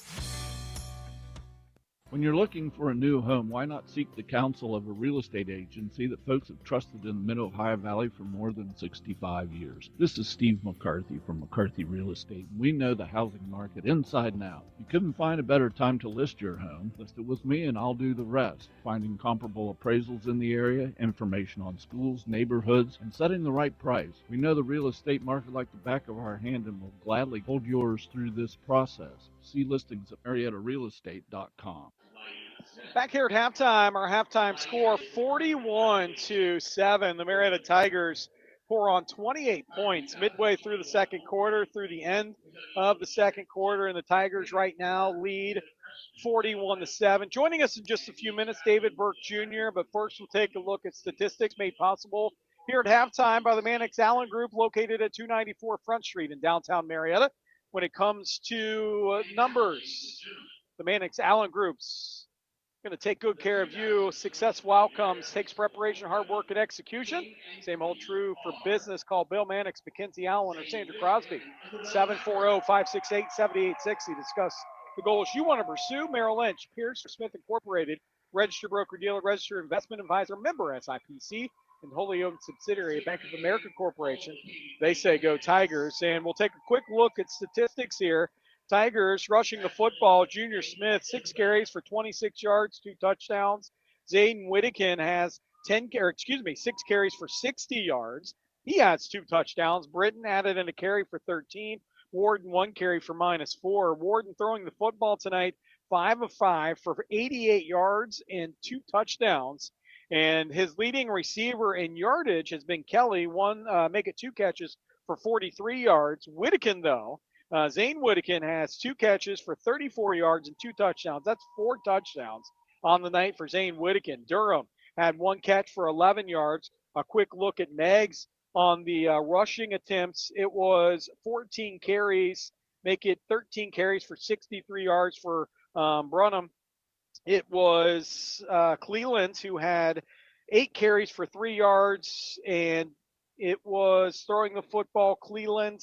When you're looking for a new home, why not seek the counsel of a real estate agency that folks have trusted in the Mid-Ohio Valley for more than 65 years? This is Steve McCarthy from McCarthy Real Estate. We know the housing market inside and out. You couldn't find a better time to list your home. List it with me and I'll do the rest. Finding comparable appraisals in the area, information on schools, neighborhoods, and setting the right price. We know the real estate market like the back of our hand and will gladly hold yours through this process. See listings at MariettaRealEstate.com. Back here at halftime, our halftime score 41-7. The Marietta Tigers pour on 28 points midway through the second quarter, through the end of the second quarter, and the Tigers right now lead 41-7. Joining us in just a few minutes, David Burke Jr., but first we'll take a look at statistics made possible here at halftime by the Meigs Allen Group located at 294 Front Street in downtown Marietta. When it comes to numbers, the Meigs Allen Group's going to take good care of you. Successful outcomes takes preparation, hard work, and execution. Same hold true for business. Call Bill Mannix, Mackenzie Allen, or Sandra Crosby. 740-568-7860. Discuss the goals you want to pursue. Merrill Lynch, Pierce Smith Incorporated, registered broker-dealer, registered investment advisor, member SIPC, and wholly owned subsidiary of Bank of America Corporation. They say go Tigers. And we'll take a quick look at statistics here. Tigers rushing the football. Junior Smith, 6 carries for 26 yards, 2 touchdowns. Zayden Whittakin has 6 carries for 60 yards. He has 2 touchdowns. Britton added in a carry for 13. Warden 1 carry for -4. Warden throwing the football tonight, 5 of 5 for 88 yards and 2 touchdowns. And his leading receiver in yardage has been Kelly, make it 2 catches for 43 yards. Whittakin, though, Zane Whittakin has 2 catches for 34 yards and 2 touchdowns. That's 4 touchdowns on the night for Zane Whittakin. Durham had 1 catch for 11 yards. A quick look at Meigs on the rushing attempts. It was 14 carries, make it 13 carries for 63 yards for Brunham. It was Cleland who had 8 carries for 3 yards, and it was throwing the football. Cleland,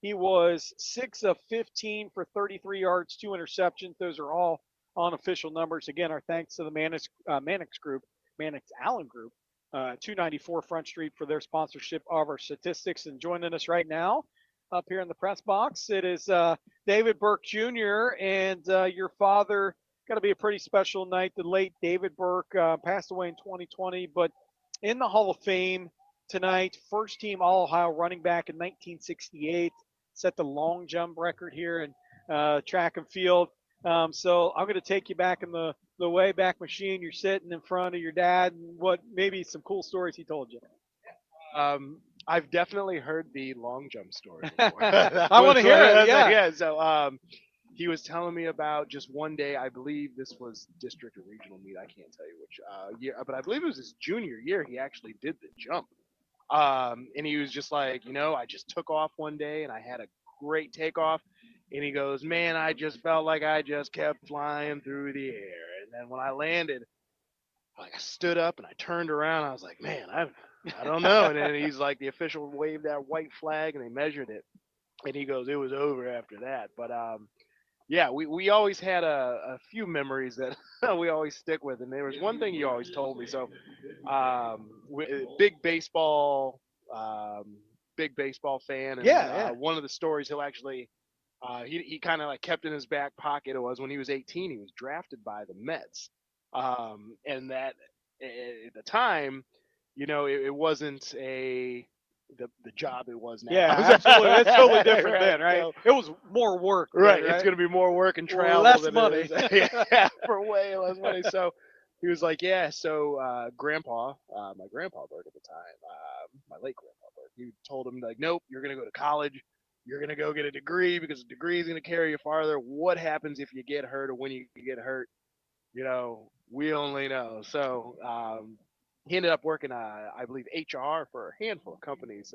he was 6 of 15 for 33 yards, 2 interceptions. Those are all unofficial numbers. Again, our thanks to the Mannix Allen Group, 294 Front Street, for their sponsorship of our statistics. And joining us right now up here in the press box, it is David Burke Jr. and your father. Got to be a pretty special night. The late David Burke passed away in 2020, but in the Hall of Fame tonight, first team All-Ohio running back in 1968, set the long jump record here in track and field. So I'm going to take you back in the Wayback Machine. You're sitting in front of your dad, and what maybe some cool stories he told you. I've definitely heard the long jump story before. I want to hear it. Yeah. So he was telling me about just one day. I believe this was district or regional meet. I can't tell you which year, but I believe it was his junior year. He actually did the jump, and he was just like, I just took off one day and I had a great takeoff. And he goes, man, I just felt like I just kept flying through the air. And then when I landed, I stood up and I turned around. I was like, man, I don't know. And then he's like, the official waved that white flag and they measured it. And he goes, it was over after that. But yeah, we always had a few memories that we always stick with. And there was one thing he always told me. So big baseball fan. And one of the stories he'll actually he kind of like kept in his back pocket. It was when he was 18, he was drafted by the Mets. And that at the time, it wasn't the job it was now. Yeah, absolutely. It's totally different Right, then, right? so- It was more work. Right. then, It's going to be more work and travel. less than money. It is. Yeah, for way less money. So he was like, yeah. So grandpa, my grandpa Burke at the time, my late grandpa Burke, he told him like, nope, you're going to go to college. You're going to go get a degree because a degree is going to carry you farther. What happens if you get hurt or when you get hurt? We only know. So he ended up working, I believe, HR for a handful of companies.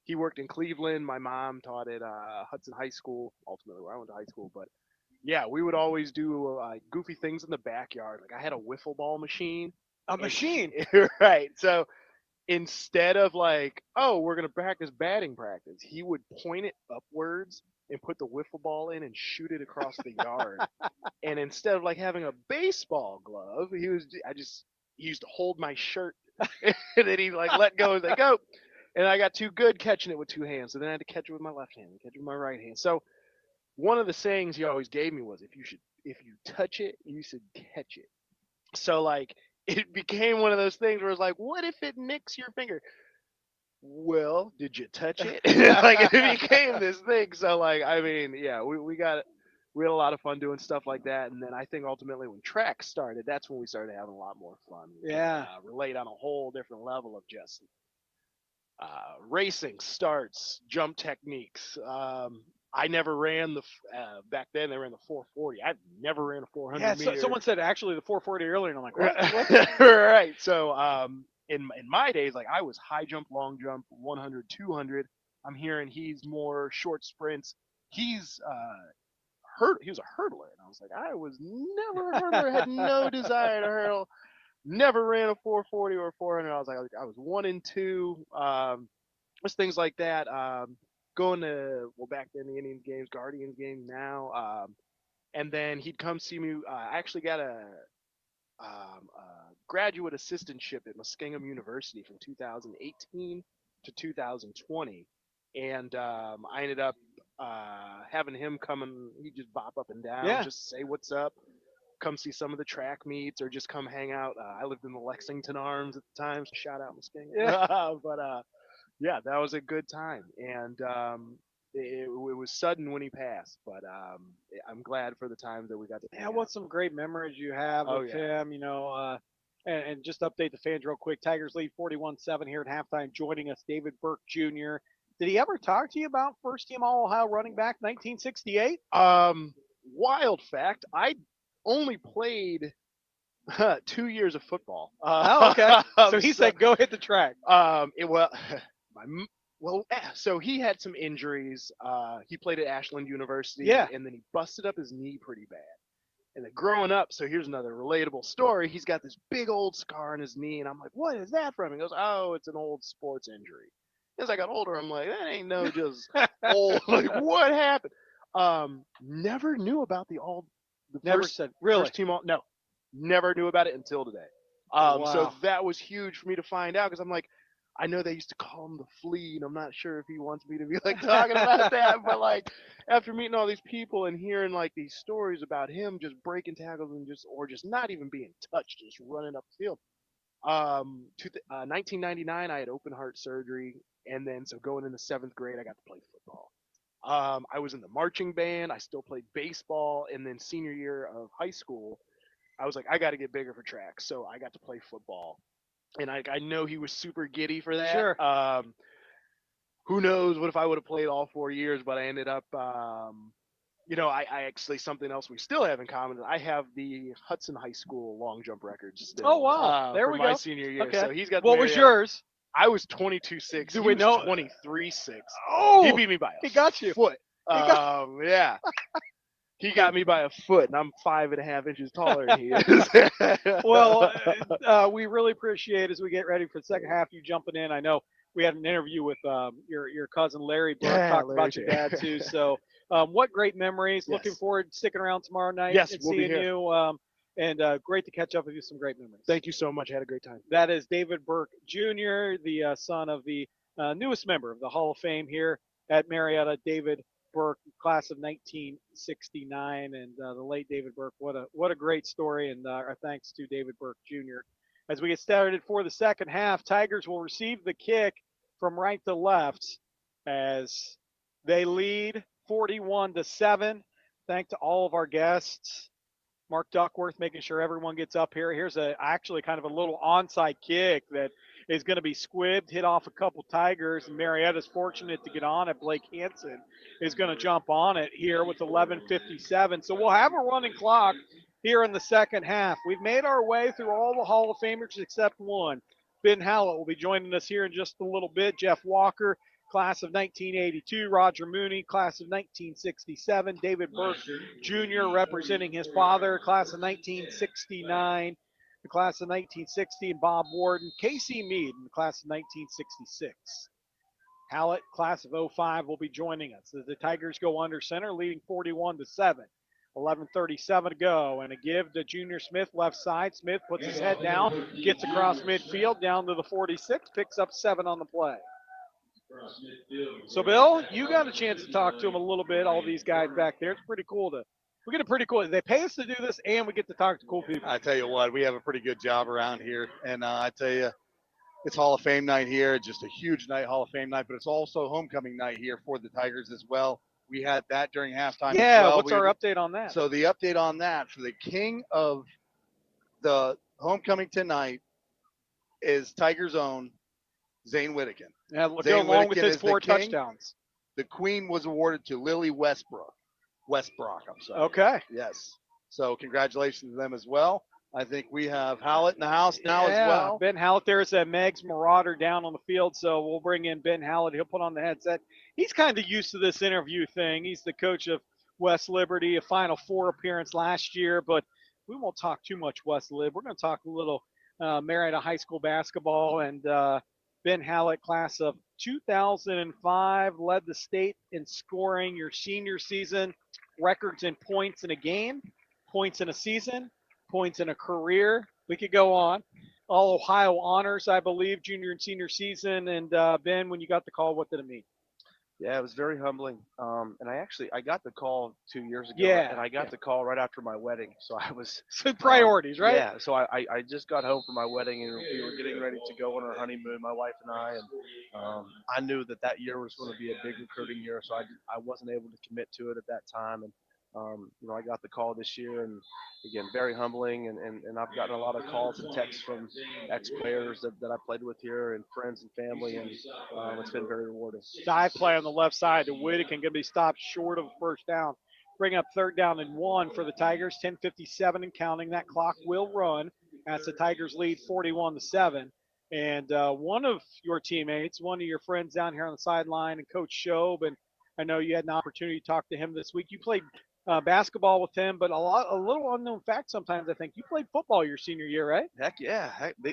He worked in Cleveland. My mom taught at Hudson High School, ultimately where I went to high school. But yeah, we would always do goofy things in the backyard. Like I had a wiffle ball machine. Machine? Right. So instead of like, oh, we're going to practice batting practice, he would point it upwards and put the wiffle ball in and shoot it across the yard. And instead of like having a baseball glove, he used to hold my shirt and then he'd like let go and they go. And I got too good catching it with 2 hands. So then I had to catch it with my left hand and catch it with my right hand. So one of the sayings he always gave me was, if you touch it, you should catch it. So like it became one of those things where it's like, what if it nicks your finger? Well, did you touch it? Like it became this thing. So like, I mean, yeah, we had a lot of fun doing stuff like that. And then I think ultimately when track started, that's when we started having a lot more fun. Yeah. Relate on a whole different level of just racing, starts, jump techniques. I never ran back then they ran the 440. I never ran a 400 Yeah, meter. someone said actually the 440 earlier, and I'm like, what? Right. So in my days, like I was high jump, long jump, 100, 200. I'm hearing he's more short sprints. He's he was a hurdler, and I was like, I was never a hurdler. Had no desire to hurdle. Never ran a 440 or a 400. I was 1 and 2. Just things like that. Going to back then the Indians games, Guardians games now. And then he'd come see me. I actually got a graduate assistantship at Muskingum University from 2018 to 2020, and I ended up having him come and he'd just bop up and down, just say what's up, come see some of the track meets, or just come hang out. I lived in the Lexington Arms at the time, so shout out Muskingum. But yeah, that was a good time. And it was sudden when he passed, but I'm glad for the times that we got to. Yeah, what some great memories you have Oh, of yeah. him. And just update the fans real quick. Tigers lead 41-7 here at halftime. Joining us, David Burke Jr. Did he ever talk to you about first team All Ohio running back 1968? Wild fact, I only played 2 years of football. Oh, okay. So he said, "Go hit the track." So he had some injuries. He played at Ashland University, Yeah. and then he busted up his knee pretty bad. And then growing up, so here's another relatable story. He's got this big old scar on his knee, and I'm like, "What is that from?" He goes, "Oh, it's an old sports injury." As I got older, I'm like, "That ain't no just old. Like, what happened?" Never knew about the Never first, said, really? first team. No, never knew about it until today. Wow. So that was huge for me to find out because I'm like, I know they used to call him the flea, and I'm not sure if he wants me to be like talking about that, but like after meeting all these people and hearing like these stories about him just breaking tackles and just not even being touched, just running up the field. 1999, I had open heart surgery, and then so going into 7th grade, I got to play football. I was in the marching band. I still played baseball, and then senior year of high school, I was like, I got to get bigger for track, so I got to play football. And I know he was super giddy for that. Sure. Who knows what if I would have played all 4 years, but I ended up, I actually, something else we still have in common. I have the Hudson High School long jump records still. Oh, wow. There we my go. senior year. Okay. So he's got. What was yours? I was 22.6. Do He we was know? 23.6. Oh, he beat me by he got you. foot. Yeah. He got me by a foot, and I'm 5.5 inches taller than he is. Well, we really appreciate as we get ready for the second half you jumping in. I know we had an interview with your cousin Larry Burke, talked about your dad too. So what great memories. Yes. Looking forward to sticking around tomorrow night Yes, and we'll be seeing here. you. And great to catch up with you. Some great memories. Thank you so much. I had a great time. That is David Burke Jr., the son of the newest member of the Hall of Fame here at Marietta, David Burke, class of 1969, and the late David Burke. What a great story, and our thanks to David Burke Jr. As we get started for the second half, Tigers will receive the kick from right to left as they lead 41-7. Thanks to all of our guests. Mark Duckworth making sure everyone gets up here. Here's actually kind of a little onside kick that is going to be squibbed, hit off a couple Tigers, and Marietta's fortunate to get on it. Blake Hansen is going to jump on it here with 11:57. So we'll have a running clock here in the second half. We've made our way through all the Hall of Famers except one. Ben Hallett will be joining us here in just a little bit. Jeff Walker, class of 1982. Roger Mooney, class of 1967. David Burke Jr. representing his father, class of 1969. The class of 1960, and Bob Warden. Casey Mead in the class of 1966. Hallett, class of 05, will be joining us as the Tigers go under center, leading 41-7. 11:37 to go, and a give to Junior Smith, left side. Smith puts his head down, gets across midfield, down to the 46, picks up 7 on the play. So, Bill, you got a chance to talk to them a little bit, all these guys back there. It's pretty cool we get a pretty cool, they pay us to do this, and we get to talk to cool people. I tell you what, we have a pretty good job around here. And I tell you, it's Hall of Fame night here. Just a huge night, Hall of Fame night, but it's also homecoming night here for the Tigers as well. We had that during halftime Yeah, as well. what's our update on that? So the update on that for the king of the homecoming tonight is Tigers' own Zane Whittakin. Yeah, go along with his 4 touchdowns. The queen was awarded to Lily Westbrook, I'm sorry. Okay. Yes. So congratulations to them as well. I think we have Hallett in the house now as well. Ben Hallett, there's a Meigs Marauder down on the field, so we'll bring in Ben Hallett. He'll put on the headset. He's kind of used to this interview thing. He's the coach of West Liberty, a Final Four appearance last year, but we won't talk too much West Lib. We're going to talk a little Marietta High School basketball, and Ben Hallett, class of 2005, led the state in scoring your senior season, records in points in a game, points in a season, points in a career. We could go on. All Ohio honors, I believe, junior and senior season. And Ben, when you got the call, what did it mean? Yeah, it was very humbling. And I got the call 2 years ago, Yeah, and I got yeah. the call right after my wedding. So I was So priorities, right? Yeah, so I just got home from my wedding, and we were getting ready to go on our honeymoon, my wife and I, and I knew that year was going to be a big recruiting year, so I wasn't able to commit to it at that time, and I got the call this year, and again, very humbling, and I've gotten a lot of calls and texts from ex-players that I played with here, and friends and family, and it's been very rewarding. Dive play on the left side to Whittaker, going to be stopped short of a first down. Bring up 3rd down and 1 for the Tigers. 10:57 and counting. That clock will run as the Tigers lead 41-7. And one of your teammates, one of your friends down here on the sideline, and Coach Shobe, and I know you had an opportunity to talk to him this week. You played basketball with him, but a little unknown fact sometimes, I think you played football your senior year, right? Heck yeah.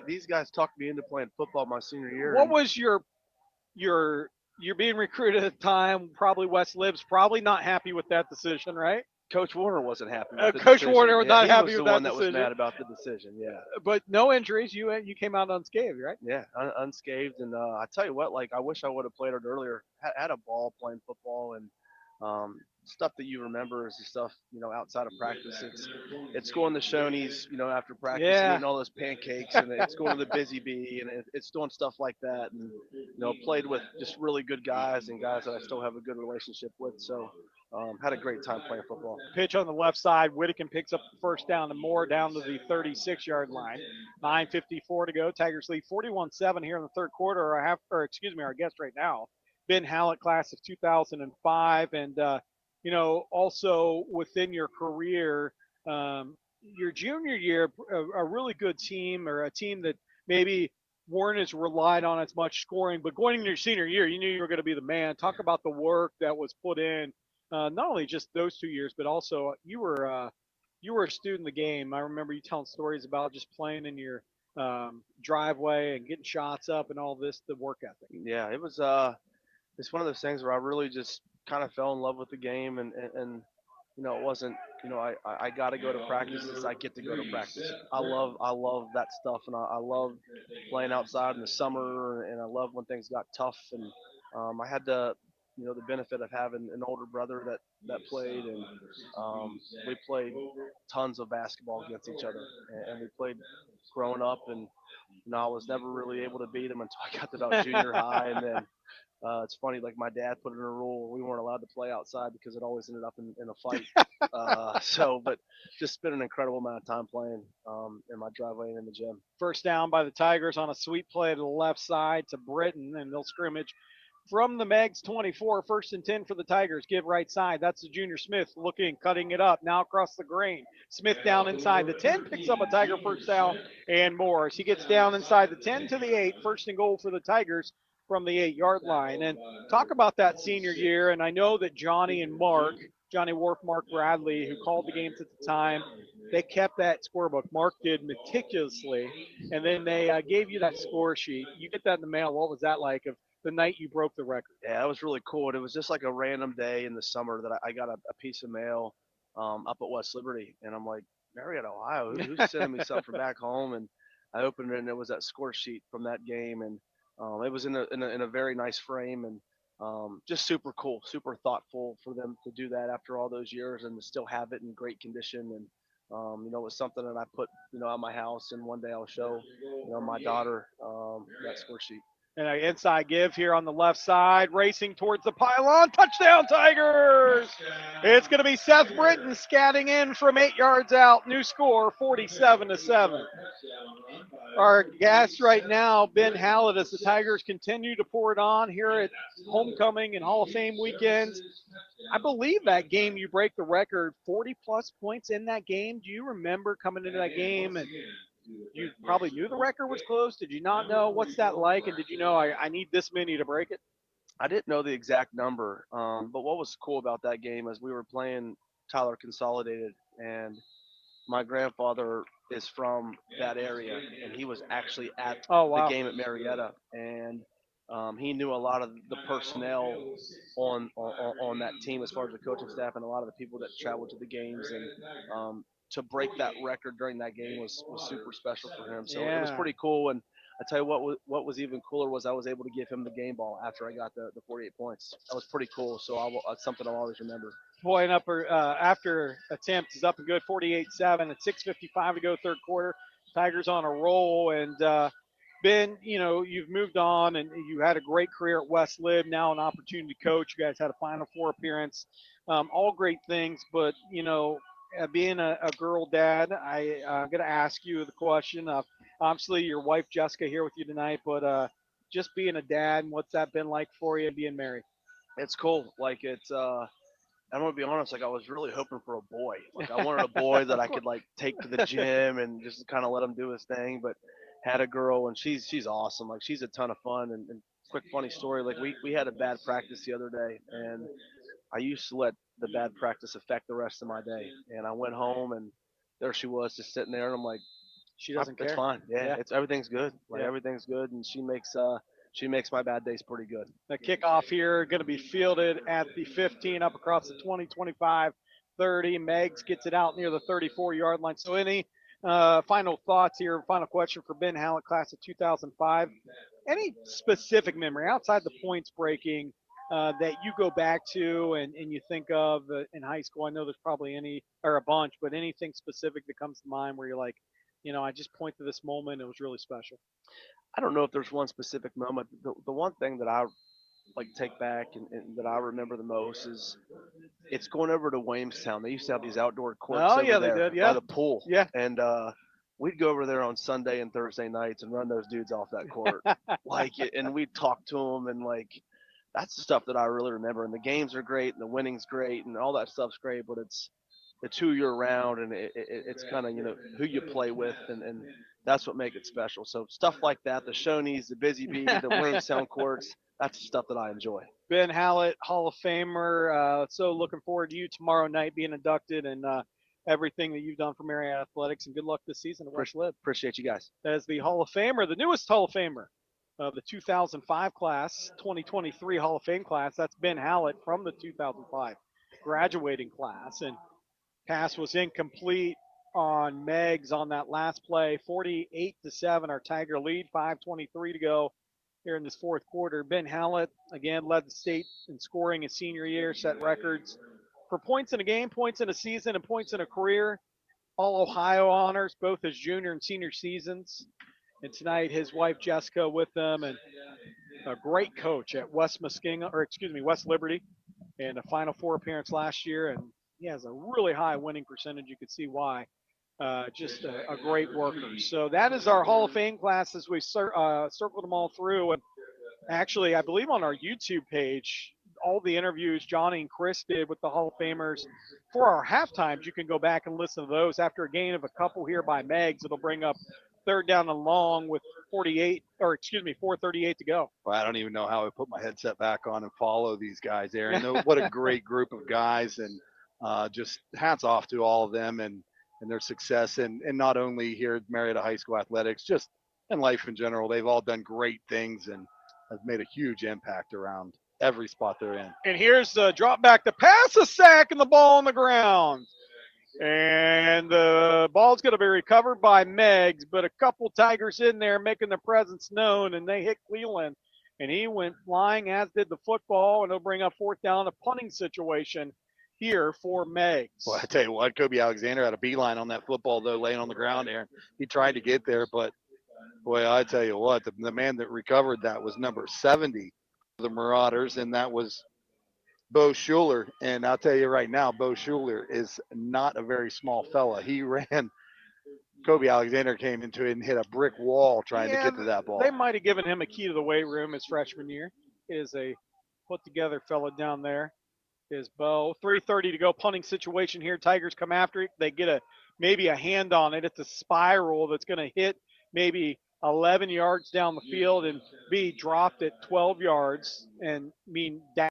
These guys talked me into playing football my senior year. What was you're being recruited at the time, probably West Libs, probably not happy with that decision, right? Coach Warner wasn't happy with the Coach decision. Warner was not happy he was with the that one that decision. was mad about the decision, yeah. But no injuries. You came out unscathed, right? Yeah, unscathed. And I tell you what, like, I wish I would have played it earlier. Had a ball playing football, and stuff that you remember is the stuff, outside of practice. It's going to Shoney's, after practice and eating all those pancakes, and it's going to the Busy Bee, and it's doing stuff like that. And, played with just really good guys and guys that I still have a good relationship with. So had a great time playing football. Pitch on the left side. Whittaker picks up the first down and more down to the 36-yard line. 9:54 to go. Tigers lead 41-7 here in the third quarter. Our guest right now, Ben Hallett, class of 2005, and also within your career, your junior year, a really good team, or a team that maybe weren't as relied on as much scoring, but going into your senior year, you knew you were going to be the man. Talk about the work that was put in, not only just those 2 years, but also you were a student of the game. I remember you telling stories about just playing in your driveway and getting shots up and all this, the work ethic. Yeah, it was it's one of those things where I really just kind of fell in love with the game, and it wasn't, I got to go to practices. I get to go to practice. I love that stuff, and I love playing outside in the summer, and I love when things got tough. And I had the benefit of having an older brother that played, and we played tons of basketball against each other, and we played growing up, and I was never really able to beat him until I got to about junior high, and then. It's funny, like my dad put in a rule we weren't allowed to play outside because it always ended up in a fight. But just spent an incredible amount of time playing in my driveway and in the gym. First down by the Tigers on a sweep play to the left side to Britton, and they'll scrimmage from the Meigs 24. 1st and 10 for the Tigers. Give right side. That's the junior Smith looking, cutting it up. Now across the grain. Smith down inside the 10, picks up a Tiger first down and more. As he gets down inside the 10 to the 8. 1st and goal for the Tigers from the 8-yard line. And talk about that senior year. And I know that Johnny Wolf, Mark Bradley, who called the games at the time, they kept that scorebook. Mark did meticulously. And then they gave you that score sheet. You get that in the mail. What was that like of the night you broke the record? Yeah, it was really cool. And it was just like a random day in the summer that I got a piece of mail up at West Liberty. And I'm like, Marietta, Ohio, who's sending me something from back home? And I opened it, and it was that score sheet from that game. And it was in a very nice frame, and just super cool, super thoughtful for them to do that after all those years and to still have it in great condition. And it was something that I put at my house, and one day I'll show my daughter that score sheet. And an inside give here on the left side, racing towards the pylon. Touchdown, Tigers! It's going to be Seth Britton scatting in from 8 yards out. New score, 47-7. Our guest right now, Ben Hallett, as the Tigers continue to pour it on here at homecoming and Hall of Fame weekends. I believe that game you break the record, 40-plus points in that game. Do you remember coming into that game and you probably knew the record was close? Did you not know? What's that like? And did you know I need this many to break it? I didn't know the exact number, but what was cool about that game is we were playing Tyler Consolidated, and my grandfather is from that area, and he was actually at the game at Marietta, and he knew a lot of the personnel on that team as far as the coaching staff and a lot of the people that traveled to the games, and to break that record during that game was super special for him. So it was pretty cool. And I tell you what was even cooler was I was able to give him the game ball after I got the 48 points. That was pretty cool. So that's something I'll always remember. Point up after attempt is up and good, 48-7 at 6:55 to go, third quarter. Tigers on a roll, and Ben, you've moved on and you had a great career at West Lib. Now an opportunity to coach. You guys had a Final Four appearance. All great things, but being a girl dad, I'm going to ask you the question. Obviously, your wife Jessica here with you tonight, but just being a dad, what's that been like for you, being married? It's cool. Like I'm gonna be honest. Like I was really hoping for a boy. Like I wanted a boy that I could like take to the gym and just kind of let him do his thing. But had a girl and she's awesome. Like she's a ton of fun. And quick funny story. Like we had a bad practice the other day, and I used to let the bad practice affect the rest of my day. And I went home and there she was just sitting there, and I'm like, she doesn't care. It's fine. Yeah, Yeah. everything's good. Like everything's good, and she makes my bad days pretty good. The kickoff here going to be fielded at the 15 up across the 20, 25, 30. Meigs gets it out near the 34-yard line. So any final thoughts here, final question for Ben Hallett, class of 2005. Any specific memory outside the points breaking that you go back to and you think of in high school? I know there's probably a bunch, but anything specific that comes to mind where you're like, I just point to this moment. It was really special. I don't know if there's one specific moment. The one thing that I like take back and that I remember the most is it's going over to Williamstown. They used to have these outdoor courts over there by the pool. Yeah. And we'd go over there on Sunday and Thursday nights and run those dudes off that court. And we'd talk to them, and like that's the stuff that I really remember. And the games are great and the winning's great and all that stuff's great, but it's who you're around, and it's kind of who you play with, and that's what makes it special. So stuff like that, the Shoney's, the Busy Bee, the Williamstown courts, that's the stuff that I enjoy. Ben Hallett, Hall of Famer. So looking forward to you tomorrow night being inducted and everything that you've done for Marietta Athletics, and good luck this season at West Lib. Appreciate you guys. As the Hall of Famer, the newest Hall of Famer of the 2005 class, 2023 Hall of Fame class. That's Ben Hallett from the 2005 graduating class, and pass was incomplete on Meigs on that last play. 48-7, our Tiger lead. 5:23 to go here in this fourth quarter. Ben Hallett again led the state in scoring his senior year, set records for points in a game, points in a season, and points in a career. All Ohio honors, both his junior and senior seasons. And tonight, his wife Jessica with them, and a great coach at West Liberty, and a Final Four appearance last year, and he has a really high winning percentage. You could see why. Just a great worker. So that is our Hall of Fame class as we circled them all through. And actually, I believe on our YouTube page, all the interviews Johnny and Chris did with the Hall of Famers for our halftimes, you can go back and listen to those. After a gain of a couple here by Meigs, it'll bring up third down and long with 4:38 to go. Well, I don't even know how I put my headset back on and follow these guys, Aaron. What a great group of guys, and just hats off to all of them and their success, and not only here at Marietta High School Athletics, just in life in general. They've all done great things and have made a huge impact around every spot they're in. And here's the drop back, the pass, a sack, and the ball on the ground. And the ball's going to be recovered by Meigs, but a couple Tigers in there making their presence known, and they hit Cleveland. And he went flying, as did the football, and it'll bring up fourth down, a punting situation here for Meigs. Well, I tell you what, Kobe Alexander had a beeline on that football, though, laying on the ground there. He tried to get there, but, boy, I tell you what, the man that recovered that was number 70 for the Mauraders, and that was Bo Schuler. And I'll tell you right now, Bo Schuler is not a very small fella. He ran. Kobe Alexander came into it and hit a brick wall trying to get to that ball. They might have given him a key to the weight room his freshman year. He is a put-together fella down there. Is Bo. 3:30 to go, punting situation here. Tigers come after it. They get maybe a hand on it. It's a spiral that's going to hit maybe 11 yards down the field and be dropped at 12 yards and that.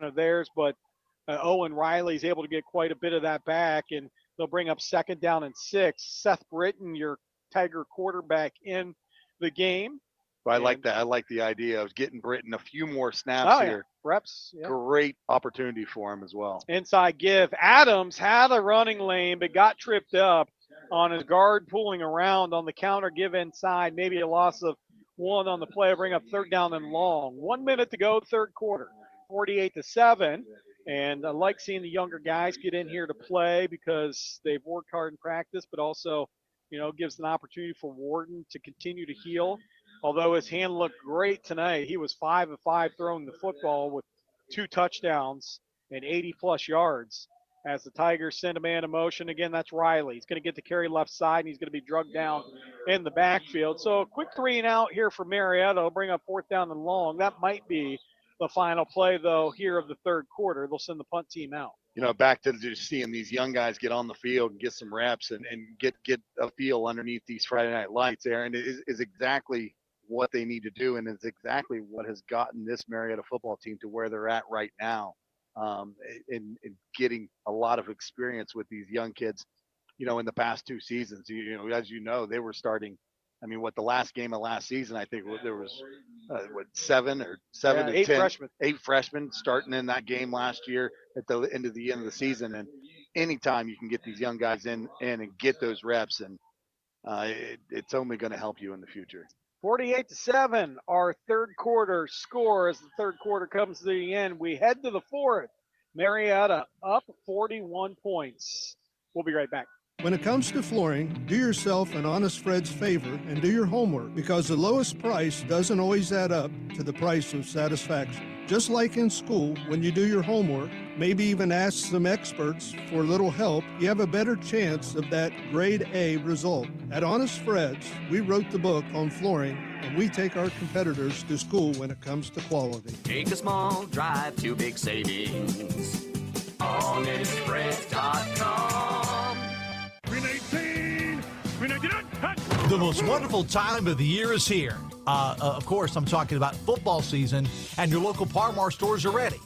of theirs, but Owen Riley's able to get quite a bit of that back, and they'll bring up 2nd down and 6. Seth Britton, your Tiger quarterback, in the game. But I like that. I like the idea of getting Britton a few more snaps here. Reps. Yeah. Great opportunity for him as well. Inside give. Adams had a running lane, but got tripped up on his guard pulling around on the counter give inside. Maybe a loss of 1 on the play. Bring up 3rd down and long. 1 minute to go, 3rd quarter. 48-7. And I like seeing the younger guys get in here to play because they've worked hard in practice, but also, gives an opportunity for Warden to continue to heal. Although his hand looked great tonight, he was 5 of 5 throwing the football with 2 touchdowns and 80-plus yards. As the Tigers send a man in motion, again, that's Riley. He's going to get the carry left side, and he's going to be drugged down in the backfield. So a quick 3 and out here for Marietta. It'll bring up 4th down and long. That might be the final play, though, here of the 3rd quarter. They'll send the punt team out. Back to just seeing these young guys get on the field and get some reps and get a feel underneath these Friday night lights, Aaron, is exactly what they need to do, and it's exactly what has gotten this Marietta football team to where they're at right now, in getting a lot of experience with these young kids, in the past 2 seasons. As they were starting. The last game of last season, I think there was 7 to 8 10, freshmen. 8 freshmen starting in that game last year at the end of the season. And anytime you can get these young guys in and get those reps, and it's only going to help you in the future. 48-7, our 3rd quarter score. As the 3rd quarter comes to the end, we head to the 4th. Marietta up 41 points. We'll be right back. When it comes to flooring, do yourself an honest Fred's favor and do your homework, because the lowest price doesn't always add up to the price of satisfaction. Just like in school, when you do your homework, maybe even ask some experts for a little help, you have a better chance of that grade A result. At Honest Fred's, we wrote the book on flooring, and we take our competitors to school when it comes to quality. Take a small drive to big savings. HonestFreds.com. The most wonderful time of the year is here. Of course, I'm talking about football season, and your local Parmar stores are ready.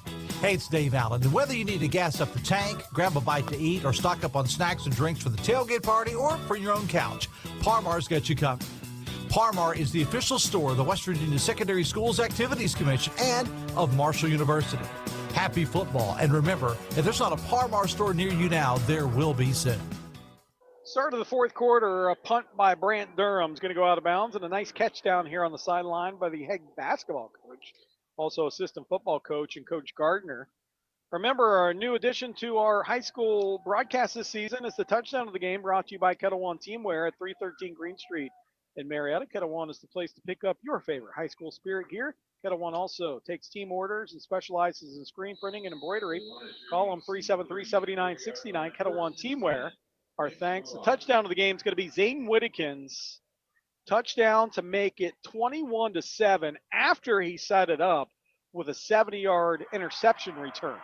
Hey, it's Dave Allen, and whether you need to gas up the tank, grab a bite to eat, or stock up on snacks and drinks for the tailgate party or for your own couch, Parmar's got you covered. Parmar is the official store of the West Virginia Secondary Schools Activities Commission and of Marshall University. Happy football, and remember, if there's not a Parmar store near you now, there will be soon. Start of the 4th quarter, a punt by Brant Durham is going to go out of bounds, and a nice catch down here on the sideline by the head basketball coach, also assistant football coach, and Coach Gardner. Remember, our new addition to our high school broadcast this season is the touchdown of the game, brought to you by Kettle One Teamwear at 313 Green Street in Marietta. Kettle One is the place to pick up your favorite high school spirit gear. Kettle One also takes team orders and specializes in screen printing and embroidery. Call them 373-7969, Kettle One Teamwear. Our thanks. The touchdown of the game is going to be Zane Whittakin's touchdown to make it 21-7 after he set it up with a 70-yard interception return.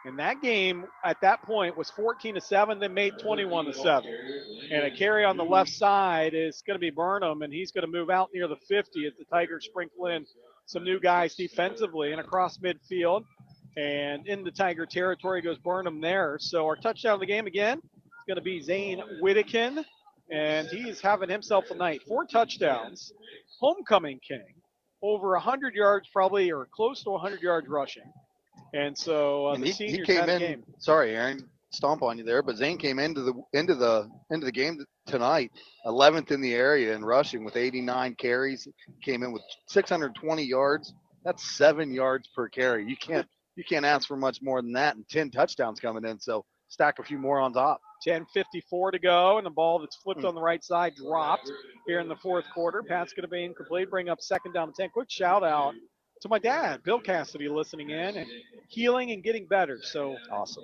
And that game at that point was 14-7, then made 21-7. And a carry on the left side is going to be Burnham, and he's going to move out near the 50 as the Tigers sprinkle in some new guys defensively and across midfield. And in the Tiger territory goes Burnham there. So our touchdown of the game again, going to be Zane Whittakin, and he's having himself a night. 4 touchdowns, homecoming king, over 100 yards probably, or close to 100 yards rushing. And so and the he seniors came had a in. game. Sorry, Aaron, stomp on you there, but Zane came into the game tonight, 11th in the area in rushing with 89 carries. Came in with 620 yards. That's 7 yards per carry. You can't ask for much more than that, and 10 touchdowns coming in. So stack a few more on top. 10:54 to go, and the ball that's flipped on the right side dropped here in the 4th quarter. Pat's going to be incomplete, bring up 2nd down and 10. Quick shout out to my dad, Bill Cassidy, listening in and healing and getting better. So awesome.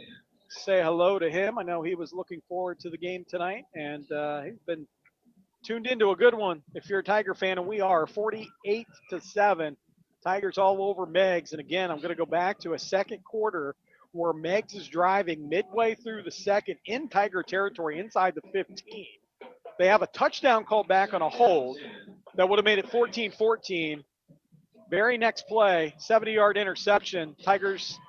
Say hello to him. I know he was looking forward to the game tonight, and he's been tuned into a good one. If you're a Tiger fan, and we are, 48-7. Tigers all over Meigs. And again, I'm going to go back to a 2nd quarter where Meigs is driving midway through the 2nd in Tiger territory inside the 15. They have a touchdown called back on a hold that would have made it 14-14. Very next play, 70-yard interception. Tigers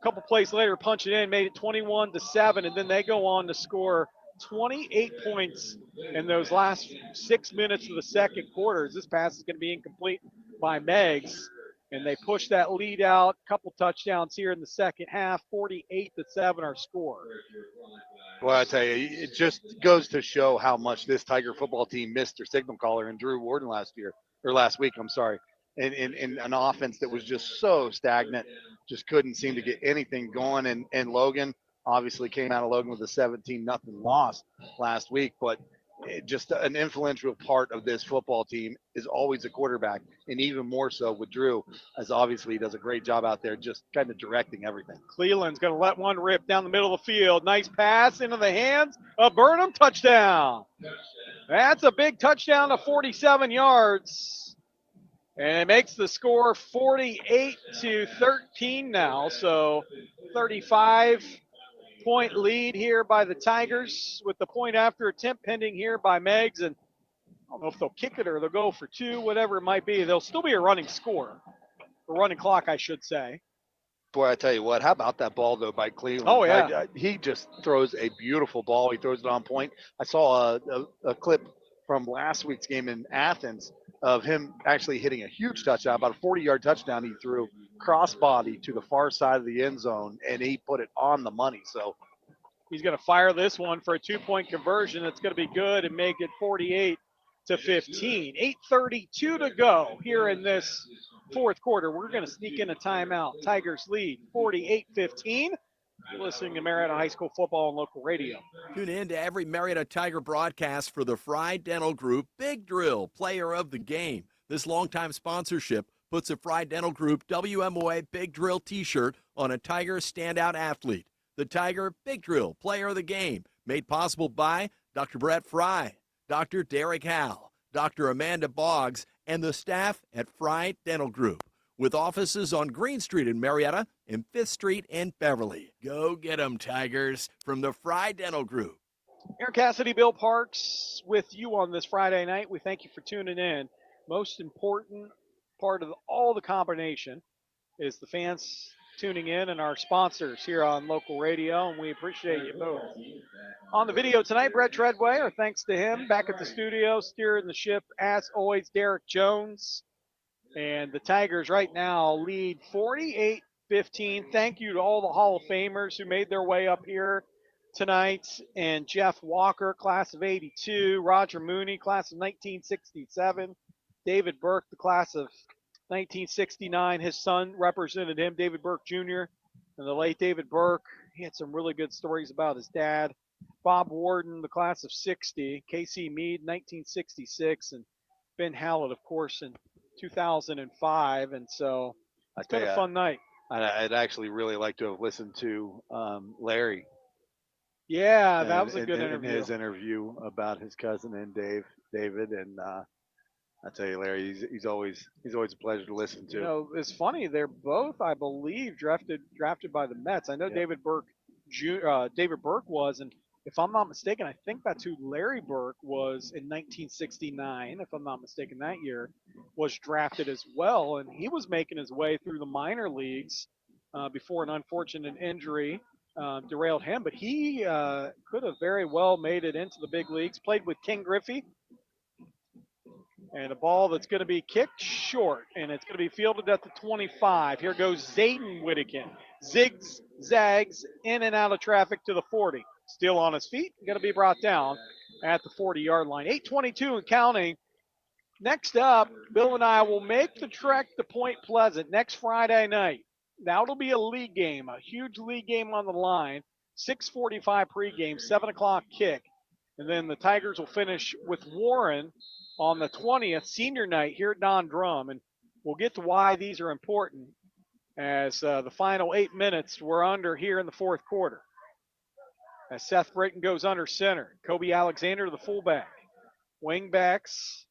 couple plays later, punch it in, made it 21-7, and then they go on to score 28 points in those last 6 minutes of the second quarter. This pass is going to be incomplete by Meigs, and they push that lead out. A couple touchdowns here in the second half, 48-7 our score. Well, I tell you, it just goes to show how much this Tiger football team missed their signal caller and Drew Warden last week. I'm sorry, in an offense that was just so stagnant, just couldn't seem to get anything going. And Logan obviously came out of Logan with a 17-0 loss last week, but just an influential part of this football team is always a quarterback, and even more so with Drew, as obviously he does a great job out there just kind of directing everything. Cleveland's going to let one rip down the middle of the field. Nice pass into the hands of Burnham. Touchdown. That's a big touchdown to 47 yards. And it makes the score 48-13 now. So 35-point lead here by the Tigers with the point after attempt pending here by Meigs. And I don't know if they'll kick it or they'll go for two, whatever it might be. There'll still be a running score, a running clock, I should say. Boy, I tell you what, how about that ball, though, by Cleveland? Oh, yeah. He just throws a beautiful ball. He throws it on point. I saw a clip from last week's game in Athens of him actually hitting a huge touchdown, about a 40-yard touchdown he threw crossbody to the far side of the end zone, and he put it on the money. So he's going to fire this one for a two-point conversion. That's going to be good and make it 48-15. 8:32 to go here in this fourth quarter. We're going to sneak in a timeout. Tigers lead 48-15. You're listening to Marietta High School football on local radio. Tune in to every Marietta Tiger broadcast for the Fry Dental Group Big Drill Player of the Game. This longtime sponsorship puts a Fry Dental Group WMOA Big Drill t-shirt on a Tiger standout athlete. The Tiger Big Drill Player of the Game, made possible by Dr. Brett Fry, Dr. Derek Howell, Dr. Amanda Boggs, and the staff at Fry Dental Group, with offices on Green Street in Marietta and 5th Street in Beverly. Go get 'em, Tigers, from the Fry Dental Group. Aaron Cassidy, Bill Parks with you on this Friday night. We thank you for tuning in. Most important part of all the combination is the fans tuning in and our sponsors here on local radio, and we appreciate you both. On the video tonight, Brett Treadway, our thanks to him. Back at the studio, steering the ship, as always, Derek Jones. And the Tigers right now lead 48-15. Thank you to all the Hall of Famers who made their way up here tonight. And Jeff Walker, class of 82. Roger Mooney, class of 1967. David Burke, the class of 1969. His son represented him, David Burke Jr. And the late David Burke, he had some really good stories about his dad. Bob Warden, the class of 60. Casey Mead, 1966. And Ben Hallett, of course, in 2005. And so it's been a fun night. I'd actually really like to have listened to Larry. Yeah, that was a good interview. In his interview about his cousin and David, and I tell you, Larry, he's always a pleasure to listen to. You know, it's funny. They're both, I believe, drafted by the Mets. I know David Burke was, and if I'm not mistaken, I think that's who Larry Burke was in 1969. If I'm not mistaken, that year was drafted as well, and he was making his way through the minor leagues before an unfortunate injury derailed him. But he could have very well made it into the big leagues. Played with King Griffey. And a ball that's going to be kicked short, and it's going to be fielded at the 25. Here goes Zayden Whittakin. Zigzags in and out of traffic to the 40. Still on his feet, going to be brought down at the 40-yard line. 8:22 and counting. Next up, Bill and I will make the trek to Point Pleasant next Friday night. That'll be a league game, a huge league game on the line. 6:45 pregame, 7 o'clock kick. And then the Tigers will finish with Warren on the 20th, senior night here at Don Drum. And we'll get to why these are important as the final 8 minutes we're under here in the fourth quarter. As Seth Brayton goes under center. Kobe Alexander, the fullback. Wingbacks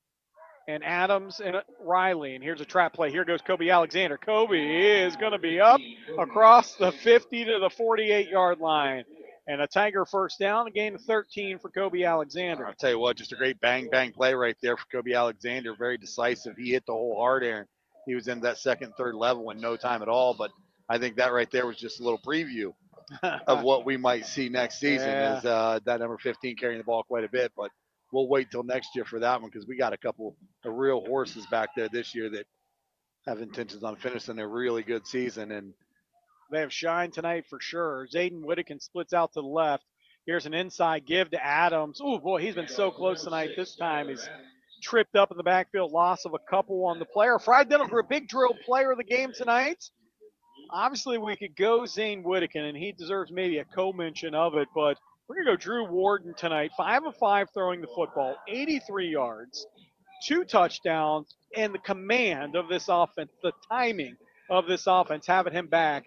and Adams and Riley. And here's a trap play. Here goes Kobe Alexander. Kobe is going to be up across the 50 to the 48-yard line. And a Tiger first down, a gain of 13 for Kobe Alexander. I'll tell you what, just a great bang play right there for Kobe Alexander. Very decisive. He hit the whole hard, Aaron. He was in that second, third level in no time at all. But I think that right there was just a little preview of what we might see next season. Yeah. Is that number 15 carrying the ball quite a bit, but we'll wait till next year for that one because we got a couple of real horses back there this year that have intentions on finishing a really good season. And They have shine tonight for sure. Zayden Whittakin splits out to the left. Here's an inside give to Adams. Oh, boy, he's been so close tonight. This time he's tripped up in the backfield. Loss of a couple on the player. Fried Dental Group, big drill player of the game tonight. Obviously, we could go Zane Whittakin, and he deserves maybe a co-mention of it, but we're going to go Drew Warden tonight. 5 of 5 throwing the football, 83 yards, 2 touchdowns, and the command of this offense, the timing of this offense, having him back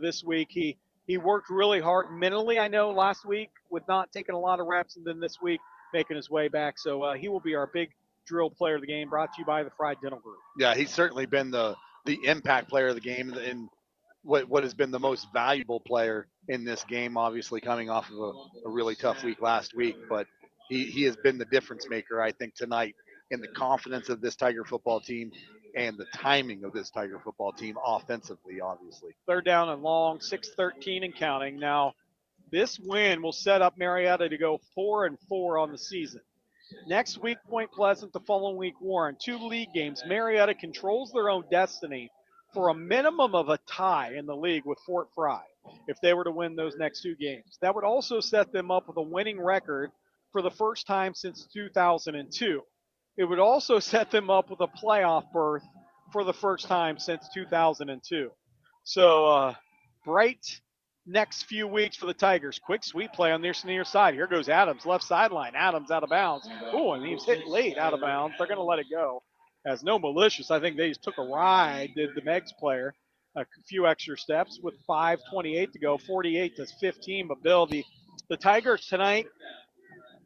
this week. He worked really hard mentally, I know, last week with not taking a lot of reps, and then this week making his way back. So he will be our big drill player of the game, brought to you by the Fried Dental Group. yeah, he's certainly been the impact player of the game and what has been the most valuable player in this game, obviously coming off of a really tough week last week. But he has been the difference maker, I think, tonight in the confidence of this Tiger football team and the timing of this Tiger football team offensively, obviously. 3rd down and long, 6:13 and counting. Now, this win will set up Marietta to go 4-4 on the season. Next week, Point Pleasant. The following week, Warren. 2 league games. Marietta controls their own destiny for a minimum of a tie in the league with Fort Fry if they were to win those next 2 games. That would also set them up with a winning record for the first time since 2002. It would also set them up with a playoff berth for the first time since 2002. So, bright next few weeks for the Tigers. Quick sweep play on their near side. Here goes Adams, left sideline. Adams out of bounds. Oh, and he's hit late out of bounds. They're going to let it go. As no malicious, I think they just took a ride, did the Meigs player. A few extra steps with 5:28 to go, 48-15. But Bill, the Tigers tonight,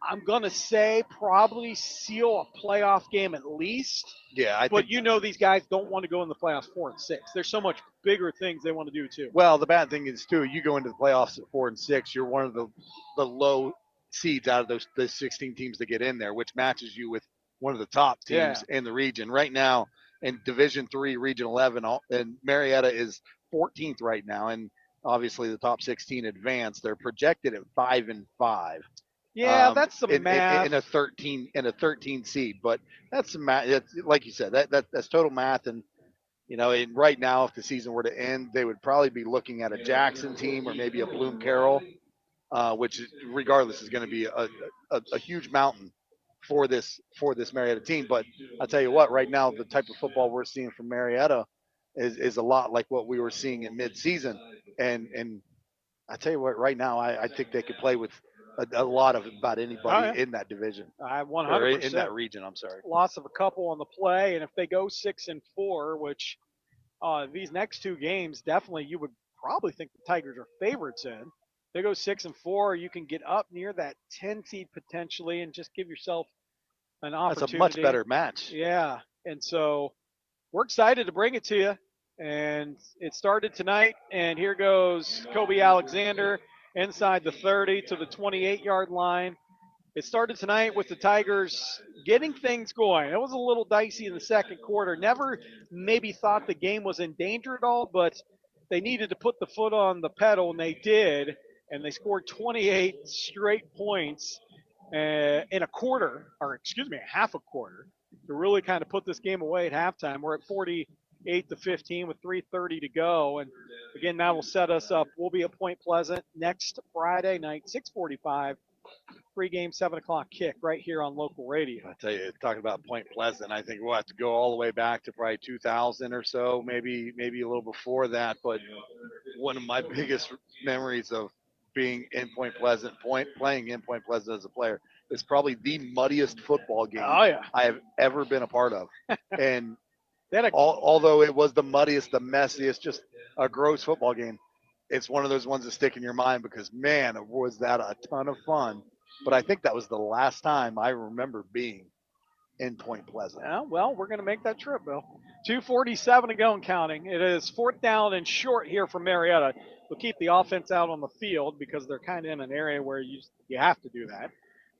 I'm going to say probably seal a playoff game at least. Yeah, but you know these guys don't want to go in the playoffs 4-6. There's so much bigger things they want to do too. Well, the bad thing is too, you go into the playoffs at 4-6, you're one of the low seeds out of those 16 teams that get in there, which matches you with one of the top teams in the region right now in Division III, Region 11, and Marietta is 14th right now, and obviously the top 16 advance. They're projected at 5-5. Yeah, that's some math in a 13 seed, but that's some math. It's, like you said, that's total math, and right now, if the season were to end, they would probably be looking at a Jackson team or maybe a Bloom Carroll, which regardless is going to be a huge mountain for this Marietta team. But I'll tell you what, right now the type of football we're seeing from Marietta is a lot like what we were seeing in midseason, and I tell you what, right now I think they could play with a lot of about anybody in that division. 100% in that region. I'm sorry. Loss of a couple on the play, and if they go 6-4, which these next 2 games definitely you would probably think the Tigers are favorites in. They go 6-4, you can get up near that 10 seed potentially, and just give yourself an opportunity. That's a much better match. Yeah, and so we're excited to bring it to you. And it started tonight, and here goes Kobe Alexander inside the 30 to the 28-yard line. It started tonight with the Tigers getting things going. It was a little dicey in the second quarter. Never maybe thought the game was in danger at all, but they needed to put the foot on the pedal, and they did. And they scored 28 straight points in a half a quarter to really kind of put this game away at halftime. We're at 48-15 with 3:30 to go. And again, that will set us up. We'll be at Point Pleasant next Friday night, 6:45. Pre-game 7 o'clock kick right here on local radio. I tell you, talking about Point Pleasant, I think we'll have to go all the way back to probably 2000 or so, maybe a little before that. But one of my biggest memories of being in Point Pleasant, playing in Point Pleasant as a player, is probably the muddiest football game I have ever been a part of. And although it was the muddiest, the messiest, just a gross football game, it's one of those ones that stick in your mind because, man, was that a ton of fun. But I think that was the last time I remember being in Point Pleasant. Yeah, well, we're going to make that trip, Bill. 2:47 to go and counting. It is 4th down and short here for Marietta. We'll keep the offense out on the field because they're kind of in an area where you have to do that.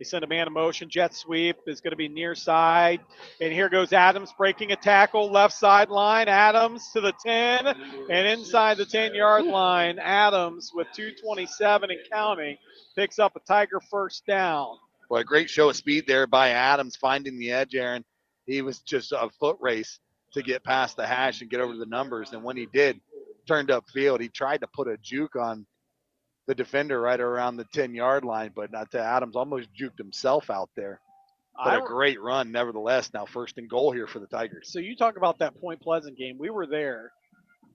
They send a man in motion. Jet sweep is going to be near side. And here goes Adams breaking a tackle. Left sideline. Adams to the 10. And inside the 10-yard line, Adams with 2:27 and counting picks up a Tiger first down. Well, a great show of speed there by Adams finding the edge, Aaron. He was just a foot race to get past the hash and get over the numbers. And when he did, turned upfield, he tried to put a juke on the defender right around the 10-yard line, but not to Adams almost juked himself out there. But a great run nevertheless. Now 1st and goal here for the Tigers. So you talk about that Point Pleasant game. We were there.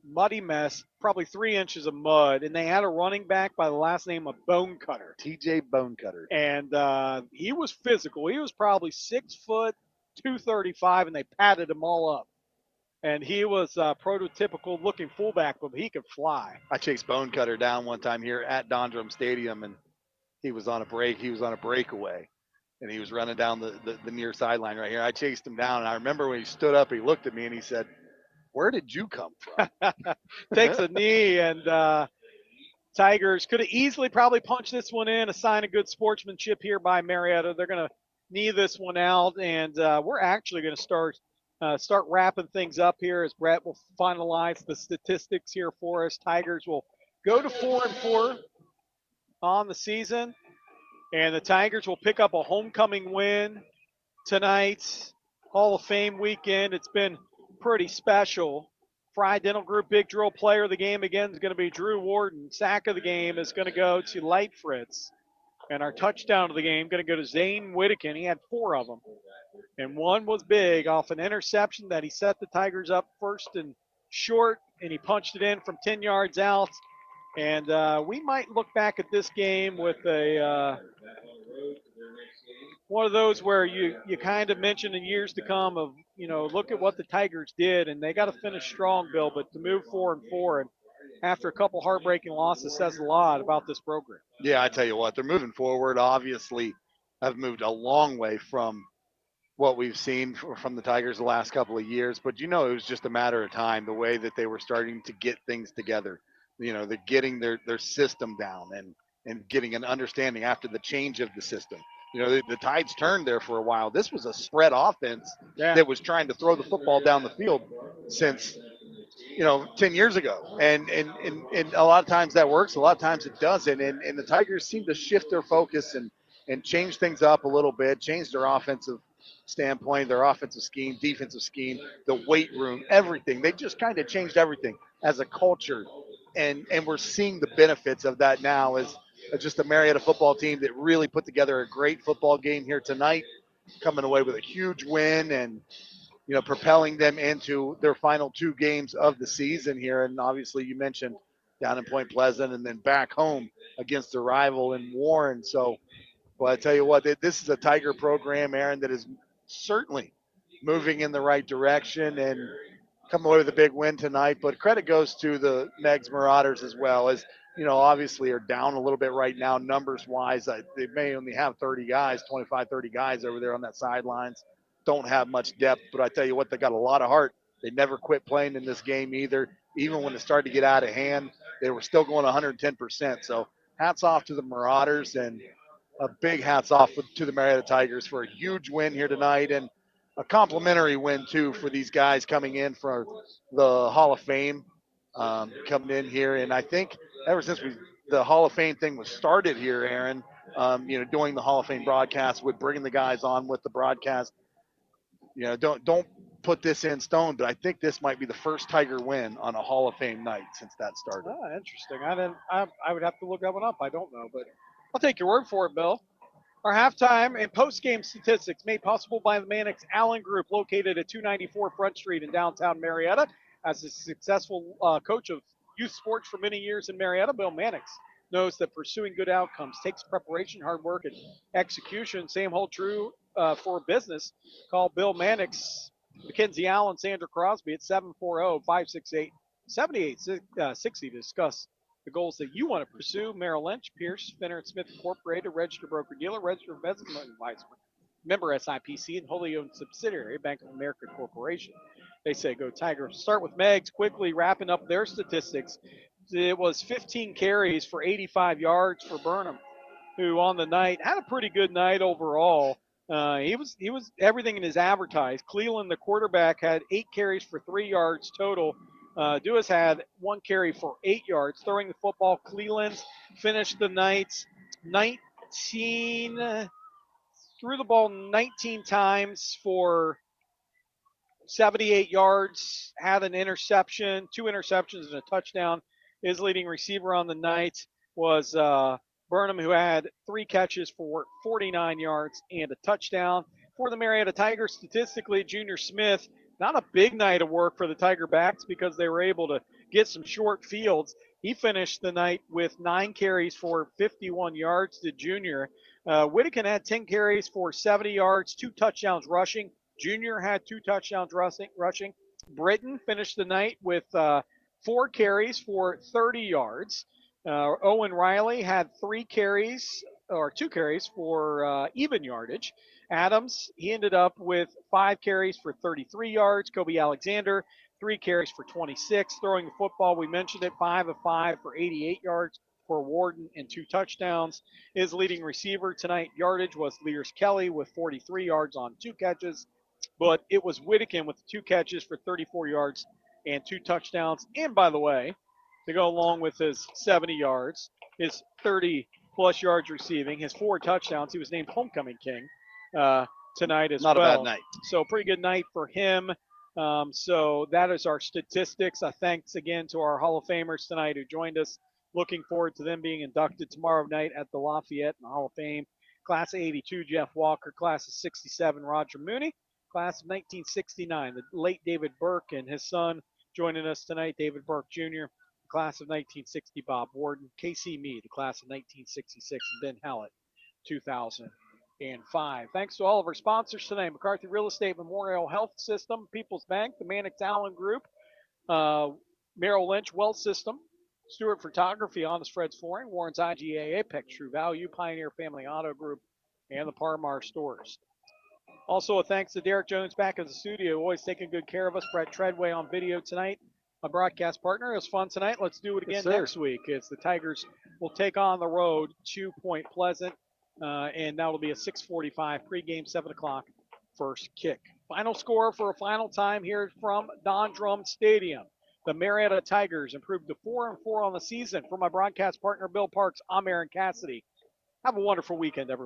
Muddy mess, probably 3 inches of mud, and they had a running back by the last name of Bonecutter. TJ Bonecutter. And he was physical. He was probably 6 foot, 235, and they padded him all up. And he was a prototypical looking fullback, but he could fly. I chased Bonecutter down one time here at Dondrum Stadium, and he was on a break. He was on a breakaway, and he was running down the near sideline right here. I chased him down, and I remember when he stood up, he looked at me, and he said, "Where did you come from?" Takes a knee, and Tigers could have easily probably punched this one in, a sign of good sportsmanship here by Marietta. They're going to knee this one out, and we're actually going to start wrapping things up here as Brett will finalize the statistics here for us. Tigers will go to 4-4 on the season, and the Tigers will pick up a homecoming win tonight. Hall of Fame weekend. It's been pretty special. Fry Dental Group Big Drill player of the game again is going to be Drew Warden. Sack of the game is going to go to Light Fritz. And our touchdown of the game going to go to Zane Whittakin. He had 4 of them. And one was big off an interception that he set the Tigers up 1st and short, and he punched it in from 10 yards out. And we might look back at this game with a one of those where you kind of mention in years to come of, look at what the Tigers did, and they got to finish strong, Bill, but to move 4-4 and after a couple heartbreaking losses says a lot about this program. Yeah, I tell you what, they're moving forward. Obviously, have moved a long way from what we've seen from the Tigers the last couple of years, but it was just a matter of time, the way that they were starting to get things together. They're getting their system down and getting an understanding after the change of the system. The tides turned there for a while. This was a spread offense that was trying to throw the football down the field since 10 years ago. And a lot of times that works, a lot of times it doesn't. And the Tigers seem to shift their focus and change things up a little bit, change their offensive standpoint, their offensive scheme, defensive scheme, the weight room, everything. They just kind of changed everything as a culture. And we're seeing the benefits of that now as just a Marietta football team that really put together a great football game here tonight, coming away with a huge win and, propelling them into their final 2 games of the season here. And obviously you mentioned down in Point Pleasant and then back home against the rival in Warren. So, well, I tell you what, this is a Tiger program, Aaron, that is certainly moving in the right direction and coming away with a big win tonight. But credit goes to the Meigs Mauraders as well, as, obviously are down a little bit right now numbers-wise. They may only have 30 guys, 25, 30 guys over there on that sidelines. Don't have much depth, but I tell you what, they got a lot of heart. They never quit playing in this game either. Even when it started to get out of hand, they were still going 110%. So hats off to the Mauraders, and a big hats off to the Marietta Tigers for a huge win here tonight, and a complimentary win too for these guys coming in for the Hall of Fame, coming in here. And I think ever since the Hall of Fame thing was started here, Aaron, doing the Hall of Fame broadcast with bringing the guys on with the broadcast, don't put this in stone, but I think this might be the first Tiger win on a Hall of Fame night since that started. Oh, interesting. I would have to look that one up. I don't know, but I'll take your word for it, Bill. Our halftime and post-game statistics made possible by the Mannix Allen Group, located at 294 Front Street in downtown Marietta. As a successful coach of youth sports for many years in Marietta, Bill Mannix knows that pursuing good outcomes takes preparation, hard work, and execution. Same hold true for business. Call Bill Mannix, Mackenzie Allen, Sandra Crosby at 740-568-7860 to discuss the goals that you want to pursue. Merrill Lynch, Pierce, Finner & Smith Incorporated, registered broker-dealer, registered investment advisor, member SIPC, and wholly owned subsidiary, Bank of America Corporation. They say go Tigers. Start with Meigs, quickly wrapping up their statistics. It was 15 carries for 85 yards for Burnham. who on the night had a pretty good night overall. He was everything in his advertised. Cleveland, the quarterback, had 8 carries for 3 yards total. Duas had 1 carry for 8 yards. Throwing the football, Cleveland finished the night 19, threw the ball 19 times for 78 yards, had an interception, 2 interceptions and a touchdown. His leading receiver on the night was Burnham, who had 3 catches for 49 yards and a touchdown. For the Marietta Tigers, statistically, Junior Smith, not a big night of work for the Tiger backs because they were able to get some short fields. He finished the night with 9 carries for 51 yards to Junior. Whittakin had 10 carries for 70 yards, 2 touchdowns rushing. Junior had 2 touchdowns rushing. Britton finished the night with 4 carries for 30 yards. Owen Riley had 2 carries for even yardage. Adams, he ended up with 5 carries for 33 yards. Kobe Alexander, 3 carries for 26. Throwing the football, we mentioned it, 5 of 5 for 88 yards for Warden and 2 touchdowns. His leading receiver tonight, yardage, was Lears Kelly with 43 yards on 2 catches. But it was Whittakin with 2 catches for 34 yards and 2 touchdowns. And by the way, to go along with his 70 yards, his 30-plus yards receiving, his 4 touchdowns, he was named Homecoming King tonight as well. Not a bad night. So pretty good night for him. So that is our statistics. Thanks again to our Hall of Famers tonight who joined us. Looking forward to them being inducted tomorrow night at the Lafayette in the Hall of Fame. Class of 82, Jeff Walker. Class of 67, Roger Mooney. Class of 1969, the late David Burke and his son joining us tonight, David Burke Jr. Class of 1960, Bob Warden. Casey Mead, the class of 1966, and Ben Hallett, 2005. Thanks to all of our sponsors tonight: McCarthy Real Estate, Memorial Health System, People's Bank, the Mannix Allen Group, Merrill Lynch Wealth System, Stewart Photography, Honest Fred's Flooring, Warren's IGA, Apex True Value, Pioneer Family Auto Group, and the Parmar Stores. Also, a thanks to Derek Jones back in the studio, always taking good care of us. Brett Treadway on video tonight, a broadcast partner. It was fun tonight. Let's do it again next week. As the Tigers will take on the road to Point Pleasant, and that'll be a 6:45 pregame, 7 o'clock first kick. Final score for a final time here from Don Drum Stadium. The Marietta Tigers improved to 4-4 on the season. For my broadcast partner, Bill Parks, I'm Aaron Cassidy. Have a wonderful weekend, everyone.